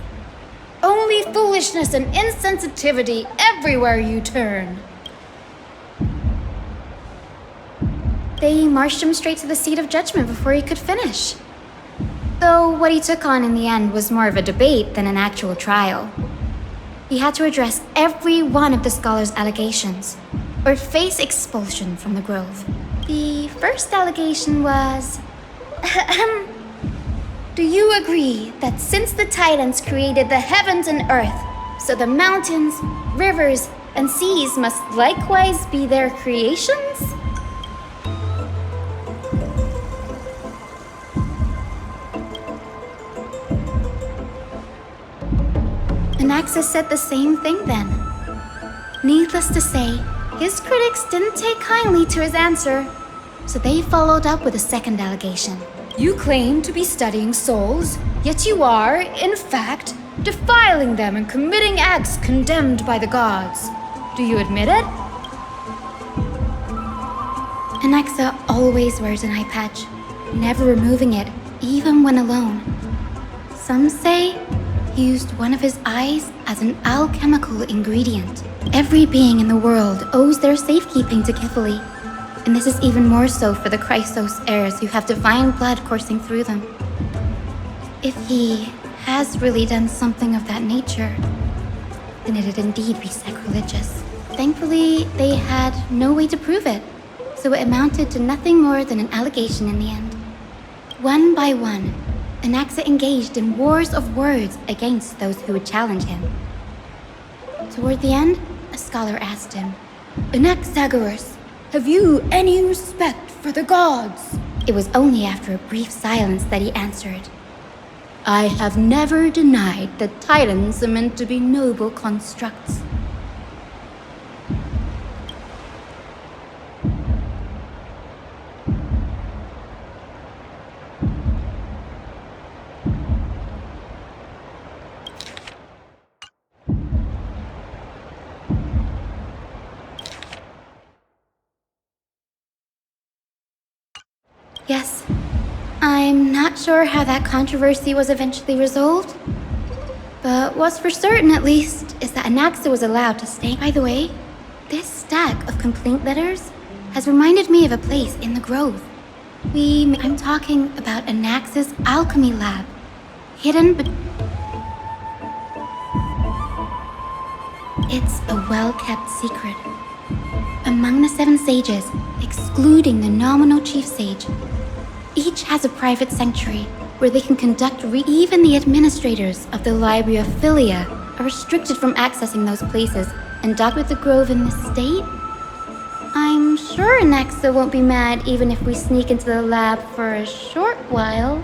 Only foolishness and insensitivity everywhere you turn. They marched him straight to the seat of judgment before he could finish. Though what he took on in the end was more of a debate than an actual trial. He had to address every one of the scholar's allegations, or face expulsion from the Grove. The first allegation was... Do you agree that since the Titans created the heavens and earth, so the mountains, rivers, and seas must likewise be their creations? Anaxa said the same thing then. Needless to say, His critics didn't take kindly to his answer, so they followed up with a second allegation. You claim to be studying souls, yet you are, in fact, defiling them and committing acts condemned by the gods. Do you admit it? Anaxa always wears an eye patch, never removing it, even when alone. Some say he used one of his eyes as an alchemical ingredient. Every being in the world owes their safekeeping to Kifili, and this is even more so for the Chrysos heirs who have divine blood coursing through them. If he has really done something of that nature, then it'd indeed be sacrilegious. Thankfully, they had no way to prove it, so it amounted to nothing more than an allegation in the end. One by one, Anaxa engaged in wars of words against those who would challenge him. Toward the end, a scholar asked him, Anaxagoras, have you any respect for the gods? It was only after a brief silence that he answered, I have never denied that titans are meant to be noble constructs. Yes. I'm not sure how that controversy was eventually resolved, but what's for certain, at least, is that Anaxa was allowed to stay. By the way, this stack of complaint letters has reminded me of a place in the Grove. I'm talking about Anaxa's alchemy lab, hidden It's a well-kept secret. Among the 7 sages, excluding the nominal chief sage, each has a private sanctuary where they can conduct even the administrators of the Library of Philia are restricted from accessing those places and docked with the Grove in this state. I'm sure Anaxa won't be mad even if we sneak into the lab for a short while.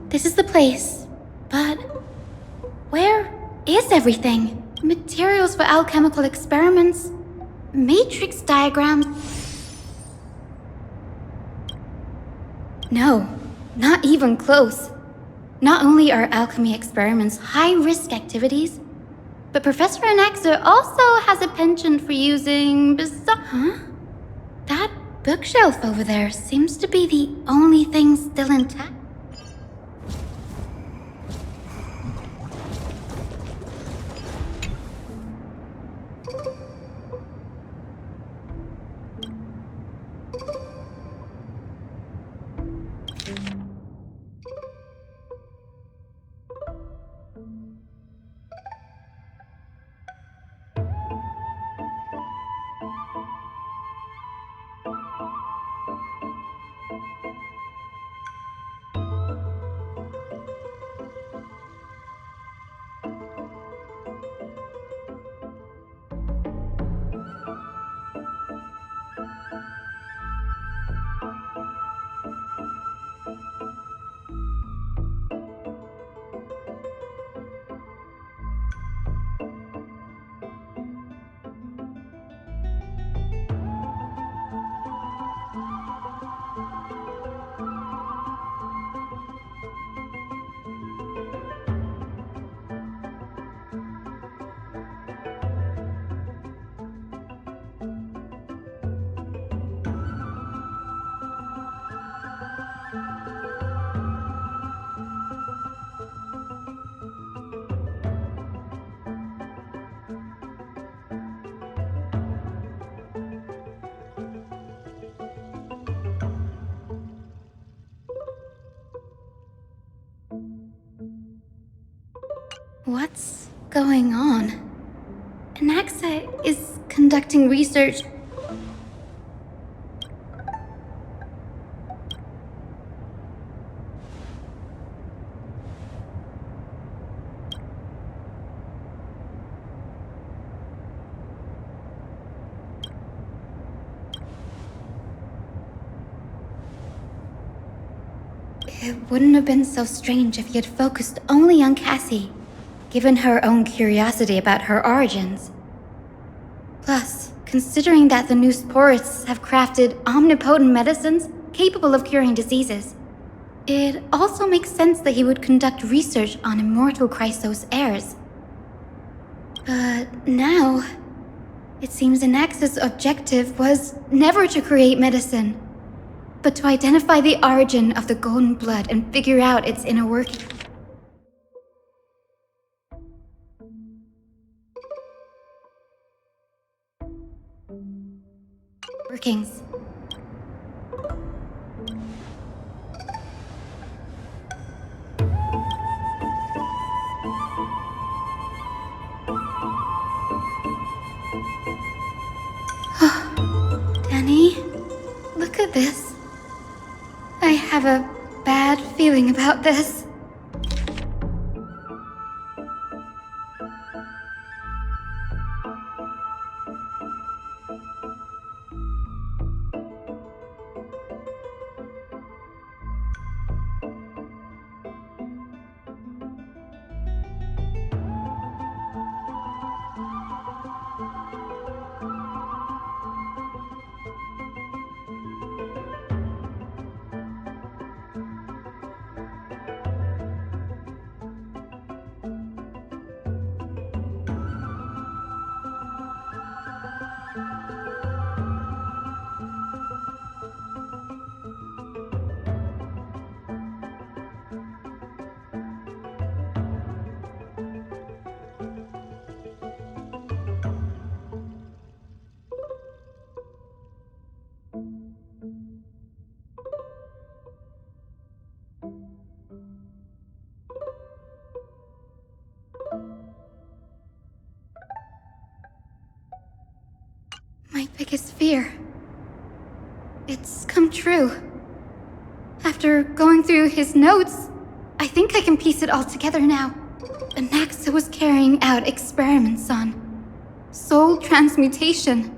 This is the place, but where is everything? Materials for alchemical experiments, matrix diagrams. No, not even close. Not only are alchemy experiments high-risk activities, but Professor Anaxa also has a penchant for using Huh? That bookshelf over there seems to be the only thing still intact. What's going on? Anaxa is conducting research. It wouldn't have been so strange if he had focused only on Cassie, given her own curiosity about her origins. Plus, considering that the new sporists have crafted omnipotent medicines capable of curing diseases, it also makes sense that he would conduct research on immortal Chrysos heirs. But now, it seems Anaxa's objective was never to create medicine, but to identify the origin of the golden blood and figure out its inner workings. Danny, look at this. I have a bad feeling about this. My biggest fear. It's come true. After going through his notes, I think I can piece it all together now. Anaxa was carrying out experiments on soul transmutation.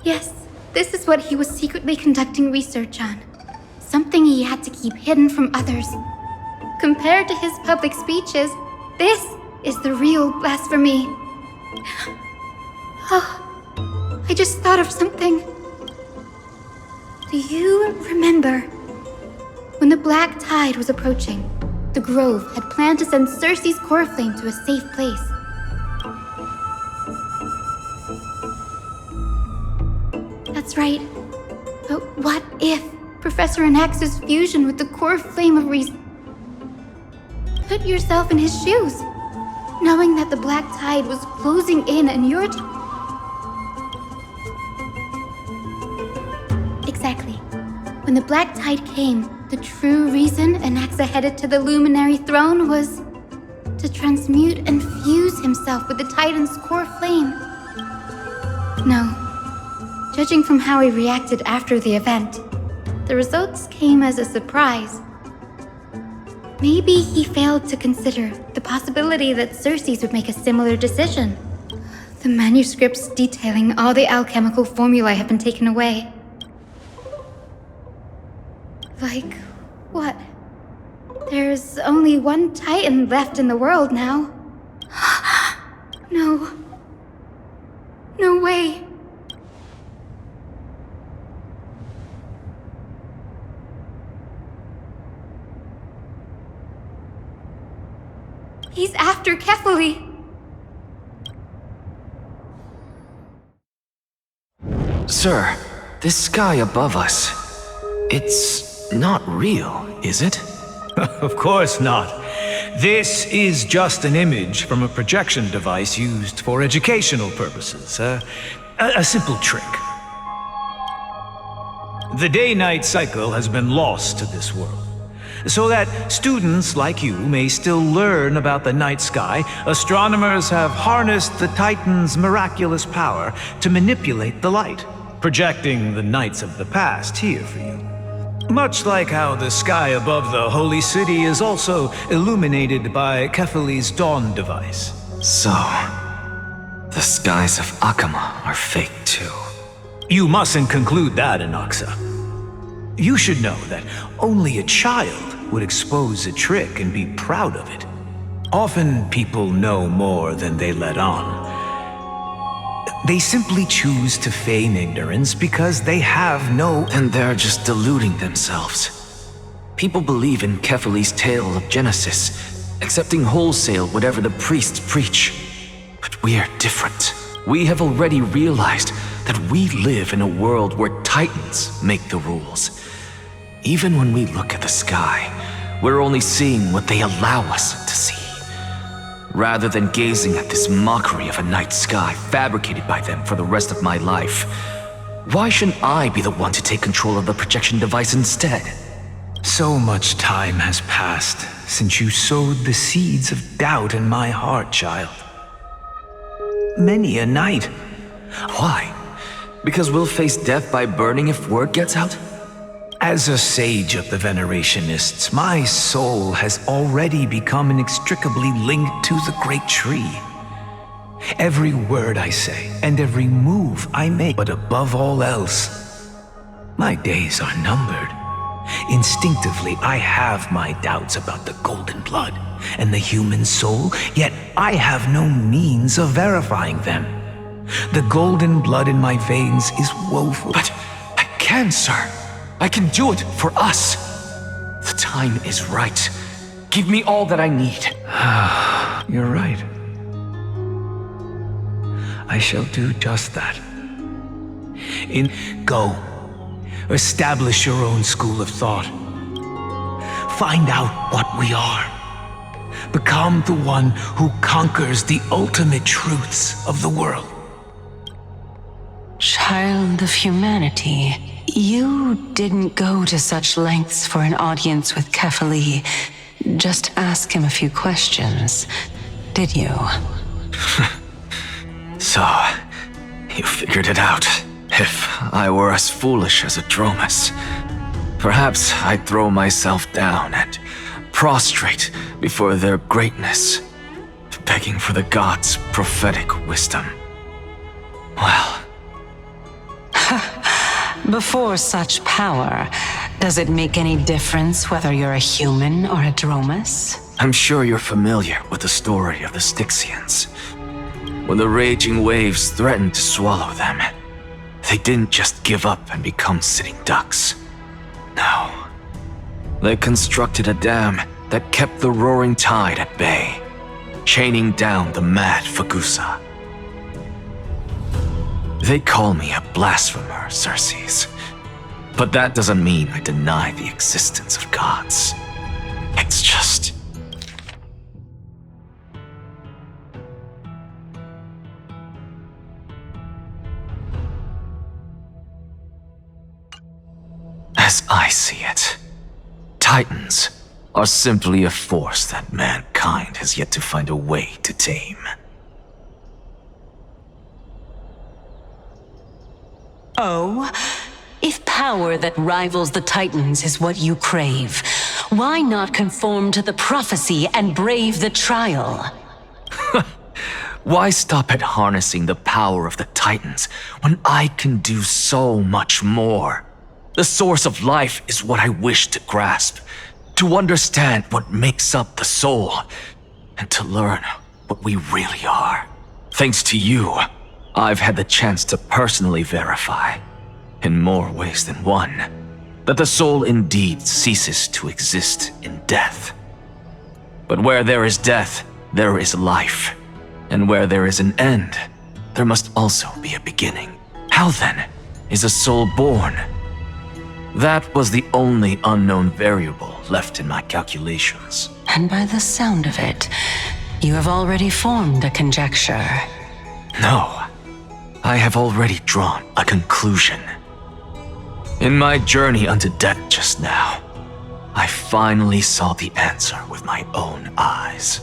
Yes, this is what he was secretly conducting research on. Something he had to keep hidden from others. Compared to his public speeches, this is the real blasphemy. Oh, I just thought of something. Do you remember when the black tide was approaching? The Grove had planned to send Circe's core flame to a safe place. That's right. But what if Professor Anaxa's fusion with the core flame of reason? Put yourself in his shoes, knowing that the black tide was closing in and you're... Exactly. When the black tide came, the true reason Anaxa headed to the Luminary Throne was to transmute and fuse himself with the Titan's core flame. No. Judging from how he reacted after the event, the results came as a surprise. Maybe he failed to consider the possibility that Circe's would make a similar decision. The manuscripts detailing all the alchemical formulae have been taken away. Like, what? There's only one Titan left in the world now. No. No way. He's after Kefali. Sir, this sky above us, it's not real, is it? Of course not. This is just an image from a projection device used for educational purposes. A simple trick. The day-night cycle has been lost to this world. So that students like you may still learn about the night sky, astronomers have harnessed the Titan's miraculous power to manipulate the light, projecting the nights of the past here for you. Much like how the sky above the holy city is also illuminated by Kefali's dawn device. So, the skies of Akama are fake too. You mustn't conclude that, Inoxa. You should know that only a child would expose a trick and be proud of it. Often people know more than they let on. They simply choose to feign ignorance because they have no... And they're just deluding themselves. People believe in Kefali's tale of Genesis, accepting wholesale whatever the priests preach. But we're different. We have already realized that we live in a world where Titans make the rules. Even when we look at the sky, we're only seeing what they allow us to see. Rather than gazing at this mockery of a night sky fabricated by them for the rest of my life, why shouldn't I be the one to take control of the projection device instead? So much time has passed since you sowed the seeds of doubt in my heart, child. Many a night. Why? Because we'll face death by burning if word gets out? As a sage of the Venerationists, my soul has already become inextricably linked to the great tree. Every word I say and every move I make, but above all else, my days are numbered. Instinctively, I have my doubts about the golden blood and the human soul, yet I have no means of verifying them. The golden blood in my veins is woeful. But I can, sir. I can do it for us. The time is right. Give me all that I need. You're right. I shall do just that. Go. Establish your own school of thought. Find out what we are. Become the one who conquers the ultimate truths of the world. Child of humanity, you didn't go to such lengths for an audience with Kefali. Just ask him a few questions, did you? So, you figured it out. If I were as foolish as a Dromus, perhaps I'd throw myself down and prostrate before their greatness, begging for the gods' prophetic wisdom. Well... Before such power, does it make any difference whether you're a human or a Dromus? I'm sure you're familiar with the story of the Styxians. When the raging waves threatened to swallow them, they didn't just give up and become sitting ducks. No. They constructed a dam that kept the roaring tide at bay, chaining down the mad Fagusa. They call me a blasphemer, Xerxes. But that doesn't mean I deny the existence of gods. It's just... As I see it, Titans are simply a force that mankind has yet to find a way to tame. Oh? If power that rivals the Titans is what you crave, why not conform to the prophecy and brave the trial? Why stop at harnessing the power of the Titans when I can do so much more? The source of life is what I wish to grasp, to understand what makes up the soul, and to learn what we really are. Thanks to you, I've had the chance to personally verify, in more ways than one, that the soul indeed ceases to exist in death. But where there is death, there is life. And where there is an end, there must also be a beginning. How then is a soul born? That was the only unknown variable left in my calculations. And by the sound of it, you have already formed a conjecture. No. I have already drawn a conclusion. In my journey unto death just now, I finally saw the answer with my own eyes.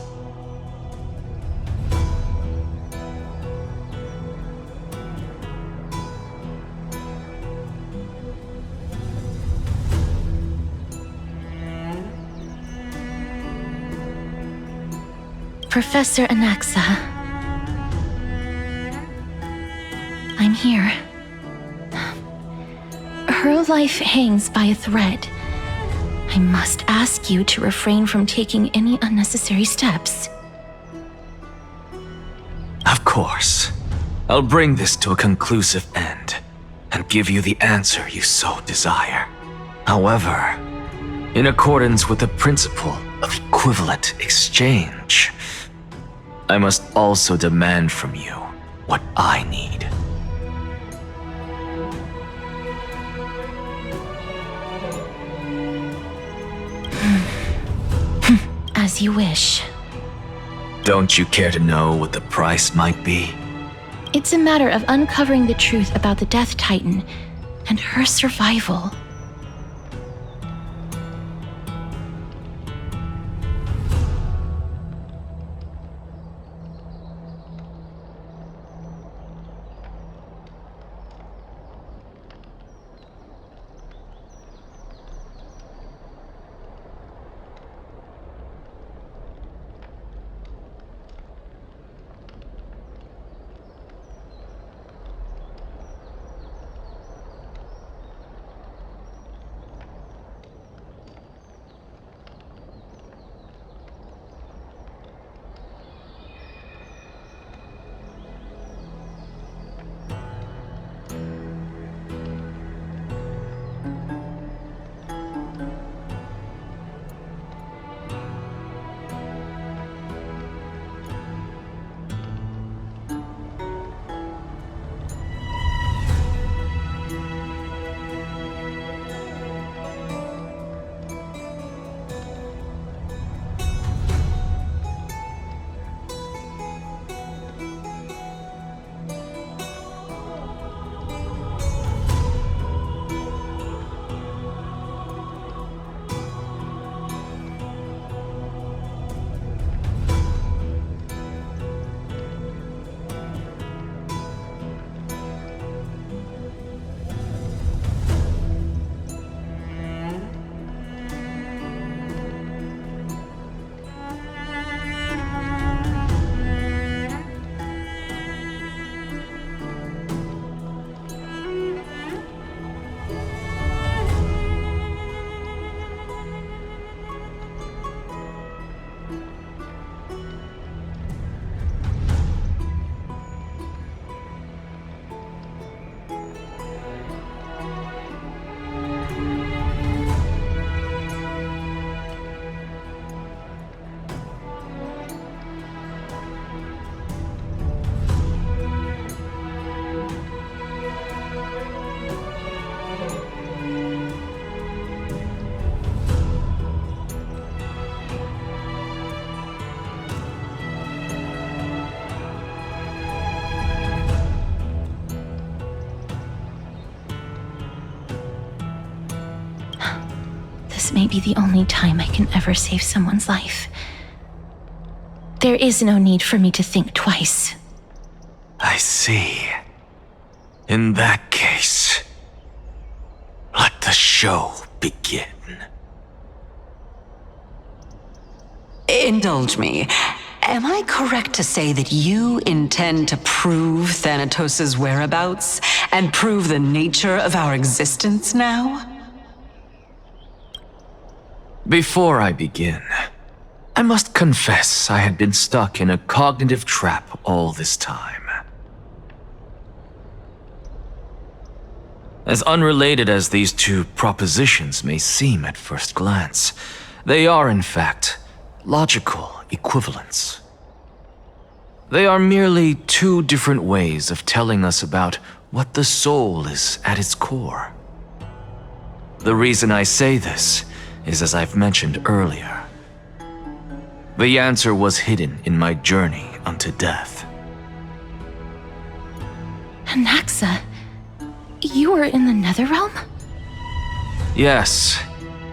Professor Anaxa. I'm here. Her life hangs by a thread. I must ask you to refrain from taking any unnecessary steps. Of course. I'll bring this to a conclusive end and give you the answer you so desire. However, in accordance with the principle of equivalent exchange, I must also demand from you what I need. As you wish. Don't you care to know what the price might be? It's a matter of uncovering the truth about the Death Titan and her survival. This may be the only time I can ever save someone's life. There is no need for me to think twice. I see. In that case, let the show begin. Indulge me. Am I correct to say that you intend to prove Thanatos' whereabouts and prove the nature of our existence now? Before I begin, I must confess I had been stuck in a cognitive trap all this time. As unrelated as these two propositions may seem at first glance, they are in fact logical equivalents. They are merely two different ways of telling us about what the soul is at its core. The reason I say this is, as I've mentioned earlier, the answer was hidden in my journey unto death. Anaxa, you were in the Netherrealm? Yes,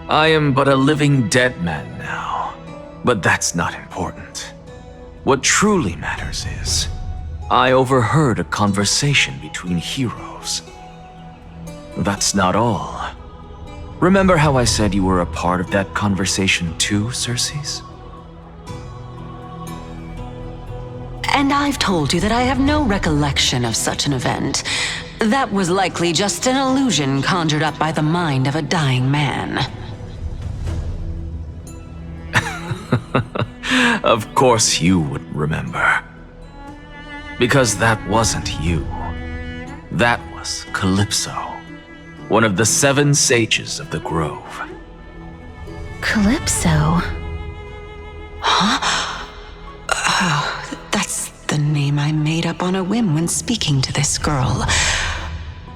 I am but a living dead man now, but that's not important. What truly matters is, I overheard a conversation between heroes. That's not all. Remember how I said you were a part of that conversation too, Circes? And I've told you that I have no recollection of such an event. That was likely just an illusion conjured up by the mind of a dying man. Of course you would remember. Because that wasn't you. That was Calypso, one of the 7 sages of the Grove. Calypso? Huh? Oh, that's the name I made up on a whim when speaking to this girl.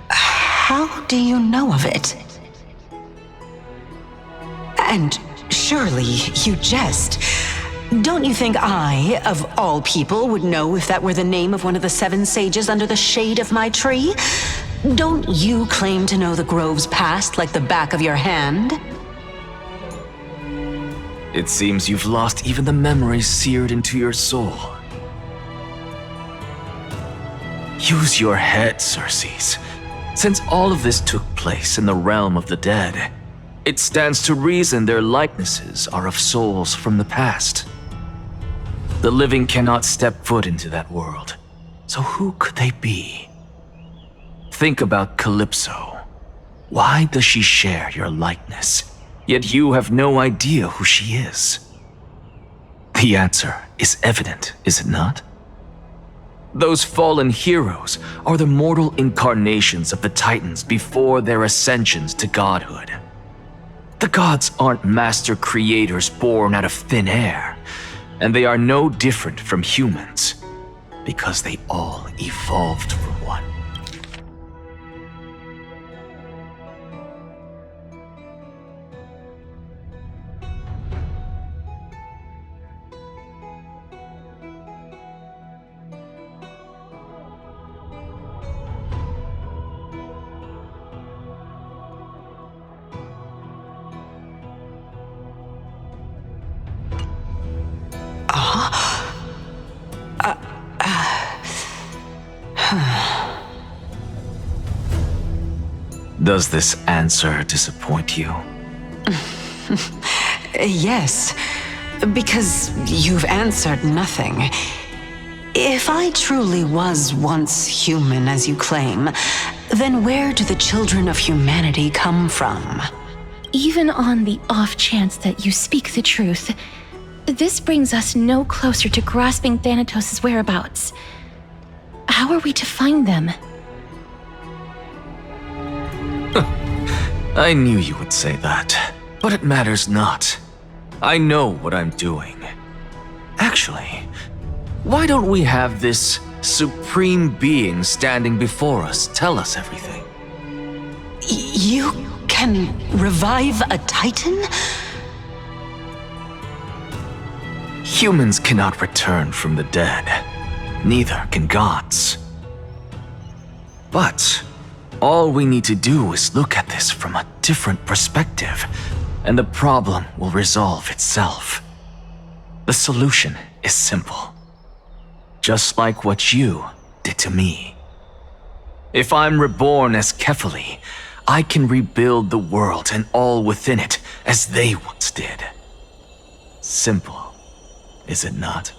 How do you know of it? And surely you jest. Don't you think I, of all people, would know if that were the name of one of the 7 sages under the shade of my tree? Don't you claim to know the Grove's past like the back of your hand? It seems you've lost even the memories seared into your soul. Use your head, Circes. Since all of this took place in the realm of the dead, it stands to reason their likenesses are of souls from the past. The living cannot step foot into that world, so who could they be? Think about Calypso. Why does she share your likeness, yet you have no idea who she is? The answer is evident, is it not? Those fallen heroes are the mortal incarnations of the Titans before their ascensions to godhood. The gods aren't master creators born out of thin air, and they are no different from humans, because they all evolved from one. Does this answer disappoint you? Yes, because you've answered nothing. If I truly was once human, as you claim, then where do the children of humanity come from? Even on the off chance that you speak the truth, this brings us no closer to grasping Thanatos' whereabouts. How are we to find them? I knew you would say that, but it matters not. I know what I'm doing. Actually, why don't we have this supreme being standing before us tell us everything? You can revive a Titan? Humans cannot return from the dead. Neither can gods. But all we need to do is look at this from a different perspective, and the problem will resolve itself. The solution is simple. Just like what you did to me. If I'm reborn as Kefali, I can rebuild the world and all within it as they once did. Simple, is it not?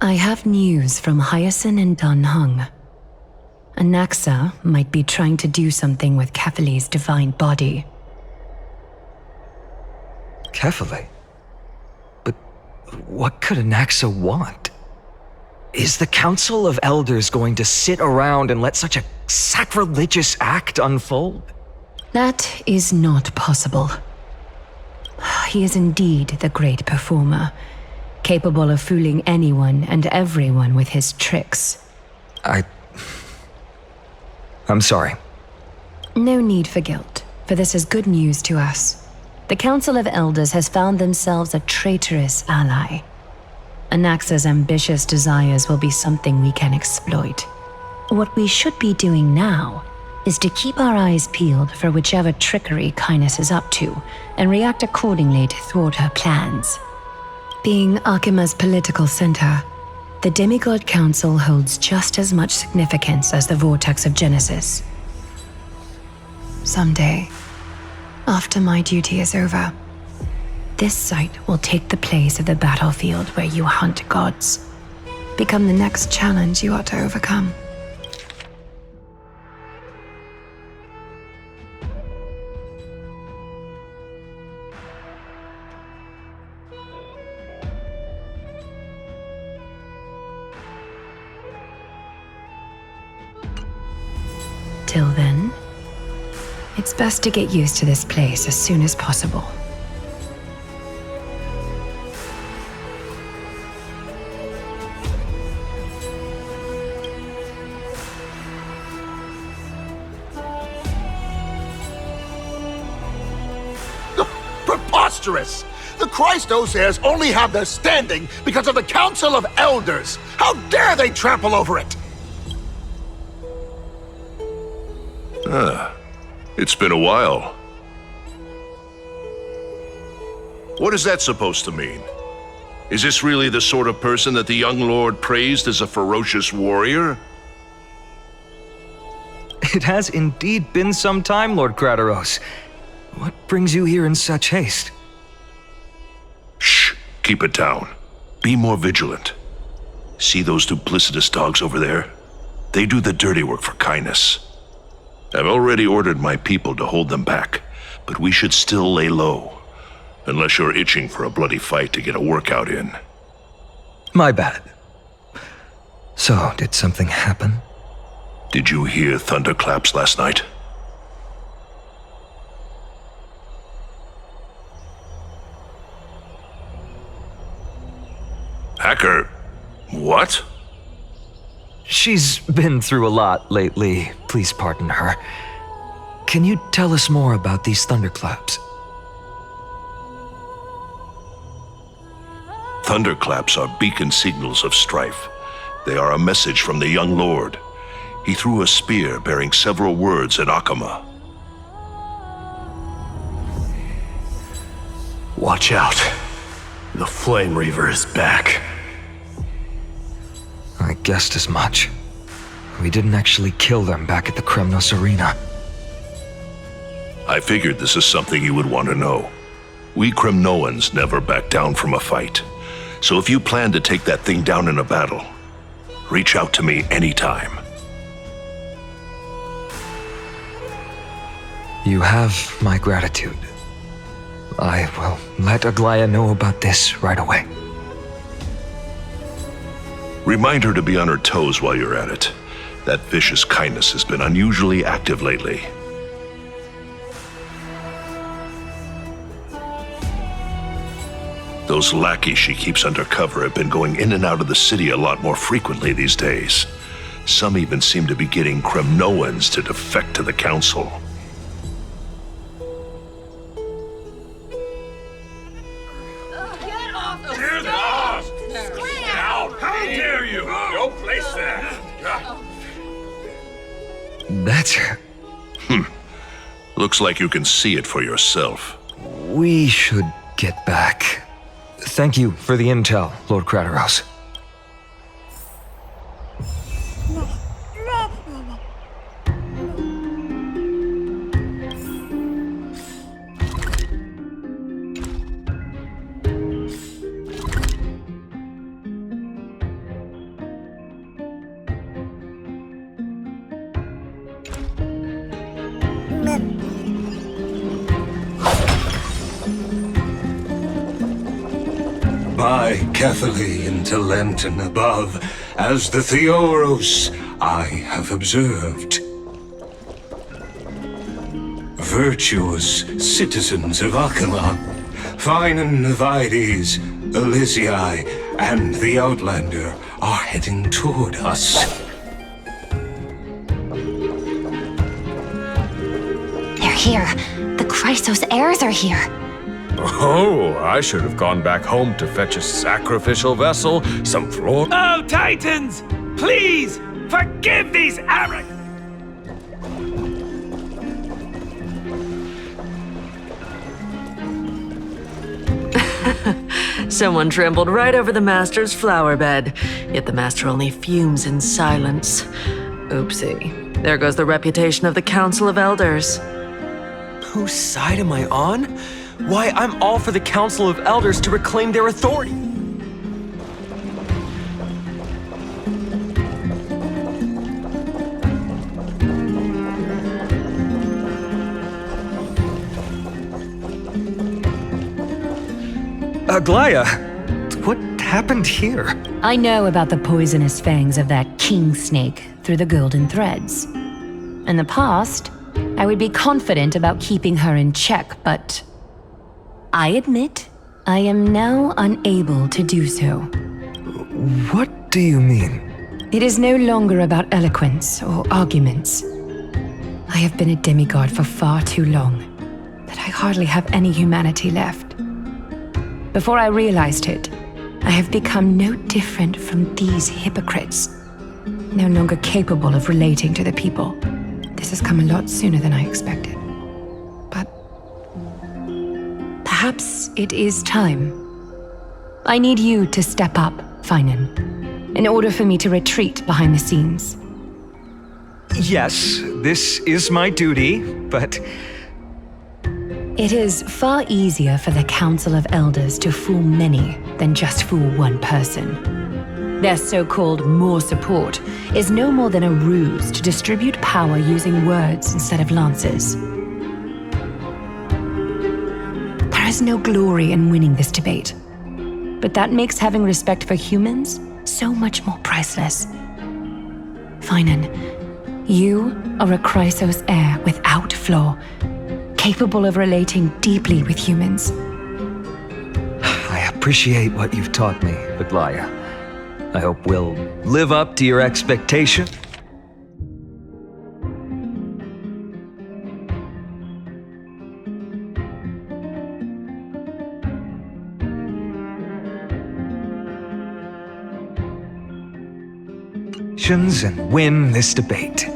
I have news from Hyacinth and Dan Heng. Anaxa might be trying to do something with Kefali's divine body. Kefali? But what could Anaxa want? Is the Council of Elders going to sit around and let such a sacrilegious act unfold? That is not possible. He is indeed the great performer, capable of fooling anyone and everyone with his tricks. I'm sorry. No need for guilt, for this is good news to us. The Council of Elders has found themselves a traitorous ally. Anaxa's ambitious desires will be something we can exploit. What we should be doing now is to keep our eyes peeled for whichever trickery Kainis is up to, and react accordingly to thwart her plans. Being Akima's political center, the Demigod Council holds just as much significance as the Vortex of Genesis. Someday, after my duty is over, this site will take the place of the battlefield where you hunt gods. Become the next challenge you ought to overcome. Till then, it's best to get used to this place as soon as possible. Preposterous! The Christos only have their standing because of the Council of Elders! How dare they trample over it! It's been a while. What is that supposed to mean? Is this really the sort of person that the young lord praised as a ferocious warrior? It has indeed been some time, Lord Kratos. What brings you here in such haste? Shh! Keep it down. Be more vigilant. See those duplicitous dogs over there? They do the dirty work for Kainis. I've already ordered my people to hold them back, but we should still lay low. Unless you're itching for a bloody fight to get a workout in. My bad. So, did something happen? Did you hear thunderclaps last night? Hacker, what? She's been through a lot lately. Please pardon her. Can you tell us more about these thunderclaps? Thunderclaps are beacon signals of strife. They are a message from the young lord. He threw a spear bearing several words at Akama. Watch out. The Flame Reaver is back. I guessed as much. We didn't actually kill them back at the Kremnos Arena. I figured this is something you would want to know. We Kremnoans never back down from a fight. So if you plan to take that thing down in a battle, reach out to me anytime. You have my gratitude. I will let Aglaya know about this right away. Remind her to be on her toes while you're at it. That vicious Kainis has been unusually active lately. Those lackeys she keeps undercover have been going in and out of the city a lot more frequently these days. Some even seem to be getting Kremnoans to defect to the council. That's... Looks like you can see it for yourself. We should get back. Thank you for the intel, Lord Kratos. By Catholic into Lenten above, as the Theoros I have observed. Virtuous citizens of Akama, fine Navides, Elysiae, and the Outlander are heading toward us. They're here. The Christos heirs are here. Oh, I should have gone back home to fetch a sacrificial vessel, some floor. Oh, Titans! Please, forgive these arrogant... Someone trampled right over the Master's flower bed, yet the Master only fumes in silence. Oopsie. There goes the reputation of the Council of Elders. Whose side am I on? Why, I'm all for the Council of Elders to reclaim their authority. Aglaya, what happened here? I know about the poisonous fangs of that king snake through the golden threads. In the past, I would be confident about keeping her in check, but I admit I am now unable to do so. What do you mean? It is no longer about eloquence or arguments. I have been a demigod for far too long that I hardly have any humanity left. Before I realized it, I have become no different from these hypocrites, no longer capable of relating to the people. This has come a lot sooner than I expected. But perhaps it is time. I need you to step up, Finan, in order for me to retreat behind the scenes. Yes, this is my duty, but... It is far easier for the Council of Elders to fool many than just fool one person. Their so-called more support is no more than a ruse to distribute power using words instead of lances. There is no glory in winning this debate, but that makes having respect for humans so much more priceless. Finan, you are a Chrysos heir without flaw, capable of relating deeply with humans. I appreciate what you've taught me, Aglaya. I hope we'll live up to your expectation. And win this debate.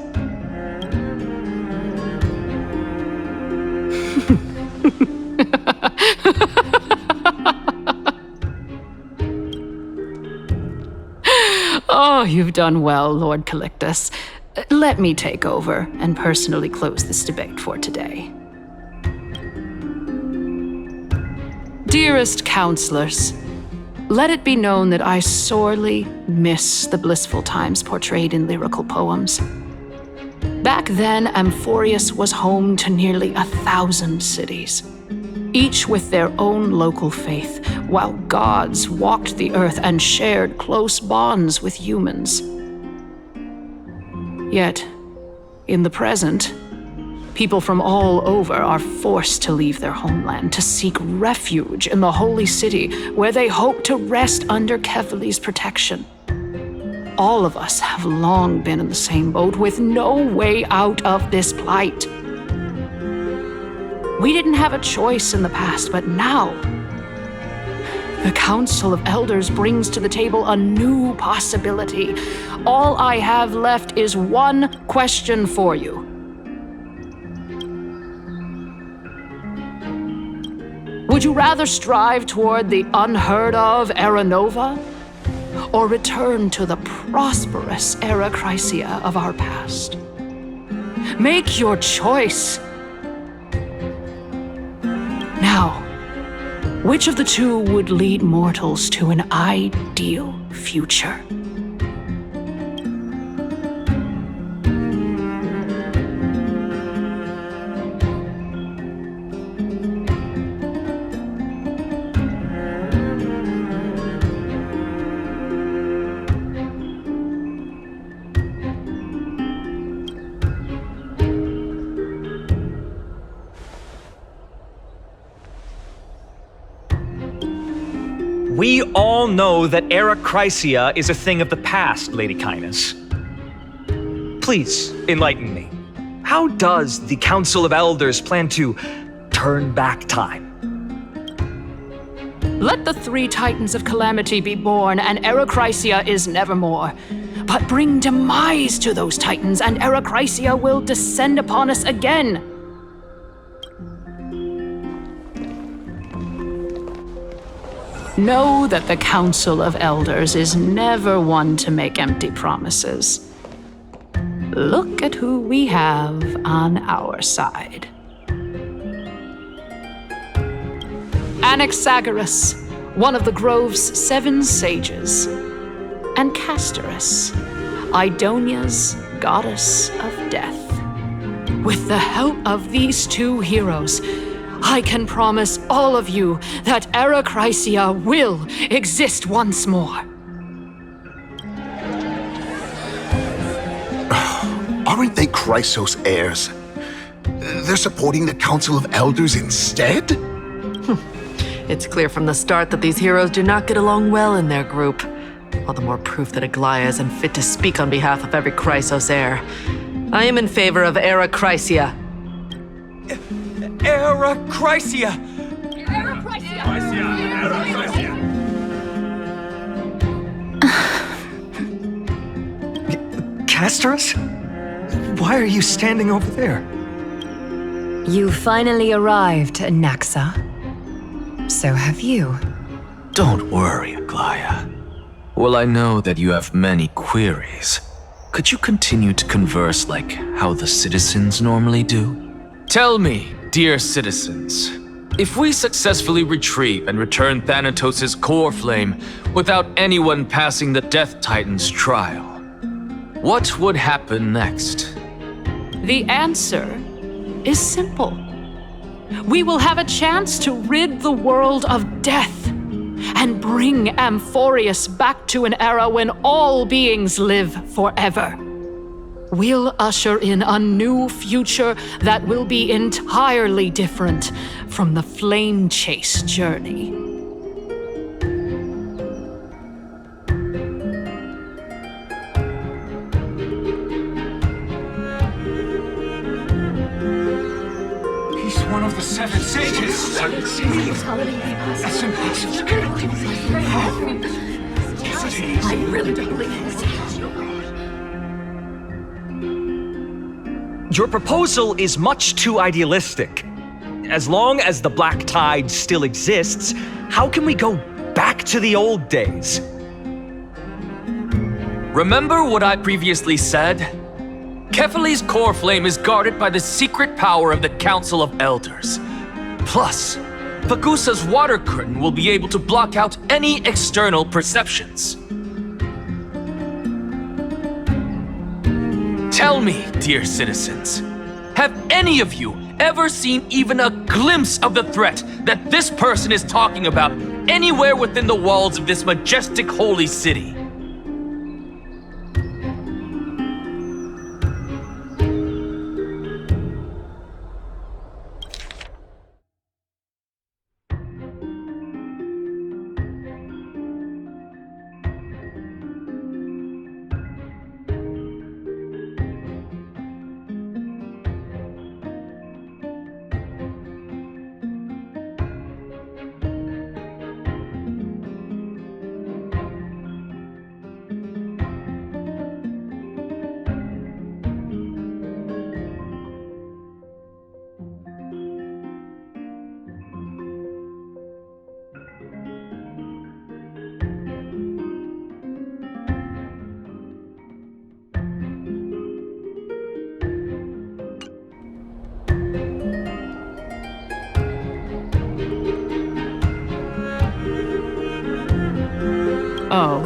Oh, you've done well, Lord Calictus. Let me take over and personally close this debate for today. Dearest counselors, let it be known that I sorely miss the blissful times portrayed in lyrical poems. Back then, Amphorius was home to nearly 1,000 cities, each with their own local faith, while gods walked the earth and shared close bonds with humans. Yet, in the present, people from all over are forced to leave their homeland to seek refuge in the holy city where they hope to rest under Kefali's protection. All of us have long been in the same boat with no way out of this plight. We didn't have a choice in the past, but now the Council of Elders brings to the table a new possibility. All I have left is one question for you. Would you rather strive toward the unheard of Era Nova, or return to the prosperous Era Chrysia of our past? Make your choice. Now, which of the two would lead mortals to an ideal future? We all know that Era Chrysia is a thing of the past, Lady Cainus. Please, enlighten me. How does the Council of Elders plan to turn back time? Let the three Titans of Calamity be born, and Erechrysia is nevermore. But bring demise to those Titans, and Erechrysia will descend upon us again. Know that the Council of Elders is never one to make empty promises. Look at who we have on our side. Anaxagoras, one of the Grove's 7 sages, and Castorus, Idonia's goddess of death. With the help of these 2 heroes, I can promise all of you that Erechrysia will exist once more. Aren't they Chrysos heirs? They're supporting the Council of Elders instead? It's clear from the start that these heroes do not get along well in their group. All the more proof that Aglaia isn't fit to speak on behalf of every Chrysos heir. I am in favor of Erechrysia. Erechrysia! Castorus? Why are you standing over there? You finally arrived, Naxa. So have you. Don't worry, Aglaia. Well, I know that you have many queries. Could you continue to converse like how the citizens normally do? Tell me, dear citizens, if we successfully retrieve and return Thanatos' core flame without anyone passing the Death Titan's trial, what would happen next? The answer is simple. We will have a chance to rid the world of death and bring Amphorius back to an era when all beings live forever. We'll usher in a new future that will be entirely different from the flame chase journey. One of the 7 sages. That's impossible. I really don't believe this. Your proposal is much too idealistic. As long as the Black Tide still exists, how can we go back to the old days? Remember what I previously said? Kephale's core flame is guarded by the secret power of the Council of Elders. Plus, Fagusa's water curtain will be able to block out any external perceptions. Tell me, dear citizens, have any of you ever seen even a glimpse of the threat that this person is talking about anywhere within the walls of this majestic holy city? Oh?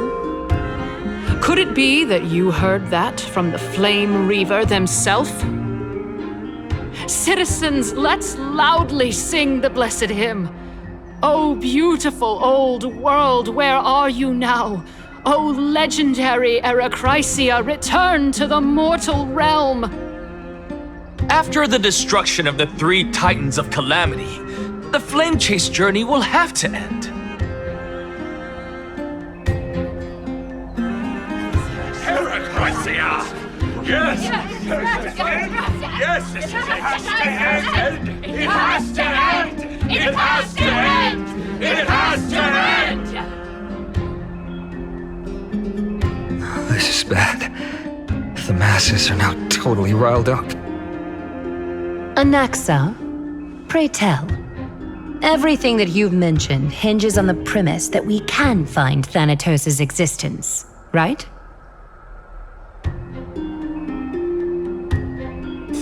Could it be that you heard that from the Flame Reaver themselves? Citizens, let's loudly sing the blessed hymn. Oh, beautiful old world, where are you now? Oh, legendary Erechrysia, return to the mortal realm. After the destruction of the 3 Titans of Calamity, the Flame Chase journey will have to end. Yes! Yes! It has to end! It has to end! It has to end! It has to end! This is bad. The masses are now totally riled up. Anaxa, pray tell. Everything that you've mentioned hinges on the premise that we can find Thanatos' existence, right?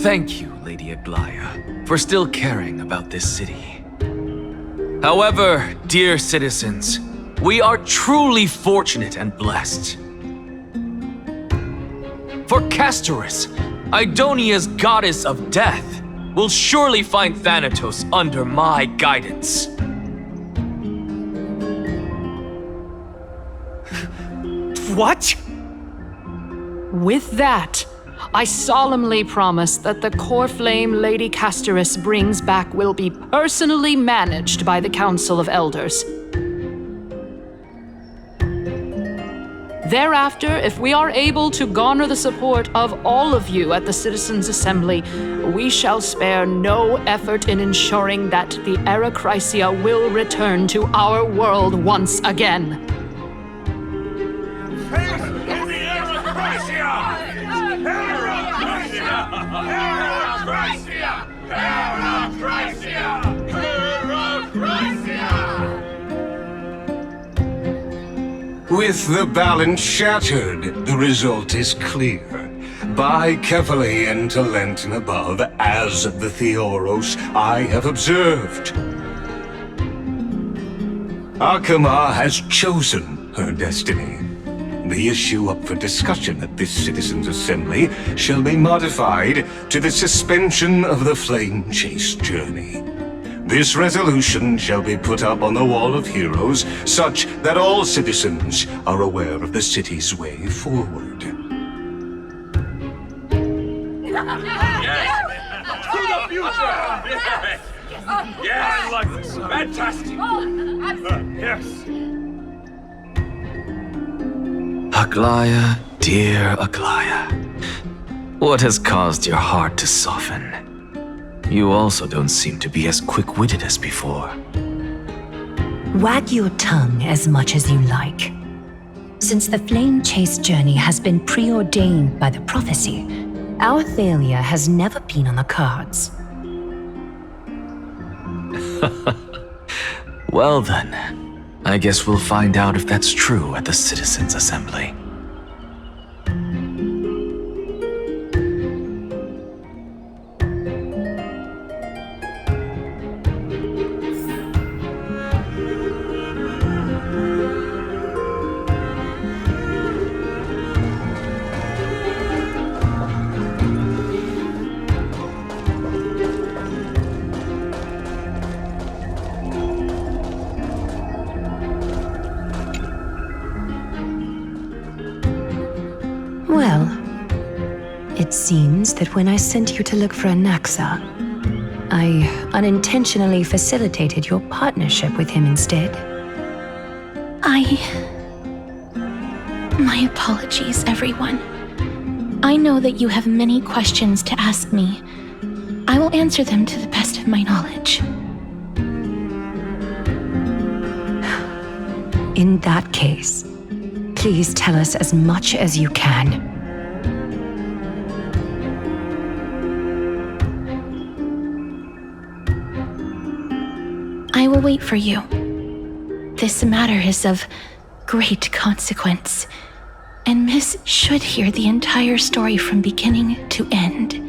Thank you, Lady Aglaya, for still caring about this city. However, dear citizens, we are truly fortunate and blessed. For Castorus, Idonia's goddess of death, will surely find Thanatos under my guidance. What? With that, I solemnly promise that the core flame Lady Castorus brings back will be personally managed by the Council of Elders. Thereafter, if we are able to garner the support of all of you at the Citizens' Assembly, we shall spare no effort in ensuring that the Erechrysia will return to our world once again. With the balance shattered, the result is clear. Buy carefully into Lent and above, as the Theoros I have observed. Akama has chosen her destiny. The issue up for discussion at this Citizens' Assembly shall be modified to the suspension of the Flame Chase journey. This resolution shall be put up on the Wall of Heroes, such that all citizens are aware of the city's way forward. Yes! To the future! Yes! Yes! I like this. Fantastic! Yes! Aglaya, dear Aglaya, what has caused your heart to soften? You also don't seem to be as quick-witted as before. Wag your tongue as much as you like. Since the Flame Chase journey has been preordained by the prophecy, our failure has never been on the cards. Well then, I guess we'll find out if that's true at the Citizens' Assembly. Well, it seems that when I sent you to look for Anaxa, I unintentionally facilitated your partnership with him instead. My apologies, everyone. I know that you have many questions to ask me. I will answer them to the best of my knowledge. In that case, please tell us as much as you can. I will wait for you. This matter is of great consequence, and Miss should hear the entire story from beginning to end.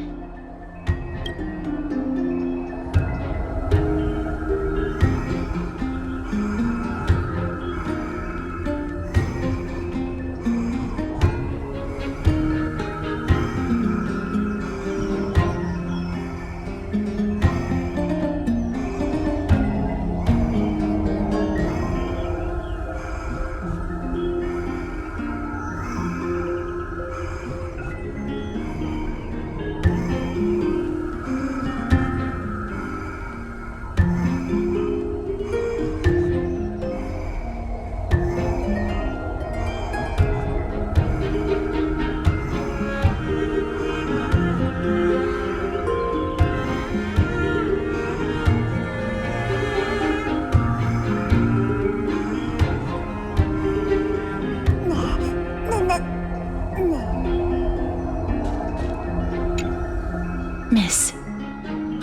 Miss,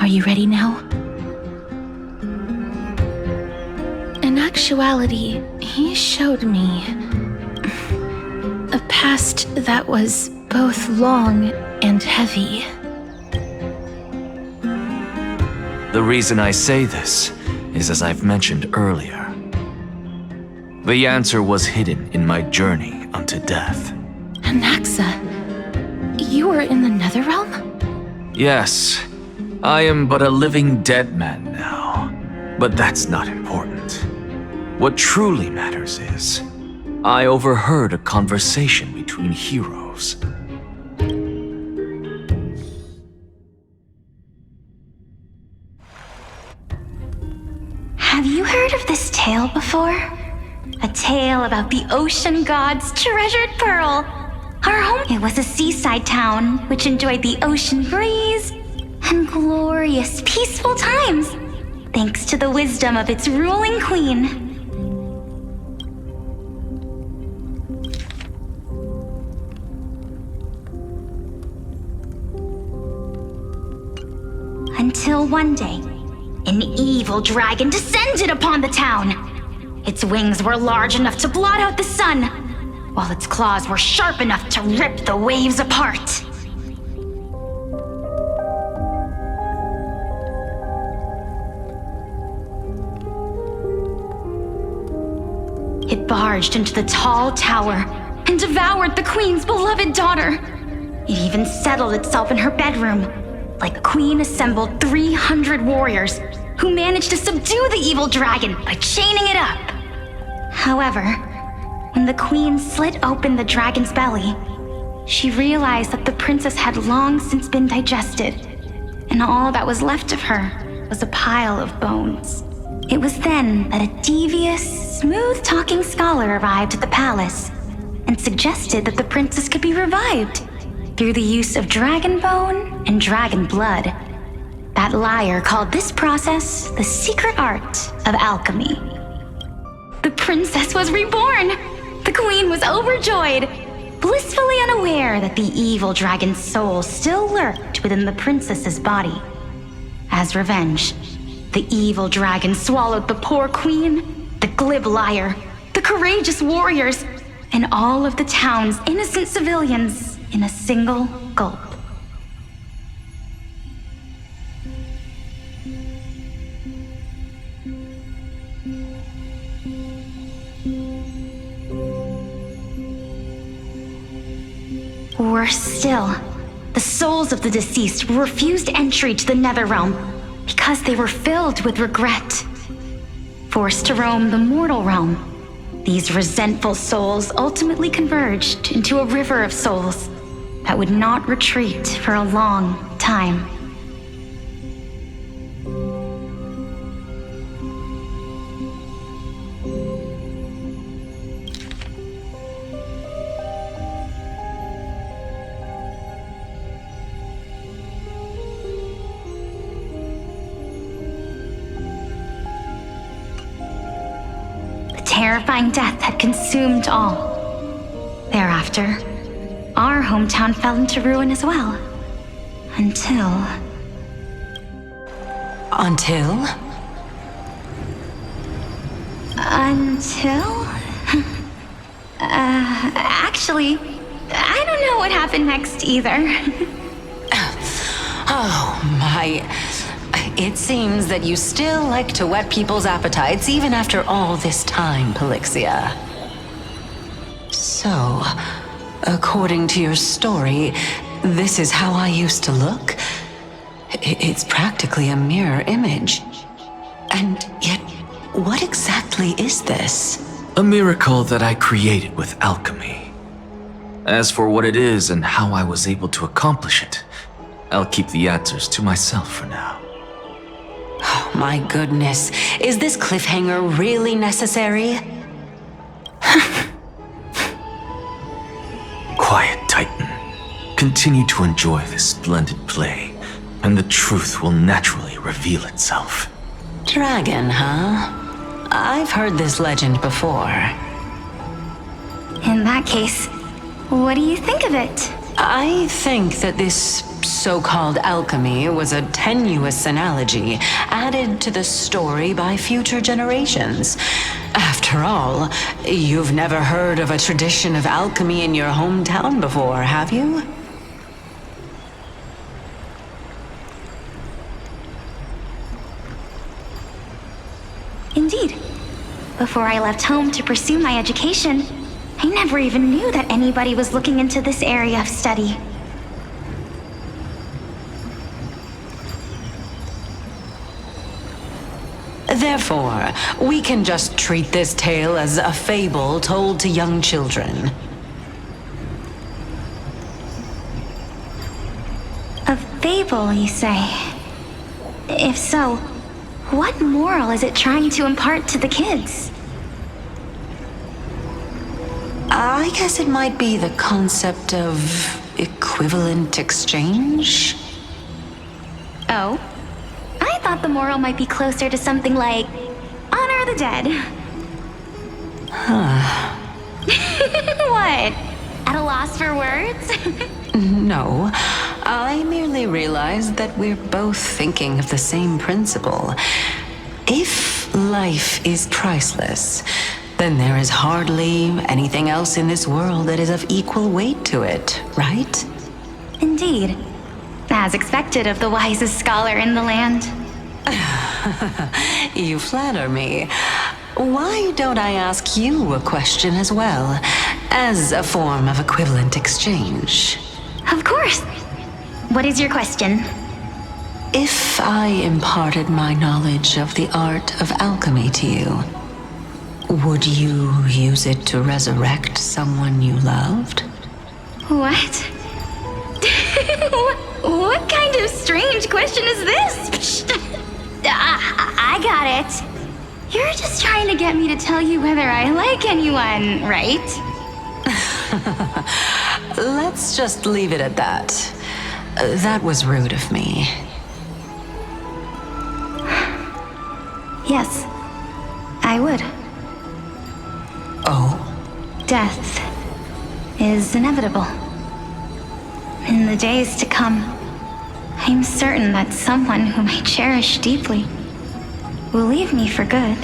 are you ready now? In actuality, he showed me a past that was both long and heavy. The reason I say this is as I've mentioned earlier. The answer was hidden in my journey unto death. Anaxa, you were in the Netherrealm? Yes, I am but a living dead man now. But that's not important. What truly matters is, I overheard a conversation between heroes. Have you heard of this tale before? A tale about the ocean god's treasured pearl. Our home, it was a seaside town which enjoyed the ocean breeze and glorious, peaceful times, thanks to the wisdom of its ruling queen. Until one day, an evil dragon descended upon the town. Its wings were large enough to blot out the sun, while its claws were sharp enough to rip the waves apart. It barged into the tall tower and devoured the queen's beloved daughter. It even settled itself in her bedroom, like the queen assembled 300 warriors who managed to subdue the evil dragon by chaining it up. However, when the queen slit open the dragon's belly, she realized that the princess had long since been digested, and all that was left of her was a pile of bones. It was then that a devious, smooth-talking scholar arrived at the palace and suggested that the princess could be revived through the use of dragon bone and dragon blood. That liar called this process the secret art of alchemy. The princess was reborn! The queen was overjoyed, blissfully unaware that the evil dragon's soul still lurked within the princess's body. As revenge, the evil dragon swallowed the poor queen, the glib liar, the courageous warriors, and all of the town's innocent civilians in a single gulp. Worse still, the souls of the deceased were refused entry to the Netherrealm because they were filled with regret. Forced to roam the mortal realm, these resentful souls ultimately converged into a river of souls that would not retreat for a long time. Terrifying death had consumed all. Thereafter, our hometown fell into ruin as well. Until... Actually, I don't know what happened next either. Oh, my... It seems that you still like to whet people's appetites even after all this time, Pelixia. So, according to your story, this is how I used to look? It's practically a mirror image. And yet, what exactly is this? A miracle that I created with alchemy. As for what it is and how I was able to accomplish it, I'll keep the answers to myself for now. Oh, my goodness. Is this cliffhanger really necessary? Quiet, Titan. Continue to enjoy this splendid play, and the truth will naturally reveal itself. Dragon, huh? I've heard this legend before. In that case, what do you think of it? I think that this so-called alchemy was a tenuous analogy added to the story by future generations. After all, you've never heard of a tradition of alchemy in your hometown before, have you? Indeed. Before I left home to pursue my education, I never even knew that anybody was looking into this area of study. Therefore, we can just treat this tale as a fable told to young children. A fable, you say? If so, what moral is it trying to impart to the kids? I guess it might be the concept of equivalent exchange? Oh? I thought the moral might be closer to something like honor the dead. Huh. What? At a loss for words? No, I merely realized that we're both thinking of the same principle. If life is priceless, then there is hardly anything else in this world that is of equal weight to it, right? Indeed. As expected of the wisest scholar in the land. You flatter me. Why don't I ask you a question as well, as a form of equivalent exchange? Of course. What is your question? If I imparted my knowledge of the art of alchemy to you, would you use it to resurrect someone you loved? What? What kind of strange question is this? I got it. You're just trying to get me to tell you whether I like anyone, right? Let's just leave it at that. That was rude of me. Yes, I would. Oh? Death is inevitable. In the days to come, I'm certain that someone whom I cherish deeply will leave me for good.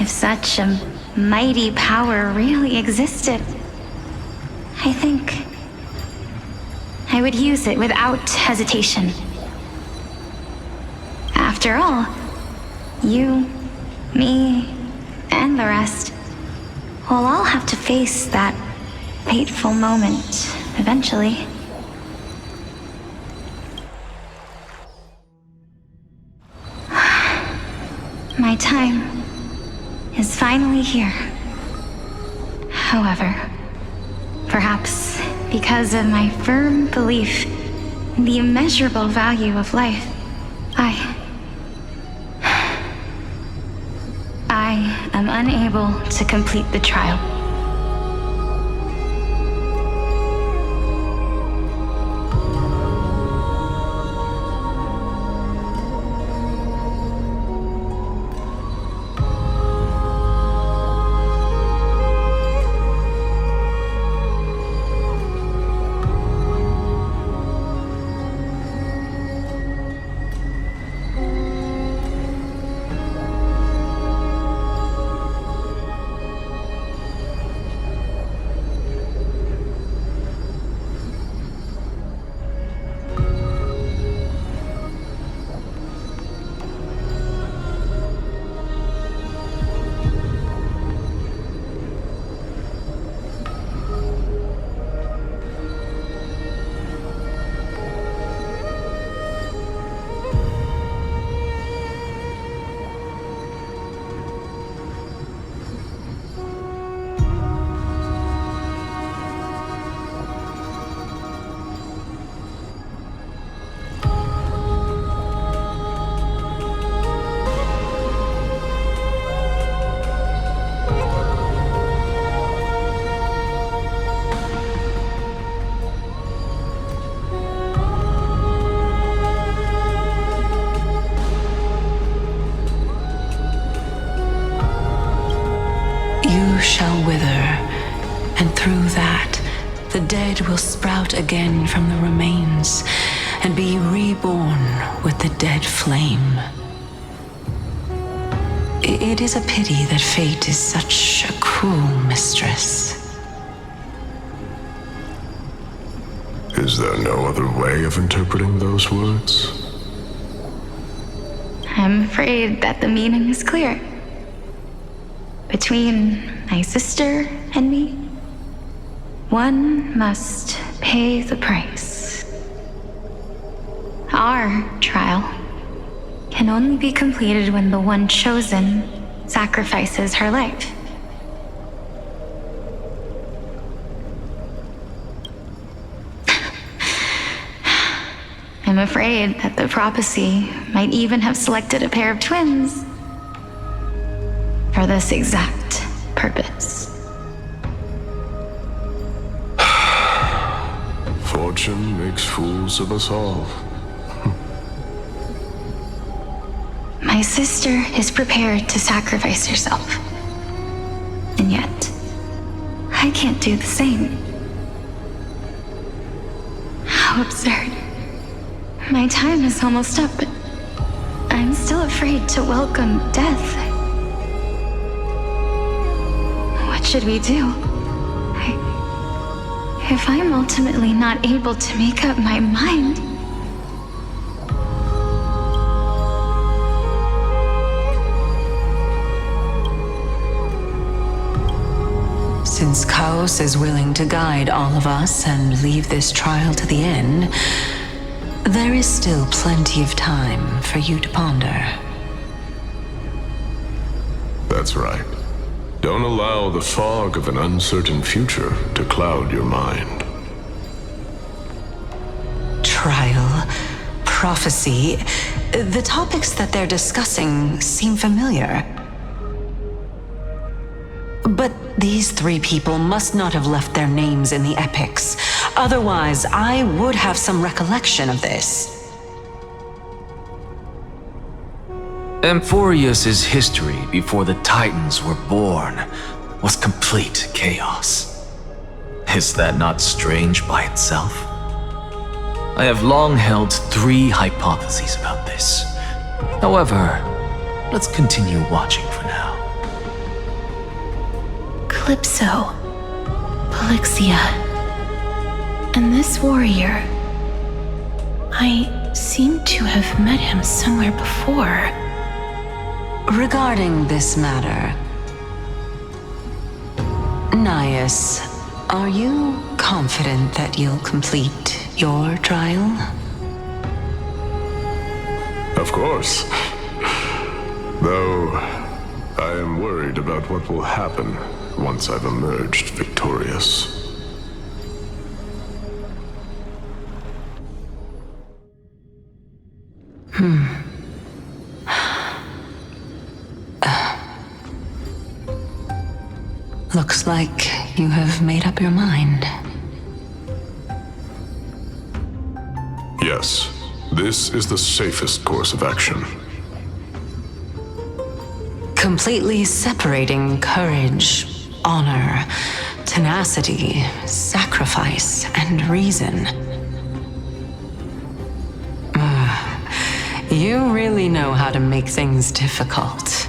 If such a mighty power really existed, I think I would use it without hesitation. After all, you, me, and the rest will all have to face that fateful moment eventually. My time is finally here. However, perhaps because of my firm belief in the immeasurable value of life, I am unable to complete the trial. through that, the dead will sprout again from the remains and be reborn with the dead flame. It is a pity that fate is such a cruel mistress. Is there no other way of interpreting those words? I'm afraid that the meaning is clear. Between my sister and me, one must pay the price. Our trial can only be completed when the one chosen sacrifices her life. I'm afraid that the prophecy might even have selected a pair of twins for this exact purpose. Fortune makes fools of us all. My sister is prepared to sacrifice herself. And yet, I can't do the same. How absurd. My time is almost up, but I'm still afraid to welcome death. What should we do? If I'm ultimately not able to make up my mind, Since Chaos is willing to guide all of us and leave this trial to the end, there is still plenty of time for you to ponder. That's right. Don't allow the fog of an uncertain future to cloud your mind. Trial, prophecy, the topics that they're discussing seem familiar. But these three people must not have left their names in the epics. Otherwise, I would have some recollection of this. Amphorius's history before the Titans were born was complete chaos. Is that not strange by itself? I have long held 3 hypotheses about this. However, let's continue watching for now. Calypso, Polixia, and this warrior. I seem to have met him somewhere before. Regarding this matter, Nias, are you confident that you'll complete your trial? Of course. Though, I am worried about what will happen once I've emerged victorious. Looks like you have made up your mind. Yes, this is the safest course of action. Completely separating courage, honor, tenacity, sacrifice, and reason. You really know how to make things difficult.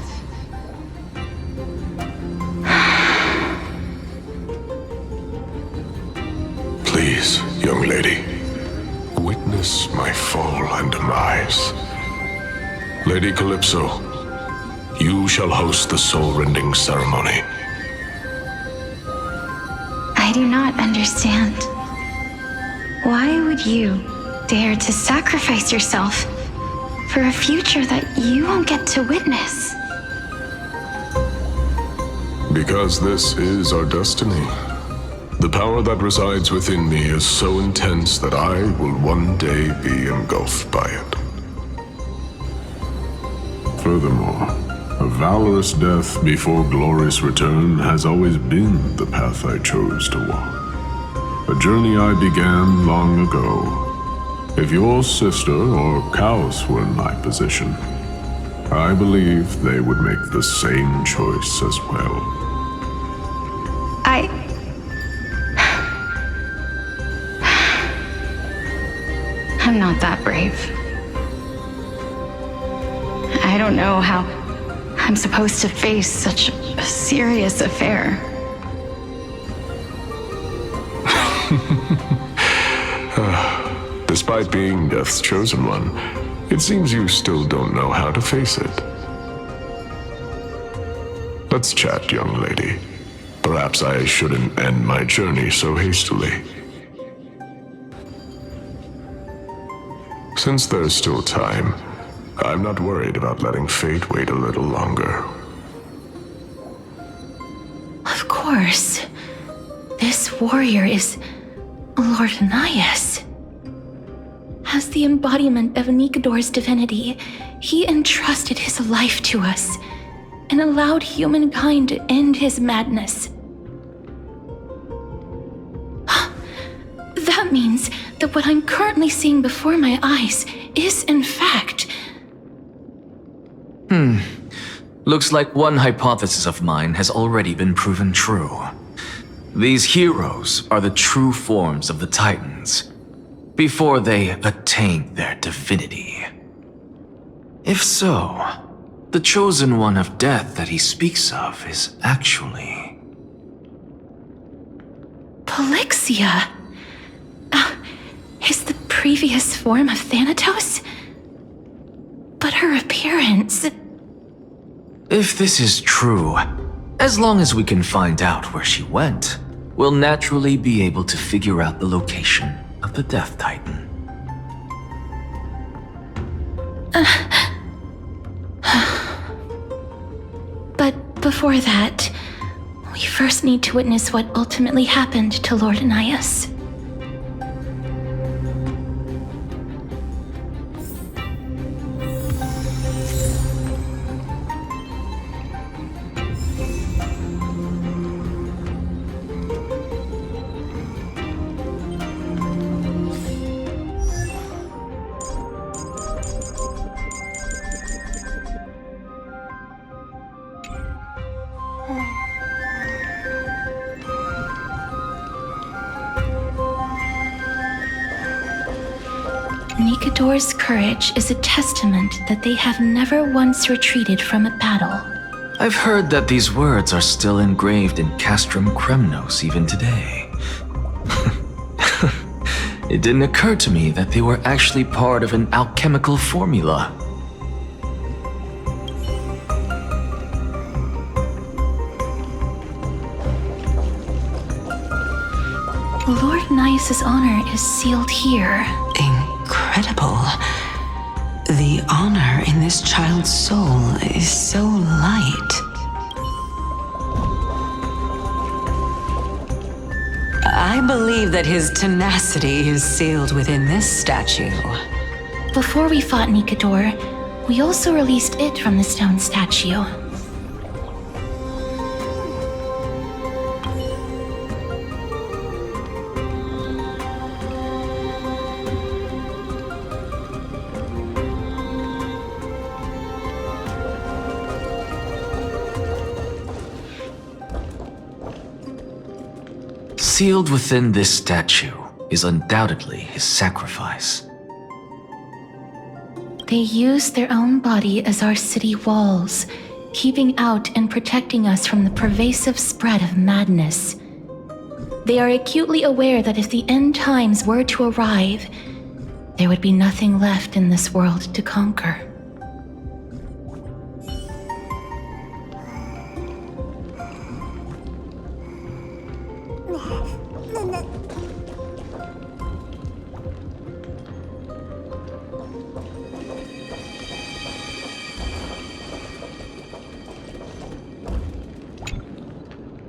Please, young lady, witness my fall and demise. Lady Calypso, you shall host the soul-rending ceremony. I do not understand. Why would you dare to sacrifice yourself for a future that you won't get to witness? Because this is our destiny. The power that resides within me is so intense that I will one day be engulfed by it. Furthermore, a valorous death before glorious return has always been the path I chose to walk. A journey I began long ago. If your sister or Chaos were in my position, I believe they would make the same choice as well. I'm not that brave. I don't know how I'm supposed to face such a serious affair. Despite being Death's chosen one, it seems you still don't know how to face it. Let's chat, young lady. Perhaps I shouldn't end my journey so hastily. Since there's still time, I'm not worried about letting fate wait a little longer. Of course. This warrior is Lord Anias. As the embodiment of Nikador's divinity, he entrusted his life to us and allowed humankind to end his madness. That means that what I'm currently seeing before my eyes is, in fact... Looks like one hypothesis of mine has already been proven true. These heroes are the true forms of the Titans, before they attain their divinity. If so, the chosen one of death that he speaks of is actually... Polixia! Is the previous form of Thanatos? But her appearance... If this is true, as long as we can find out where she went, we'll naturally be able to figure out the location of the Death Titan. But before that, we first need to witness what ultimately happened to Lord Anias. Nikador's courage is a testament that they have never once retreated from a battle. I've heard that these words are still engraved in Castrum Kremnos even today. It didn't occur to me that they were actually part of an alchemical formula. Lord Anias' honor is sealed here. Incredible. The honor in this child's soul is so light. I believe that his tenacity is sealed within this statue. Before we fought Nikador, we also released it from the stone statue. Sealed within this statue is undoubtedly his sacrifice. They use their own body as our city walls, keeping out and protecting us from the pervasive spread of madness. They are acutely aware that if the end times were to arrive, there would be nothing left in this world to conquer.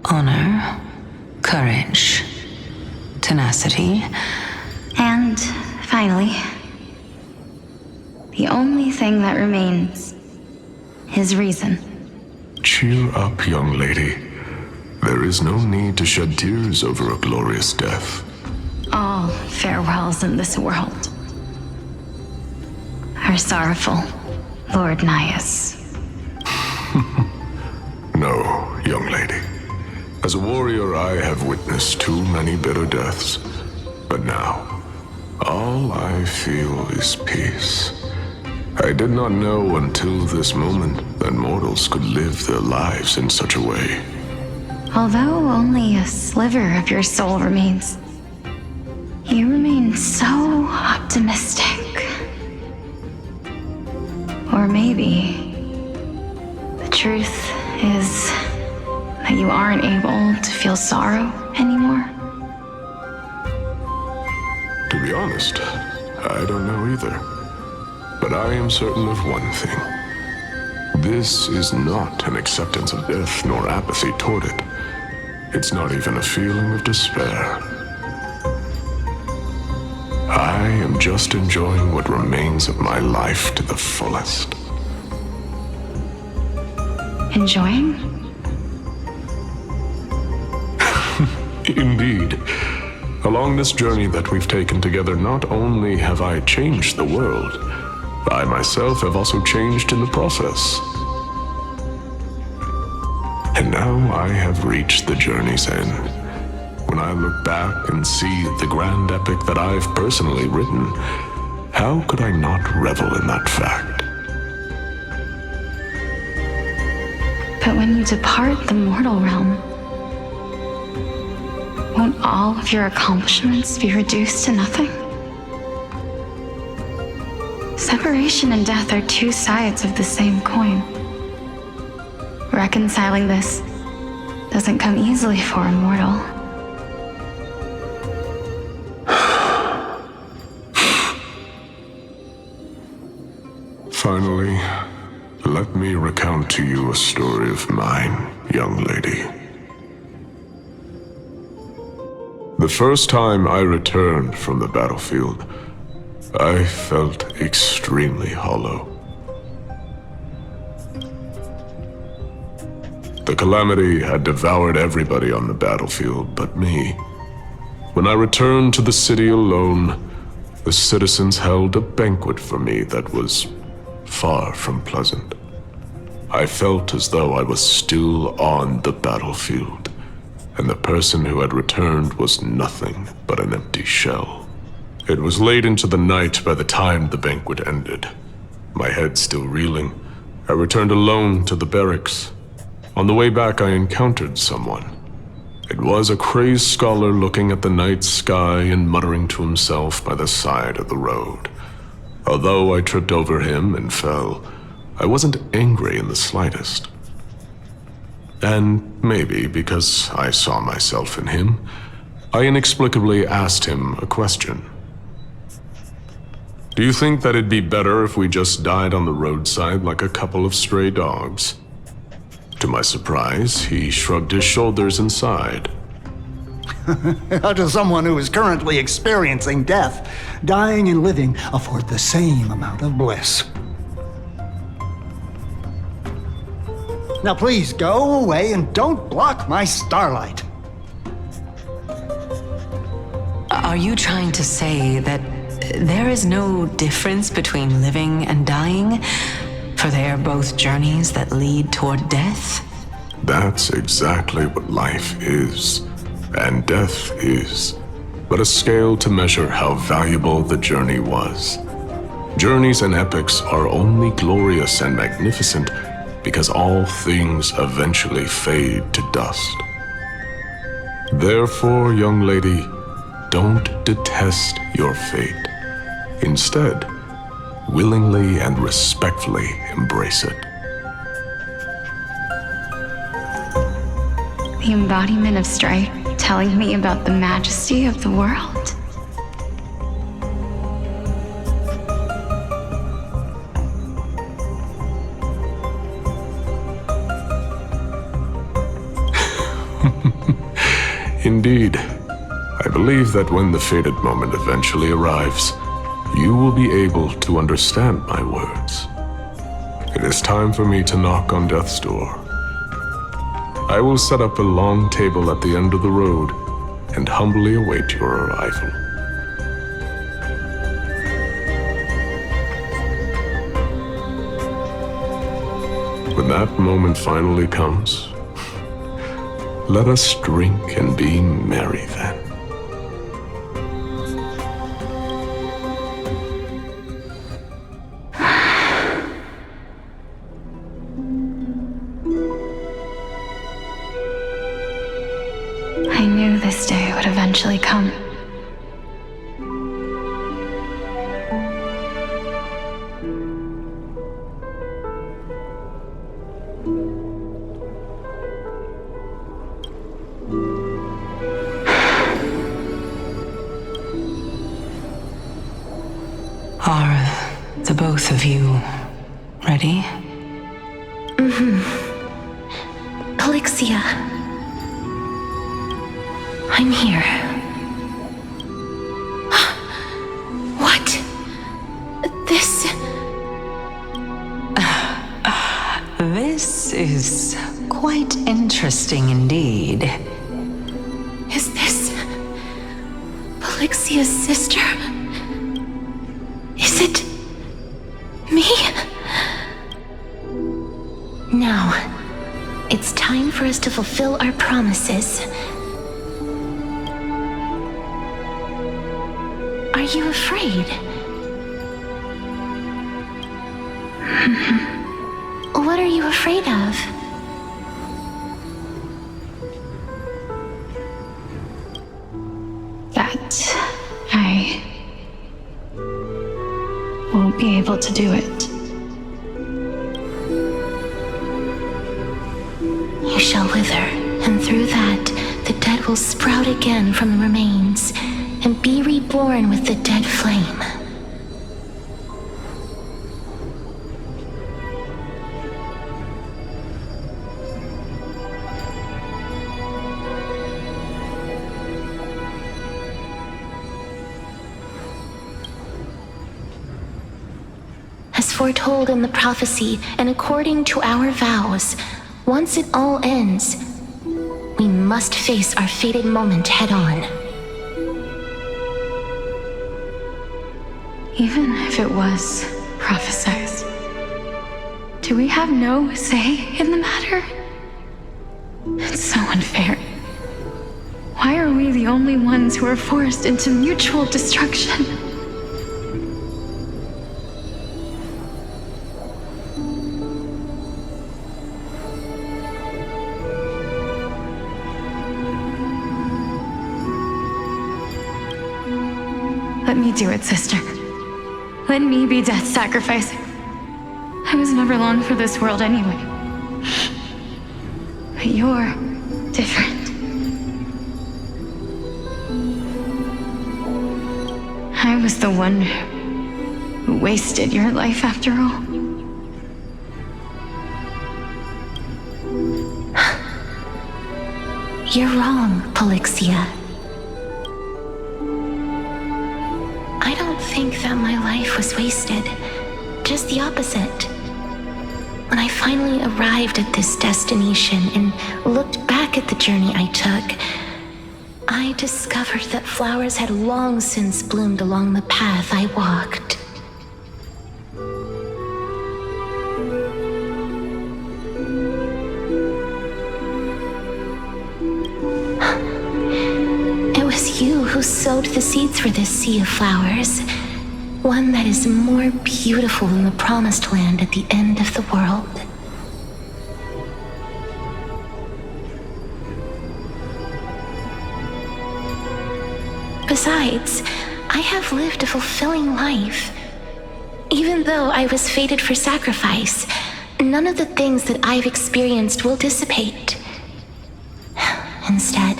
Honor, courage, tenacity, And finally, the only thing that remains is reason. Cheer up, young lady. There is no need to shed tears over a glorious death. All farewells in this world are sorrowful, Lord Anias. No, young lady. As a warrior, I have witnessed too many bitter deaths. But now, All I feel is peace. I did not know until this moment that mortals could live their lives in such a way. Although only a sliver of your soul remains, you remain so optimistic. Or maybe the truth is that you aren't able to feel sorrow anymore. To be honest, I don't know either. But I am certain of one thing. This is not an acceptance of death nor apathy toward it. It's not even a feeling of despair. I am just enjoying what remains of my life to the fullest. Enjoying? Indeed. Along this journey that we've taken together, not only have I changed the world, I myself have also changed in the process. And now I have reached the journey's end. When I look back and see the grand epic that I've personally written, how could I not revel in that fact? But when you depart the mortal realm, won't all of your accomplishments be reduced to nothing? Separation and death are two sides of the same coin. Reconciling this doesn't come easily for a mortal. Finally, let me recount to you a story of mine, young lady. The first time I returned from the battlefield, I felt extremely hollow. The calamity had devoured everybody on the battlefield but me. When I returned to the city alone, the citizens held a banquet for me that was far from pleasant. I felt as though I was still on the battlefield, and the person who had returned was nothing but an empty shell. It was late into the night by the time the banquet ended. My head still reeling, I returned alone to the barracks. On the way back, I encountered someone. It was a crazed scholar looking at the night sky and muttering to himself by the side of the road. Although I tripped over him and fell, I wasn't angry in the slightest. And maybe because I saw myself in him, I inexplicably asked him a question. Do you think that it'd be better if we just died on the roadside like a couple of stray dogs? To my surprise, he shrugged his shoulders and sighed. To someone who is currently experiencing death, dying and living afford the same amount of bliss. Now please go away and don't block my starlight. Are you trying to say that there is no difference between living and dying? For they are both journeys that lead toward death? That's exactly what life is, and death is, but a scale to measure how valuable the journey was. Journeys and epics are only glorious and magnificent because all things eventually fade to dust. Therefore, young lady, don't detest your fate. Instead, willingly and respectfully embrace it. The embodiment of strife telling me about the majesty of the world. Indeed, I believe that when the fated moment eventually arrives, you will be able to understand my words. It is time for me to knock on death's door. I will set up a long table at the end of the road and humbly await your arrival. When that moment finally comes, let us drink and be merry then. eventually come. Are the both of you ready? Polixia. I'm here. What? This... This is quite interesting indeed. Is this... Polixia's sister? Is it... me? Now, it's time for us to fulfill our promises. Are you afraid? What are you afraid of? That I won't be able to do it. You shall wither, and through that, the dead will sprout again from the remains, and be reborn with the dead flame. As foretold in the prophecy, and according to our vows, once it all ends, we must face our fated moment head-on. Even if it was prophesized, do we have no say in the matter? It's so unfair. Why are we the only ones who are forced into mutual destruction? Let me do it, sister. Let me be death sacrifice. I was never long for this world anyway. But you're different. I was the one who wasted your life after all. You're wrong, Polixia. I don't think that my life was wasted. Just the opposite. When I finally arrived at this destination and looked back at the journey I took, I discovered that flowers had long since bloomed along the path I walked. It was you who sowed the seeds for this sea of flowers, one that is more beautiful than the promised land at the end of the world. Besides, I have lived a fulfilling life. Even though I was fated for sacrifice, none of the things that I've experienced will dissipate. Instead,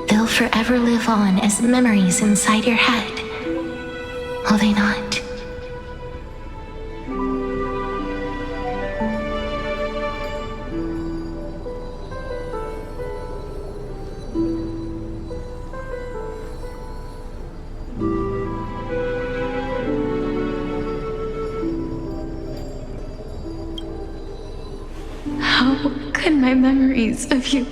they'll forever live on as memories inside your head. Will they not? How could my memories of you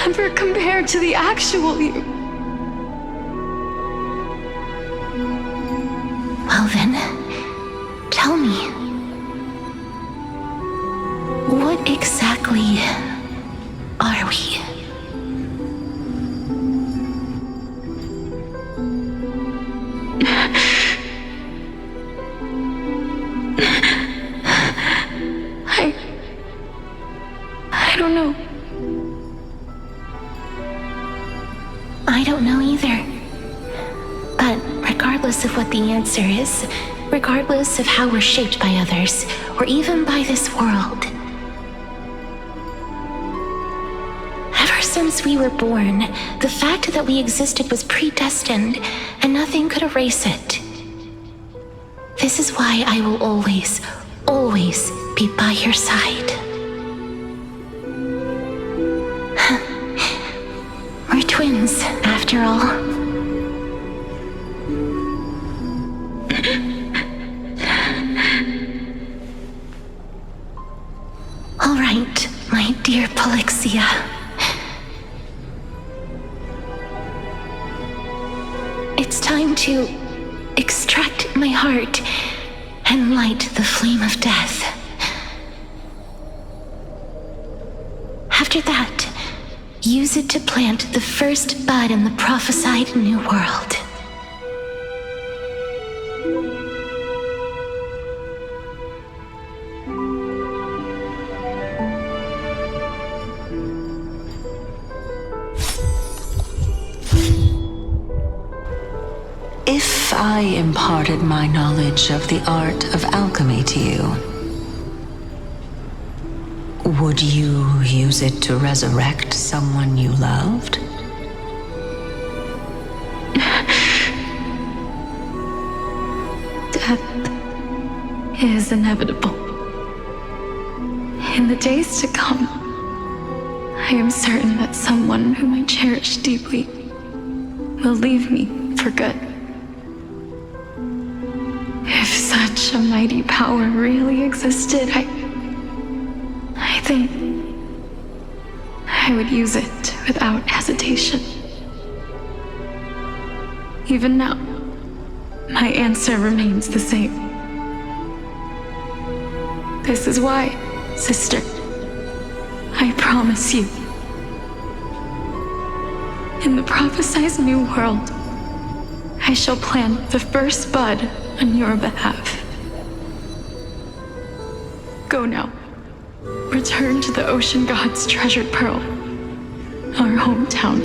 ever compare to the actual you? Well then, tell me. What exactly are we? I don't know. I don't know either. But regardless of what the answer is, regardless of how we're shaped by others, or even by this world, ever since we were born, the fact that we existed was predestined, and nothing could erase it. This is why I will always, always be by your side. We're twins, after all. All right, my dear Polixia. It's time to extract my heart and light the flame of death. After that, use it to plant the first bud in the prophesied new world. If I imparted my knowledge of the art of alchemy to you, would you use it to resurrect someone you loved? Death is inevitable. In the days to come, I am certain that someone whom I cherish deeply will leave me for good. If such a mighty power really existed, I think I would use it without hesitation. Even now, my answer remains the same. This is why, sister, I promise you, in the prophesied new world, I shall plant the first bud on your behalf. Go now. Return to the ocean god's treasured pearl, our hometown.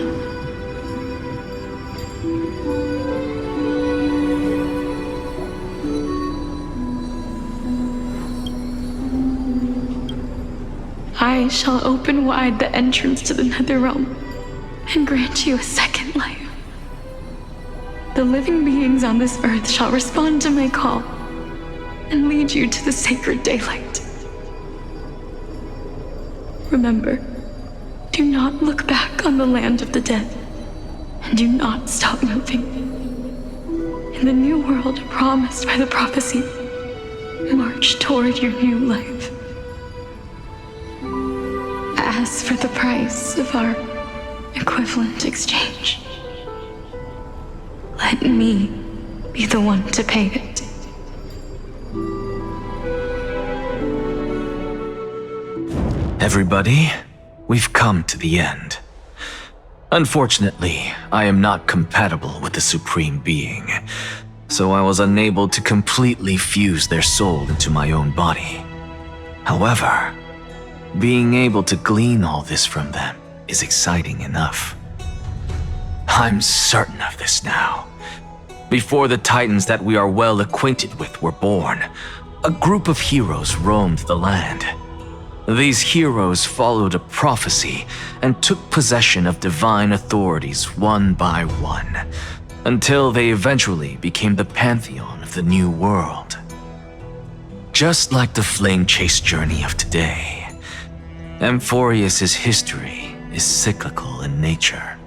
I shall open wide the entrance to the Netherrealm and grant you a second life. The living beings on this earth shall respond to my call and lead you to the sacred daylight. Remember, do not look back on the land of the dead, and do not stop moving. In the new world promised by the prophecy, march toward your new life. As for the price of our equivalent exchange, let me be the one to pay it. Everybody, we've come to the end. Unfortunately, I am not compatible with the Supreme Being, so I was unable to completely fuse their soul into my own body. However, being able to glean all this from them is exciting enough. I'm certain of this now. Before the Titans that we are well acquainted with were born, a group of heroes roamed the land. These heroes followed a prophecy and took possession of divine authorities one by one, until they eventually became the pantheon of the new world. Just like the flame chase journey of today, Amphorius's history is cyclical in nature.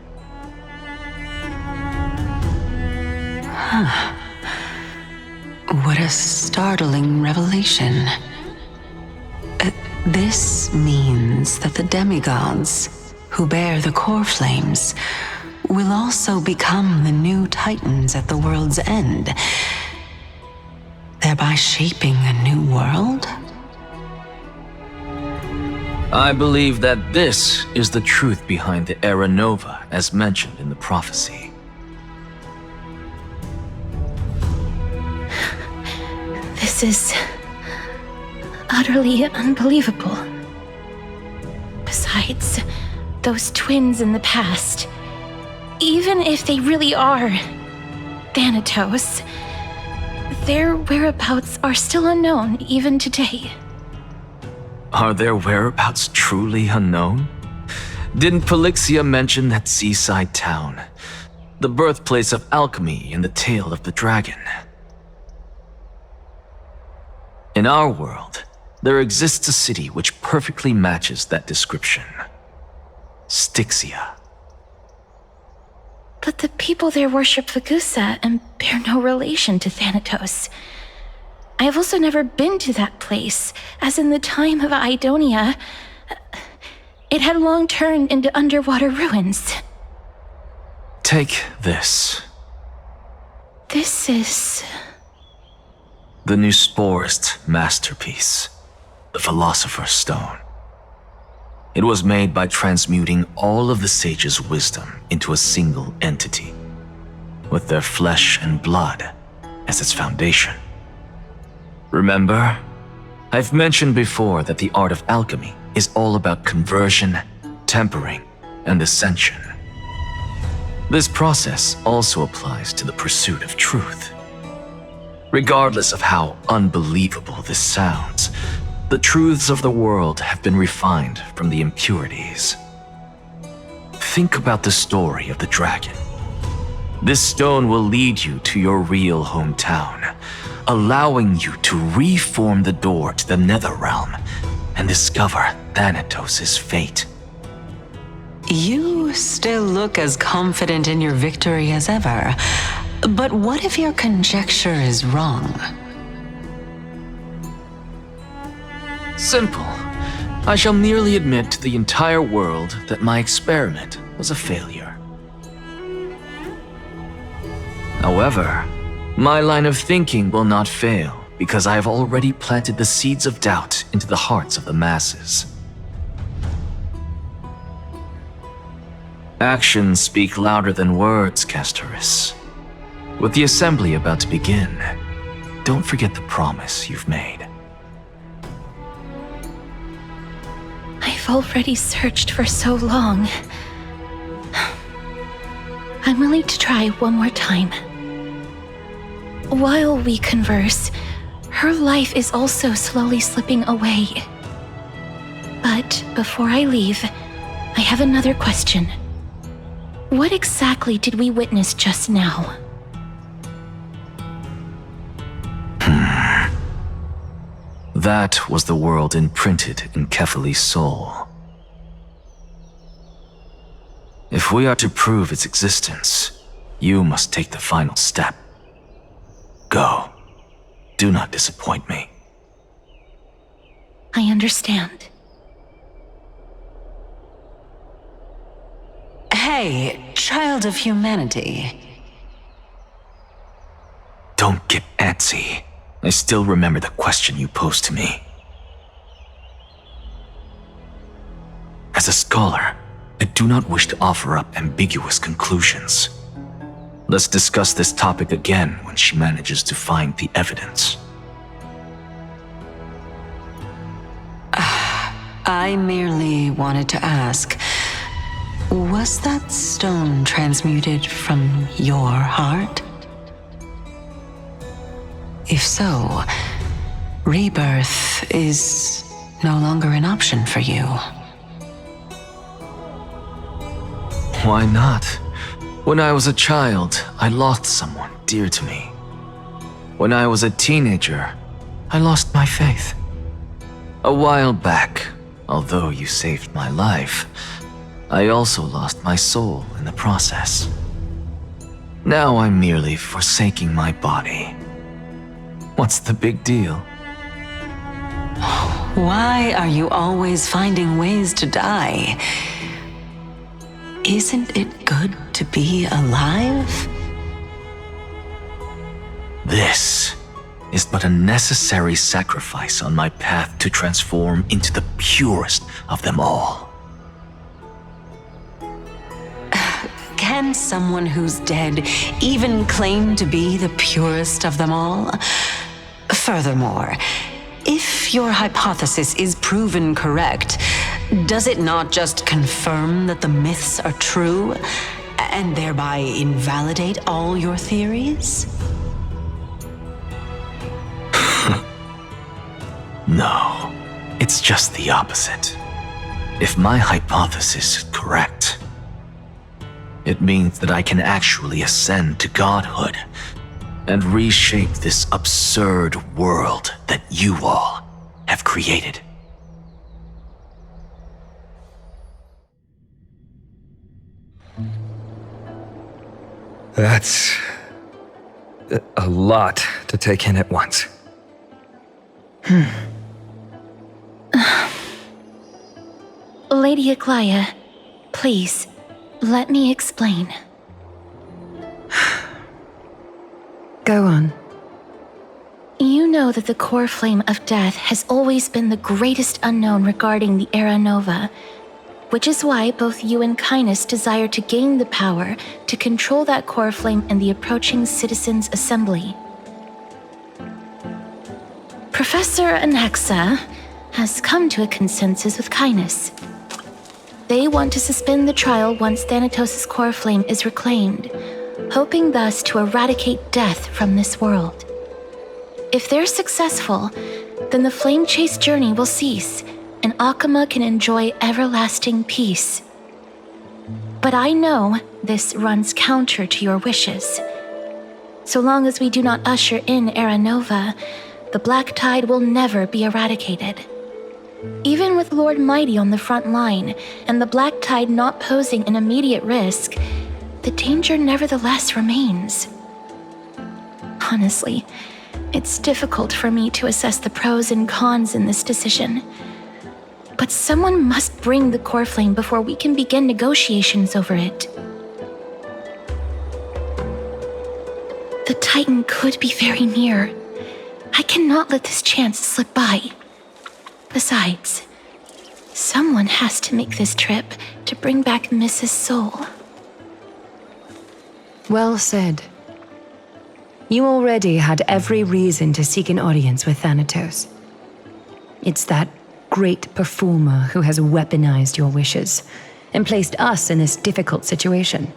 What a startling revelation. This means that the demigods, who bear the core flames, will also become the new Titans at the world's end, thereby shaping a new world? I believe that this is the truth behind the Era Nova as mentioned in the prophecy. This is utterly unbelievable. Besides, those twins in the past, Even if they really are Thanatos, their whereabouts are still unknown even today. Are their whereabouts truly unknown? Didn't Polixia mention that seaside town? The birthplace of alchemy and the tale of the dragon. In our world, there exists a city which perfectly matches that description. Styxia. But the people there worship Vagusa and bear no relation to Thanatos. I have also never been to that place, as in the time of Idonia, it had long turned into underwater ruins. Take this. This is... the Nusporist masterpiece, the Philosopher's Stone. It was made by transmuting all of the sages' wisdom into a single entity, with their flesh and blood as its foundation. Remember, I've mentioned before that the art of alchemy is all about conversion, tempering, and ascension. This process also applies to the pursuit of truth. Regardless of how unbelievable this sounds, the truths of the world have been refined from the impurities. Think about the story of the dragon. This stone will lead you to your real hometown, allowing you to reform the door to the Netherrealm and discover Thanatos' fate. You still look as confident in your victory as ever. But what if your conjecture is wrong? Simple. I shall merely admit to the entire world that my experiment was a failure. However, my line of thinking will not fail because I have already planted the seeds of doubt into the hearts of the masses. Actions speak louder than words, Castoris. With the assembly about to begin, don't forget the promise you've made. I've already searched for so long. I'm willing to try one more time. While we converse, her life is also slowly slipping away. But before I leave, I have another question. What exactly did we witness just now? That was the world imprinted in Kefali's soul. If we are to prove its existence, you must take the final step. Go. Do not disappoint me. I understand. Hey, child of humanity. Don't get antsy. I still remember the question you posed to me. As a scholar, I do not wish to offer up ambiguous conclusions. Let's discuss this topic again when she manages to find the evidence. I merely wanted to ask, was that stone transmuted from your heart? If so, rebirth is no longer an option for you. Why not? When I was a child, I lost someone dear to me. When I was a teenager, I lost my faith. A while back, although you saved my life, I also lost my soul in the process. Now I'm merely forsaking my body. What's the big deal? Why are you always finding ways to die? Isn't it good to be alive? This is but a necessary sacrifice on my path to transform into the purest of them all. Can someone who's dead even claim to be the purest of them all? Furthermore, if your hypothesis is proven correct, does it not just confirm that the myths are true? and thereby invalidate all your theories? No, it's just the opposite. If my hypothesis is correct, it means that I can actually ascend to godhood and reshape this absurd world that you all have created. That's a lot to take in at once. Lady Aglaia, please, let me explain. Go on. You know that the core flame of death has always been the greatest unknown regarding the Era Nova, which is why both you and Kindness desire to gain the power to control that core flame in the approaching Citizens' Assembly. Professor Anaxa has come to a consensus with Kindness. They want to suspend the trial once Thanatos' core flame is reclaimed, hoping thus to eradicate death from this world. If they're successful, then the flame chase journey will cease, and Akama can enjoy everlasting peace. But I know this runs counter to your wishes. So long as we do not usher in Era Nova, the Black Tide will never be eradicated. Even with Lord Mighty on the front line, and the Black Tide not posing an immediate risk, the danger nevertheless remains. Honestly, it's difficult for me to assess the pros and cons in this decision. But someone must bring the core flame before we can begin negotiations over it. The Titan could be very near. I cannot let this chance slip by. Besides, someone has to make this trip to bring back Mrs. Soul. Well said. You already had every reason to seek an audience with Thanatos. It's that great performer who has weaponized your wishes and placed us in this difficult situation.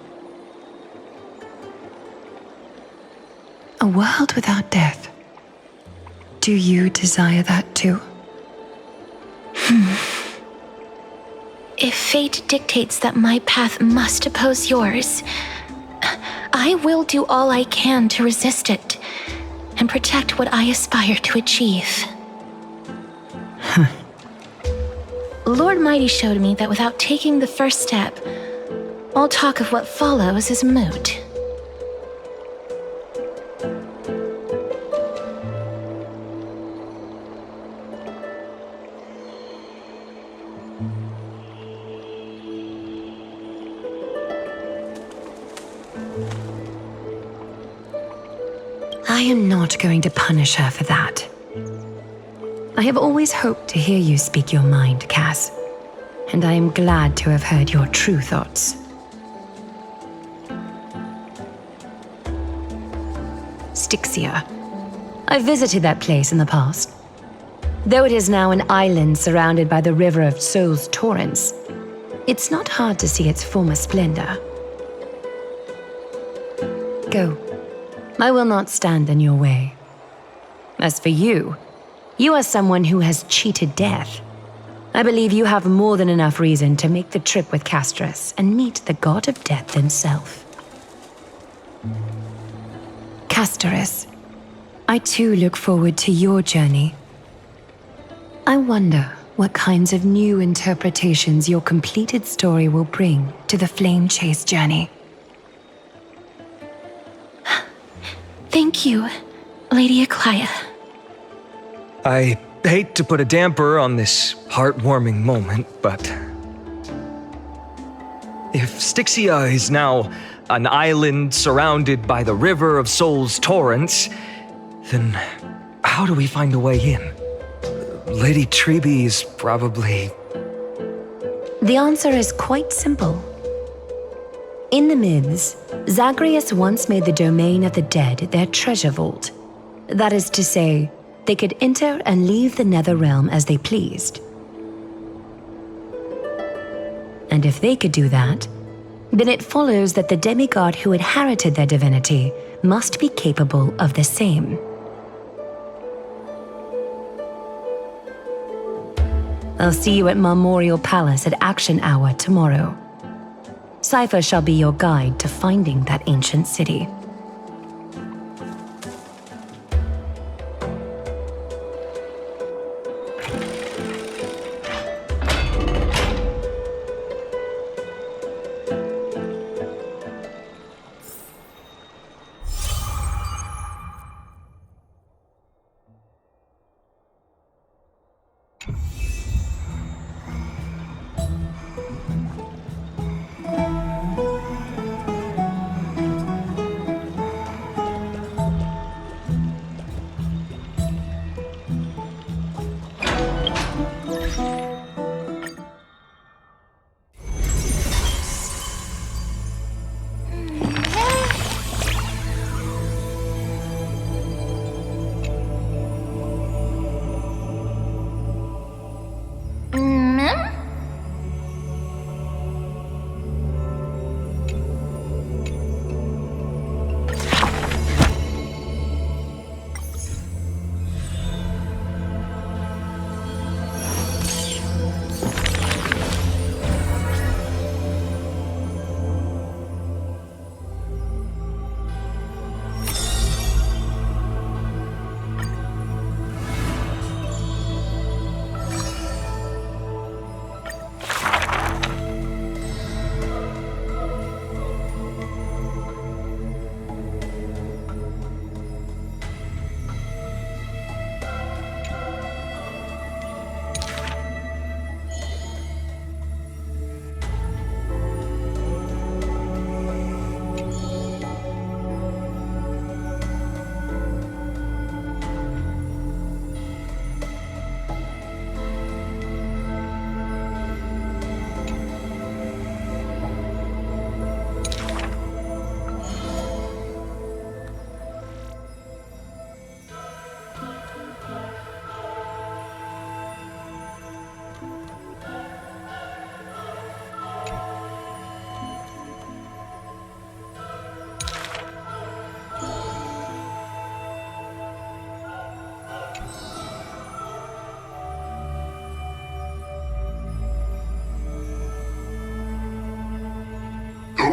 A world without death. Do you desire that too? If fate dictates that my path must oppose yours, I will do all I can to resist it and protect what I aspire to achieve. Lord Mighty showed me that without taking the first step, all talk of what follows is moot. I am not going to punish her for that. I have always hoped to hear you speak your mind, Cass, and I am glad to have heard your true thoughts. Styxia. I visited that place in the past. Though it is now an island surrounded by the river of Soul's torrents, it's not hard to see its former splendor. Go. I will not stand in your way. As for you, you are someone who has cheated death. I believe you have more than enough reason to make the trip with Castris and meet the god of death himself. Castris, I too look forward to your journey. I wonder what kinds of new interpretations your completed story will bring to the Flame Chase journey. Thank you, Lady Aglaia. I hate to put a damper on this heartwarming moment, but if Styxia is now an island surrounded by the river of Soul's torrents, then how do we find a way in? Lady Treby is probably... The answer is quite simple. In the myths, Zagreus once made the domain of the dead their treasure vault. That is to say, they could enter and leave the nether realm as they pleased. And if they could do that, then it follows that the demigod who inherited their divinity must be capable of the same. I'll see you at Memorial Palace at Action Hour tomorrow. Cypher shall be your guide to finding that ancient city.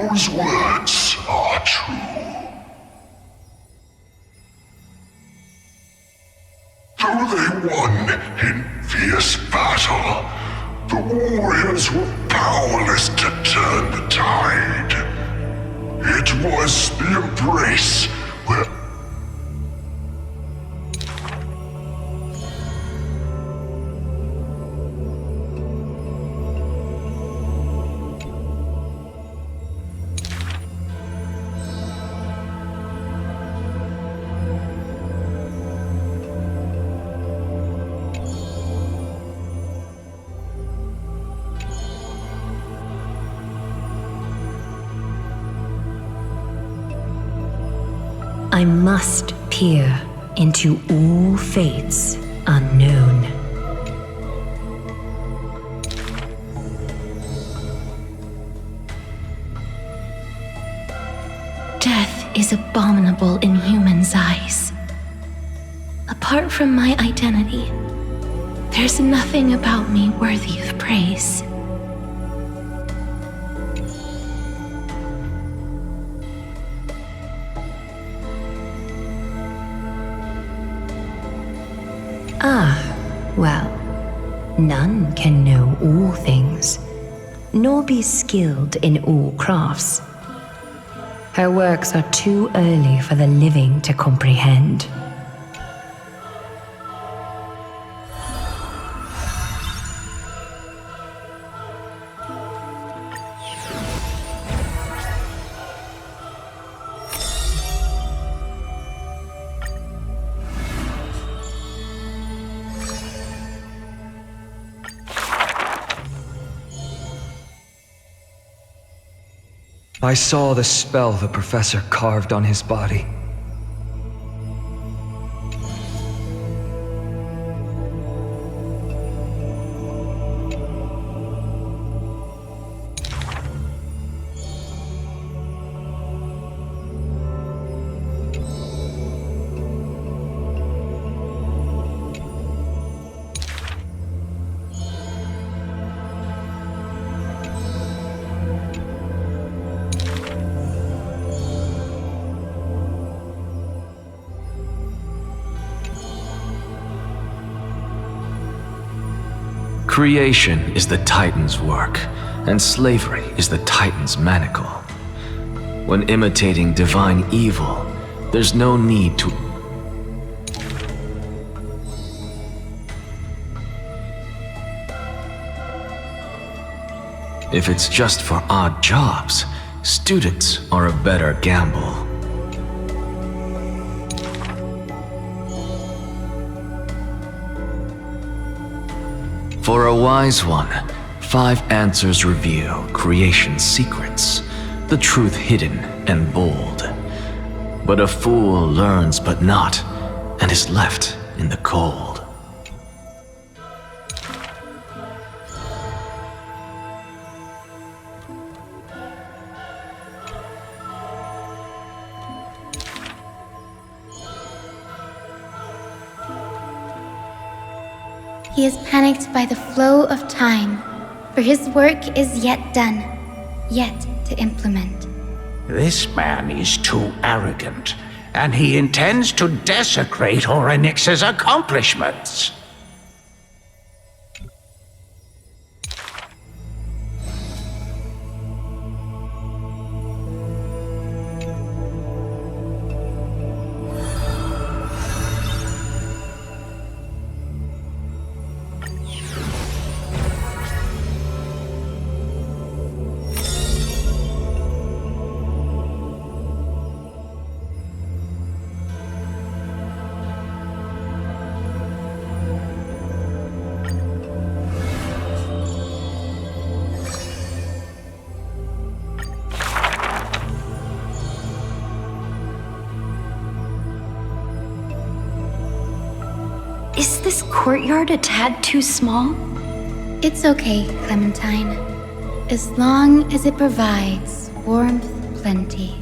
Those words are true. Though they won in fierce battle, the warriors were powerless to turn the tide. It was the embrace where I must peer into all fates unknown. Death is abominable in humans' eyes. Apart from my identity, there's nothing about me worthy of praise. Well, none can know all things, nor be skilled in all crafts. Her works are too early for the living to comprehend. I saw the spell the professor carved on his body. Creation is the Titan's work, and slavery is the Titan's manacle. When imitating divine evil, there's no need to... If it's just for odd jobs, students are a better gamble. For a wise one, 5 answers reveal creation's secrets, the truth hidden and bold. But a fool learns but not, and is left in the cold. He is panicked by the flow of time, for his work is yet done, yet to implement. This man is too arrogant, and he intends to desecrate Orynyx's accomplishments. Is this courtyard a tad too small? It's okay, Clementine. As long as it provides warmth plenty.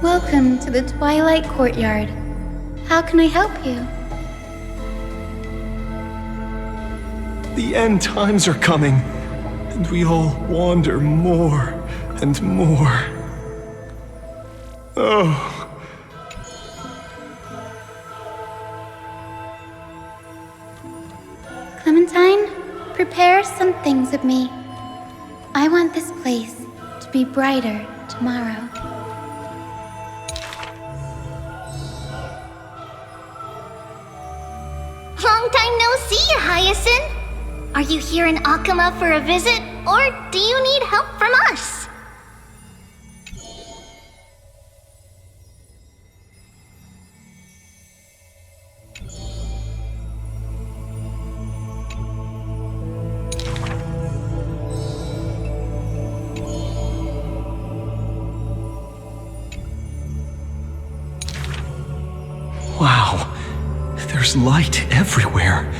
Welcome to the Twilight Courtyard. How can I help you? The end times are coming, and we all wander more and more. Oh. Clementine, prepare some things with me. I want this place to be brighter tomorrow. Long time no see, Hyacinth! Are you here in Akama for a visit, or do you need help from us? Wow, there's light everywhere.